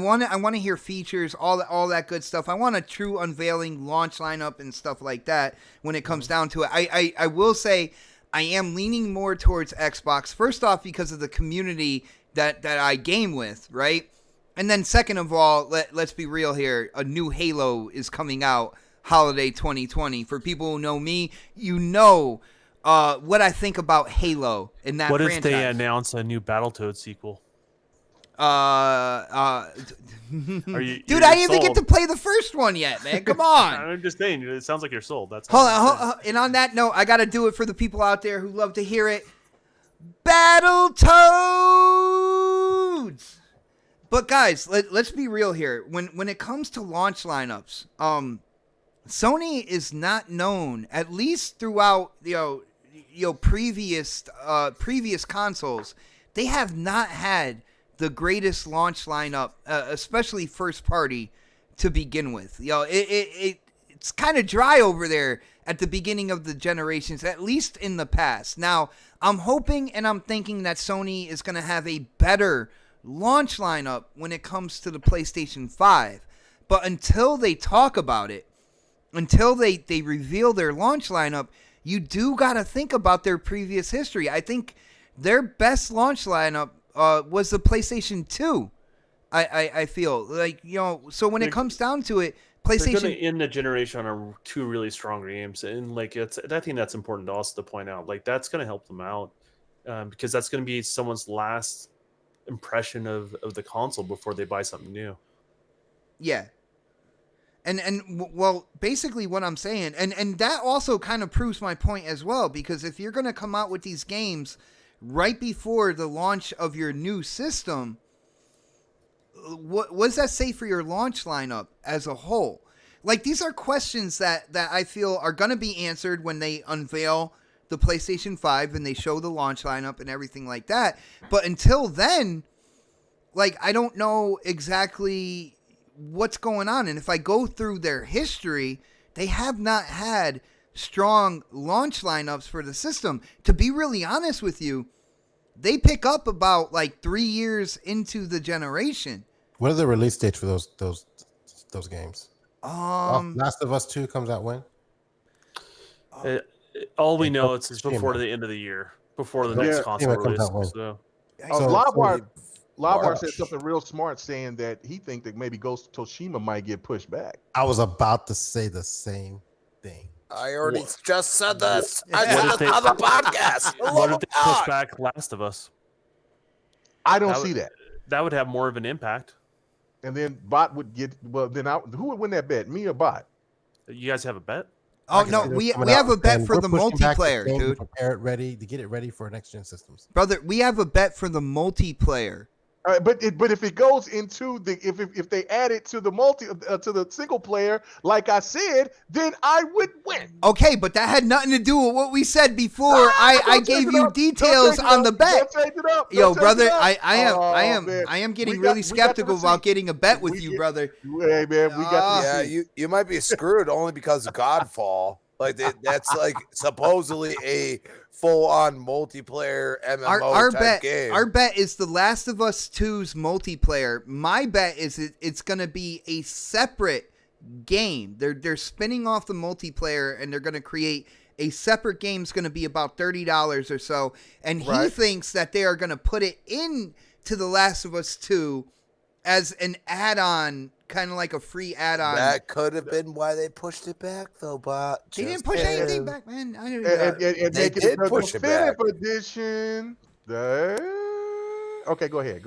want to hear features, all that good stuff. I want a true unveiling, launch lineup, and stuff like that. When it comes down to it, I will say I am leaning more towards Xbox. First off, because of the community that I game with, right? And then second of all, let's be real here. A new Halo is coming out holiday 2020. For people who know me, what I think about Halo in that franchise. What if they announce a new Battletoads sequel? Dude, I didn't even get to play the first one yet, man. Come on. I'm just saying, it sounds like you're sold. That's hold on. And on that note, I got to do it for the people out there who love to hear it. Battletoads! But guys, let's be real here. When it comes to launch lineups, Sony is not known, at least throughout previous consoles, they have not had the greatest launch lineup, especially first party, to begin with. It's kind of dry over there at the beginning of the generations, at least in the past. Now, I'm hoping and I'm thinking that Sony is going to have a better launch lineup when it comes to the PlayStation 5. But until they talk about it, until they reveal their launch lineup, you do got to think about their previous history. I think their best launch lineup was the PlayStation 2. I feel like, so when it comes down to it, PlayStation... They're going to end the generation on two really strong games. And I think that's important also to point out. Like, that's going to help them out because that's going to be someone's last impression of the console before they buy something new. Yeah. Well, basically what I'm saying, and that also kind of proves my point as well, because if you're going to come out with these games right before the launch of your new system, what does that say for your launch lineup as a whole? Like, these are questions that I feel are going to be answered when they unveil the PlayStation 5 and they show the launch lineup and everything like that. But until then, like, I don't know exactly what's going on. And if I go through their history, they have not had strong launch lineups for the system. To be really honest with you, they pick up about like 3 years into the generation. What are the release dates for those games? Last of Us 2 comes out when? All we know it's before the end of the year, before the next console release. Livewire said something real smart, saying that he think that maybe Ghost of Tsushima might get pushed back. I was about to say the same thing. I already just said this. I said it on the podcast. What if they push back Last of Us? I don't see that. That would have more of an impact. And then Bot would get who would win that bet? Me or Bot? You guys have a bet? Oh no, we have a bet for the multiplayer, dude. To prepare it ready to get it ready for next gen systems, brother. We have a bet for the multiplayer. But if it goes into the if they add it to the to the single player, like I said, then I would win. Okay, but that had nothing to do with what we said before. I gave you details on the bet. Yo, brother, I am getting really skeptical about getting a bet with you, brother. Hey man, we got you might be screwed only because of Godfall. Like that's like supposedly a full-on multiplayer MMO type game. Our bet is The Last of Us 2's multiplayer. My bet is it's going to be a separate game. They're spinning off the multiplayer and they're going to create a separate game. It's going to be about $30 or so. And he thinks that they are going to put it into The Last of Us 2 as an add-on, kind of like a free add-on. That could have been why they pushed it back, though, but they didn't push anything back, man. And they did push it back. Edition. Okay, go ahead.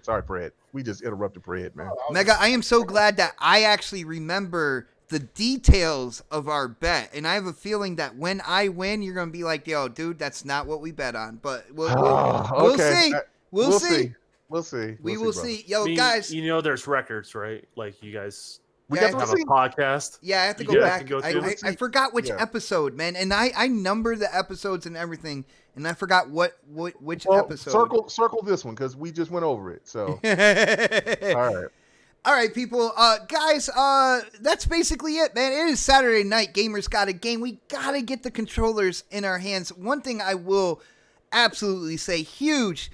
Sorry, Fred. We just interrupted Fred, man. Mega, I am so glad that I actually remember the details of our bet, and I have a feeling that when I win, you're gonna be like, "Yo, dude, that's not what we bet on." But we'll see. We'll see. We'll see. We will see. Yo, guys. You know, there's records, right? Like you guys have a podcast. Yeah, I have to go back. I forgot which episode, man. And I number the episodes and everything, and I forgot which episode. Circle this one because we just went over it. So all right, people. Guys, that's basically it, man. It is Saturday night. Gamers got a game. We gotta get the controllers in our hands. One thing I will absolutely say, huge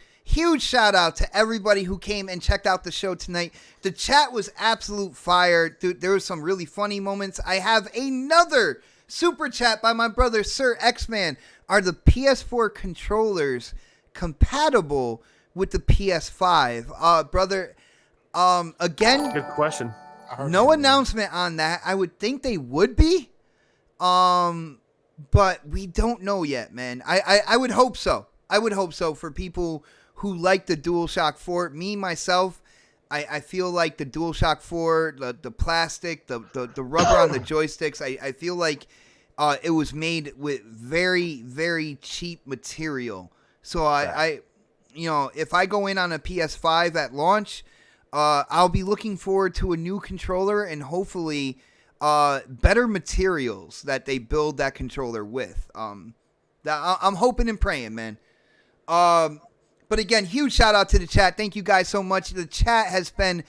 shout out to everybody who came and checked out the show tonight. The chat was absolute fire. Dude, there was some really funny moments. I have another super chat by my brother, Sir X-Man. Are the PS4 controllers compatible with the PS5? Brother, again, good question. No announcement on that. I would think they would be. But we don't know yet, man. I would hope so. I would hope so for people who like the DualShock 4. Me, myself, I feel like the DualShock 4, the plastic, the rubber on the joysticks, I feel like it was made with very, very cheap material. So I if I go in on a PS5 at launch, I'll be looking forward to a new controller and hopefully better materials that they build that controller with. I'm hoping and praying, man. But again, huge shout out to the chat. Thank you guys so much. The chat has been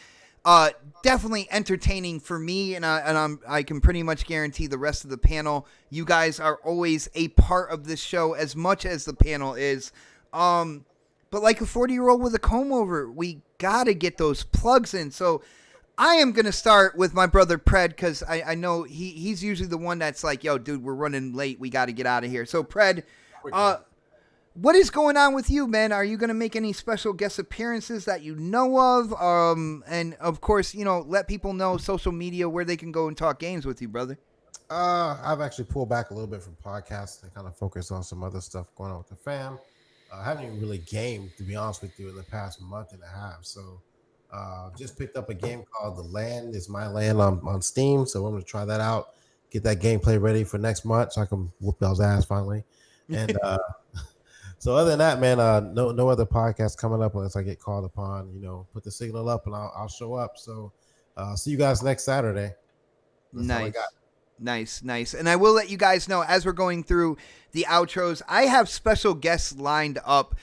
definitely entertaining for me, and I can pretty much guarantee the rest of the panel. You guys are always a part of this show as much as the panel is. But like a 40-year-old with a comb over, we gotta get those plugs in. So I am gonna start with my brother Pred, because I know he's usually the one that's like, "Yo, dude, we're running late. We got to get out of here." So Pred, what is going on with you, man? Are you going to make any special guest appearances that you know of? And, of course, let people know social media where they can go and talk games with you, brother. I've actually pulled back a little bit from podcasts and kind of focus on some other stuff going on with the fam. I haven't even really gamed, to be honest with you, in the past month and a half. So Just picked up a game called The Land Is My Land on Steam, so I'm gonna try that out. Get that gameplay ready for next month, so I can whoop y'all's ass finally. And so other than that, man, no other podcast coming up unless I get called upon. Put the signal up and I'll show up. So see you guys next Saturday. That's all I got. Nice. And I will let you guys know as we're going through the outros, I have special guests lined up.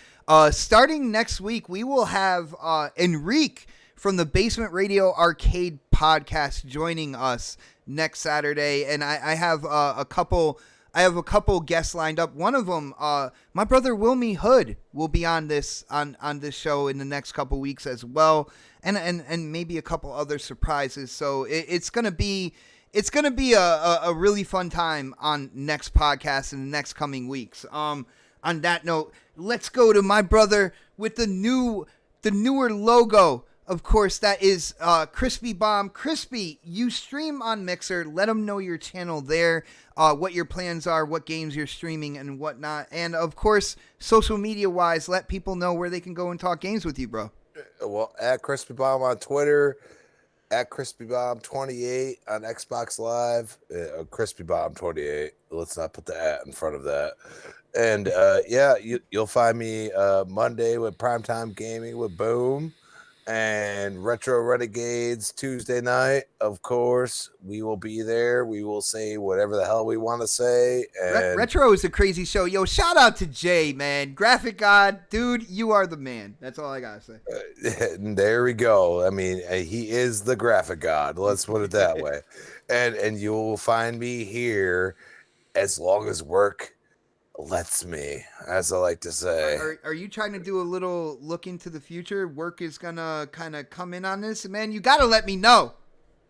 Starting next week, we will have Enrique from the Basement Radio Arcade podcast joining us next Saturday, and I have a couple guests lined up. One of them, my brother Wilmy Hood, will be on this show in the next couple weeks as well, and maybe a couple other surprises. So it's gonna be a really fun time on next podcast in the next coming weeks. On that note, let's go to my brother with the newer logo. Of course, that is Crispy Bomb. Crispy, you stream on Mixer. Let them know your channel there, what your plans are, what games you're streaming, and whatnot. And, of course, social media-wise, let people know where they can go and talk games with you, bro. Well, at Crispy Bomb on Twitter, at Crispy Bomb 28 on Xbox Live, Crispy Bomb 28. Let's not put the at in front of that. And, you'll find me Monday with Primetime Gaming with Boom. And Retro Renegades Tuesday night, of course. We will be there. We will say whatever the hell we want to say. And Retro is a crazy show. Yo, shout out to Jay, man. Graphic God, dude, you are the man. That's all I gotta say. There we go. I mean, he is the graphic god. Let's put it that way. And you will find me here as long as work lets me, as I like to say. Are you trying to do a little look into the future? Work is gonna kind of come in on this, man. You gotta let me know.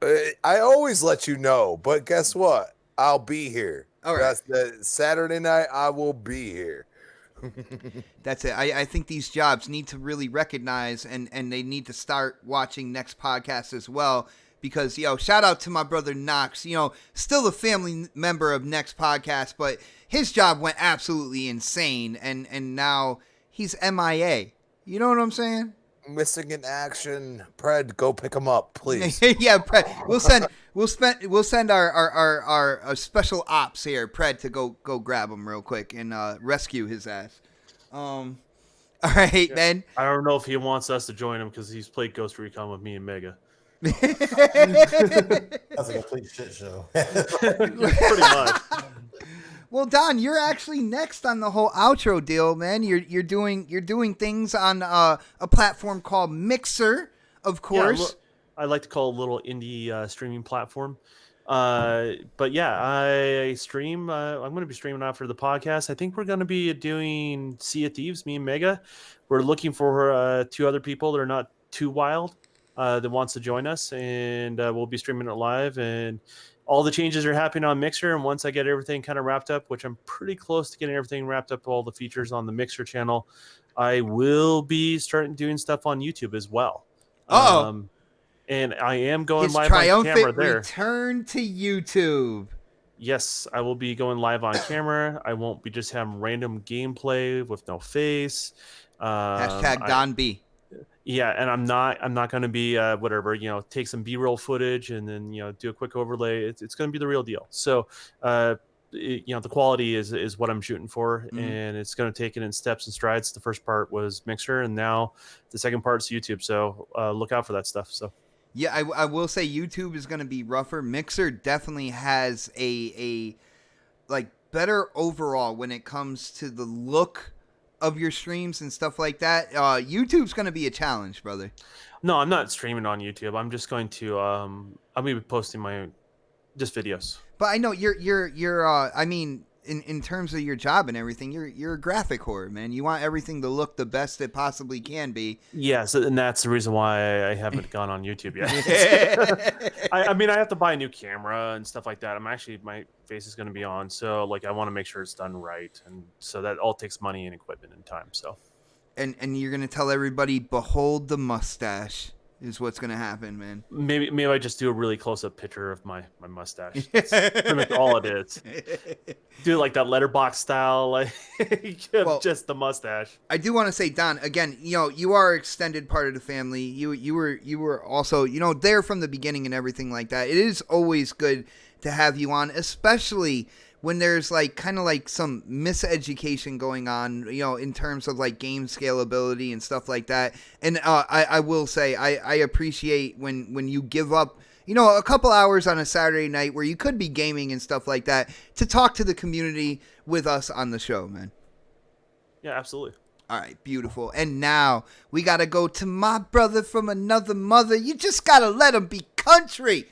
I always let you know, but guess what? I'll be here. All right. That's the Saturday night. I will be here. That's it. I think these jobs need to really recognize and they need to start watching next podcast as well. Because, shout out to my brother Knox, still a family member of Next Podcast, but his job went absolutely insane, and now he's MIA. You know what I'm saying? Missing in action. Pred, go pick him up, please. Yeah, Pred. We'll send our special ops here, Pred, to go grab him real quick and rescue his ass. All right, man. I don't know if he wants us to join him because he's played Ghost Recon with me and Mega. That's a complete shit show. Pretty much. Well, Don, you're actually next on the whole outro deal, man. You're doing things on a platform called Mixer, of course. I like to call it a little indie streaming platform. But yeah, I stream. I'm going to be streaming after the podcast. I think we're going to be doing Sea of Thieves, me and Mega. We're looking for 2 other people that are not too wild that wants to join us, and we'll be streaming it live. And all the changes are happening on Mixer, and once I get everything kind of wrapped up, which I'm pretty close to getting everything wrapped up, all the features on the Mixer channel, I will be starting doing stuff on YouTube as well. And I am going His live on camera triumphant there. Return to YouTube. Yes, I will be going live on camera. I won't be just having random gameplay with no face. Hashtag Don B. Yeah, and I'm not going to be whatever, take some B-roll footage and then, do a quick overlay. It's going to be the real deal. So, the quality is what I'm shooting for, and it's going to take it in steps and strides. The first part was Mixer, and now the second part is YouTube. So look out for that stuff. So. Yeah, I will say YouTube is going to be rougher. Mixer definitely has a better overall when it comes to the look of your streams and stuff like that. YouTube's going to be a challenge, brother. No, I'm not streaming on YouTube. I'm just going to I'm going to be posting my just videos. But I know you're I mean, in terms of your job and everything, you're a graphic whore, man. You want everything to look the best it possibly can be. Yes, and that's the reason why I haven't gone on YouTube yet. I mean, I have to buy a new camera and stuff like that. My face is going to be on, so I want to make sure it's done right, and so that all takes money and equipment and time. So, and you're going to tell everybody, behold the mustache. is what's gonna happen, man. Maybe I just do a really close up picture of my mustache. That's pretty much all it is. Do like that letterbox style, like just the mustache. I do want to say, Don, again, you are an extended part of the family. You were also, there from the beginning and everything like that. It is always good to have you on, especially when there's like kind of like some miseducation going on, in terms of like game scalability and stuff like that. And I will say I appreciate when you give up, a couple hours on a Saturday night where you could be gaming and stuff like that to talk to the community with us on the show, man. Yeah, absolutely. All right, beautiful. And now we got to go to my brother from another mother. You just got to let him be country.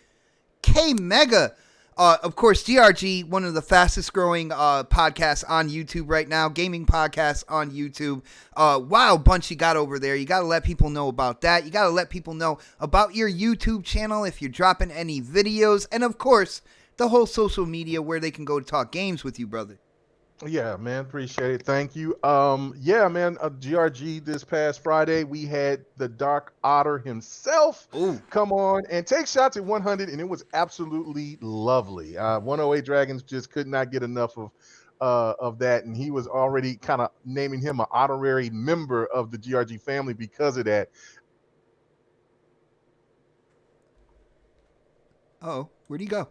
K-Mega. Of course, GRG, one of the fastest growing podcasts on YouTube right now, gaming podcasts on YouTube. Wild bunch you got over there. You got to let people know about that. You got to let people know about your YouTube channel if you're dropping any videos. And, of course, the whole social media where they can go to talk games with you, brother. Yeah, man, appreciate it. Thank you. Yeah, man, GRG this past Friday, we had the Dark Otter himself come on and take shots at 100, and it was absolutely lovely. 108 Dragons just could not get enough of that, and he was already kind of naming him an honorary member of the GRG family because of that. Oh, where'd he go?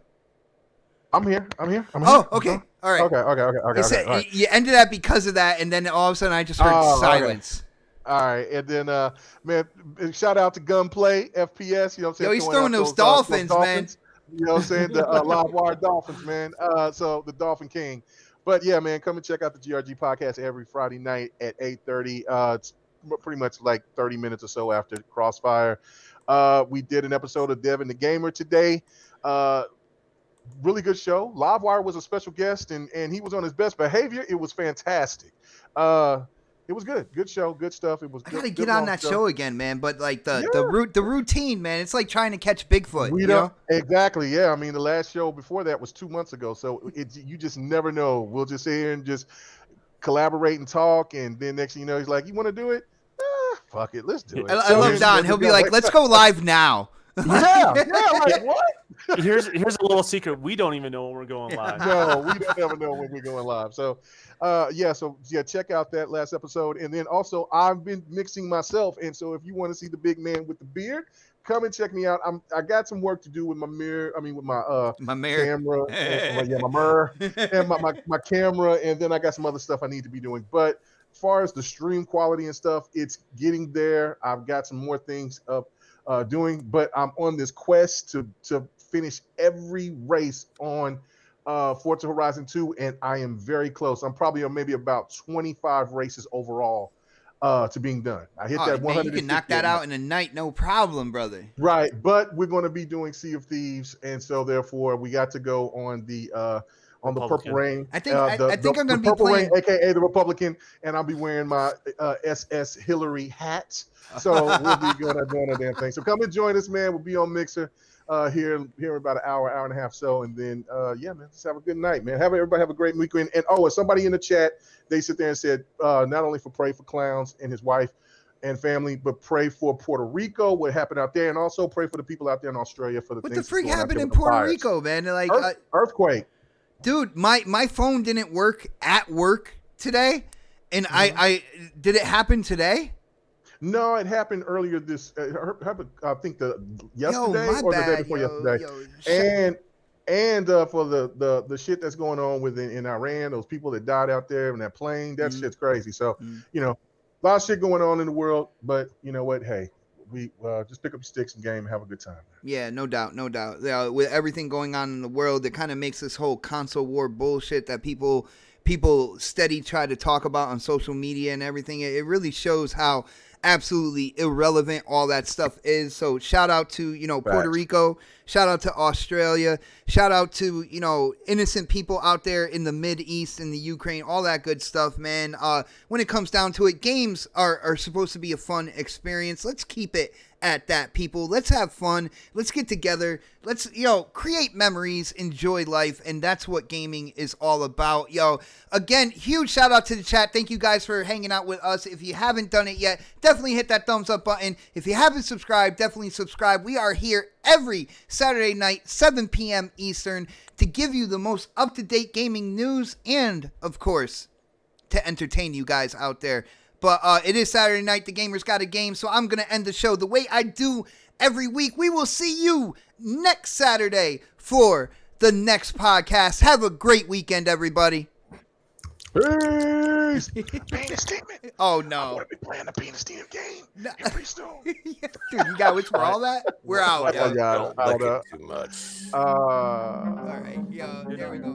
I'm here. Oh, okay. All right. Okay. You ended that because of that, and then all of a sudden I just heard silence. Okay. All right. And then, man, shout out to Gunplay, FPS. You know what I'm saying? Yo, he's throwing those dolphins, man. You know what I'm saying? The live wire Dolphins, man. So the Dolphin King. But, yeah, man, come and check out the GRG podcast every Friday night at 8:30. It's pretty much like 30 minutes or so after Crossfire. We did an episode of Devin the Gamer today. Really good show. Livewire was a special guest, and he was on his best behavior. It was fantastic. It was good. Good show. Good stuff. It was. I gotta get on that show again, man. But like the routine, man. It's like trying to catch Bigfoot. We don't exactly. Yeah. I mean, the last show before that was 2 months ago, so you just never know. We'll just sit here and just collaborate and talk, and then next thing you know, he's like, "You want to do it? Fuck it, let's do it." I love Don. He'll be like, "Let's go live now." Yeah. Like what? Here's a little secret. We don't even know when we're going live. No, we don't ever know when we're going live. So, check out that last episode. And then also, I've been mixing myself. And so, if you want to see the big man with the beard, come and check me out. I got some work to do with my mirror. I mean, with my camera. My mirror and my camera. And then I got some other stuff I need to be doing. But as far as the stream quality and stuff, it's getting there. I've got some more things up doing, but I'm on this quest to finish every race on Forza Horizon 2, and I am very close. I'm probably on maybe about 25 races overall to being done. I hit that 100. You can knock that out in a night, no problem, brother. Right, but we're going to be doing Sea of Thieves, and so therefore we got to go on the Purple Rain. I think I'm going to be playing, Rain, aka the Republican, and I'll be wearing my SS Hillary hat. So we'll be doing that damn thing. So come and join us, man. We'll be on Mixer here in about an hour and a half. So, and then, man, just have a good night, man. Everybody have a great weekend. And somebody in the chat, they sit there and said, not only for Pray for Clowns and his wife and family, but pray for Puerto Rico, what happened out there, and also pray for the people out there in Australia for the things. What the freak happened in Puerto Rico, man? Like earthquake. Dude, my phone didn't work at work today, and I did it happen today? No, it happened earlier I think yesterday or the day before yesterday. And for the shit that's going on in Iran, those people that died out there in that plane, that shit's crazy. So, a lot of shit going on in the world, but you know what? Hey, we just pick up your sticks and game and have a good time. Yeah, no doubt. With everything going on in the world, it kind of makes this whole console war bullshit that people steady try to talk about on social media and everything. It really shows how absolutely irrelevant all that stuff is. So shout out to Puerto Rico, shout out to Australia, shout out to innocent people out there in the Mid East, in the Ukraine, all that good stuff, man. When it comes down to it, games are supposed to be a fun experience. Let's keep it at that, people. Let's have fun. Let's get together. Let's create memories, enjoy life, and that's what gaming is all about. Again, huge shout out to the chat. Thank you guys for hanging out with us. If you haven't done it yet, definitely hit that thumbs up button. If you haven't subscribed, definitely subscribe. We are here every Saturday night, 7 p.m. Eastern, to give you the most up-to-date gaming news and, of course, to entertain you guys out there. But it is Saturday night. The gamers got a game, so I'm going to end the show the way I do every week. We will see you next Saturday for the next podcast. Have a great weekend, everybody. Peace. Penis statement. Oh, no. I'm going to be playing the penis team game. No. Pretty soon. Dude, you got what's for all that? We're out. I got Don't like it too much. All right. Yo, there we go.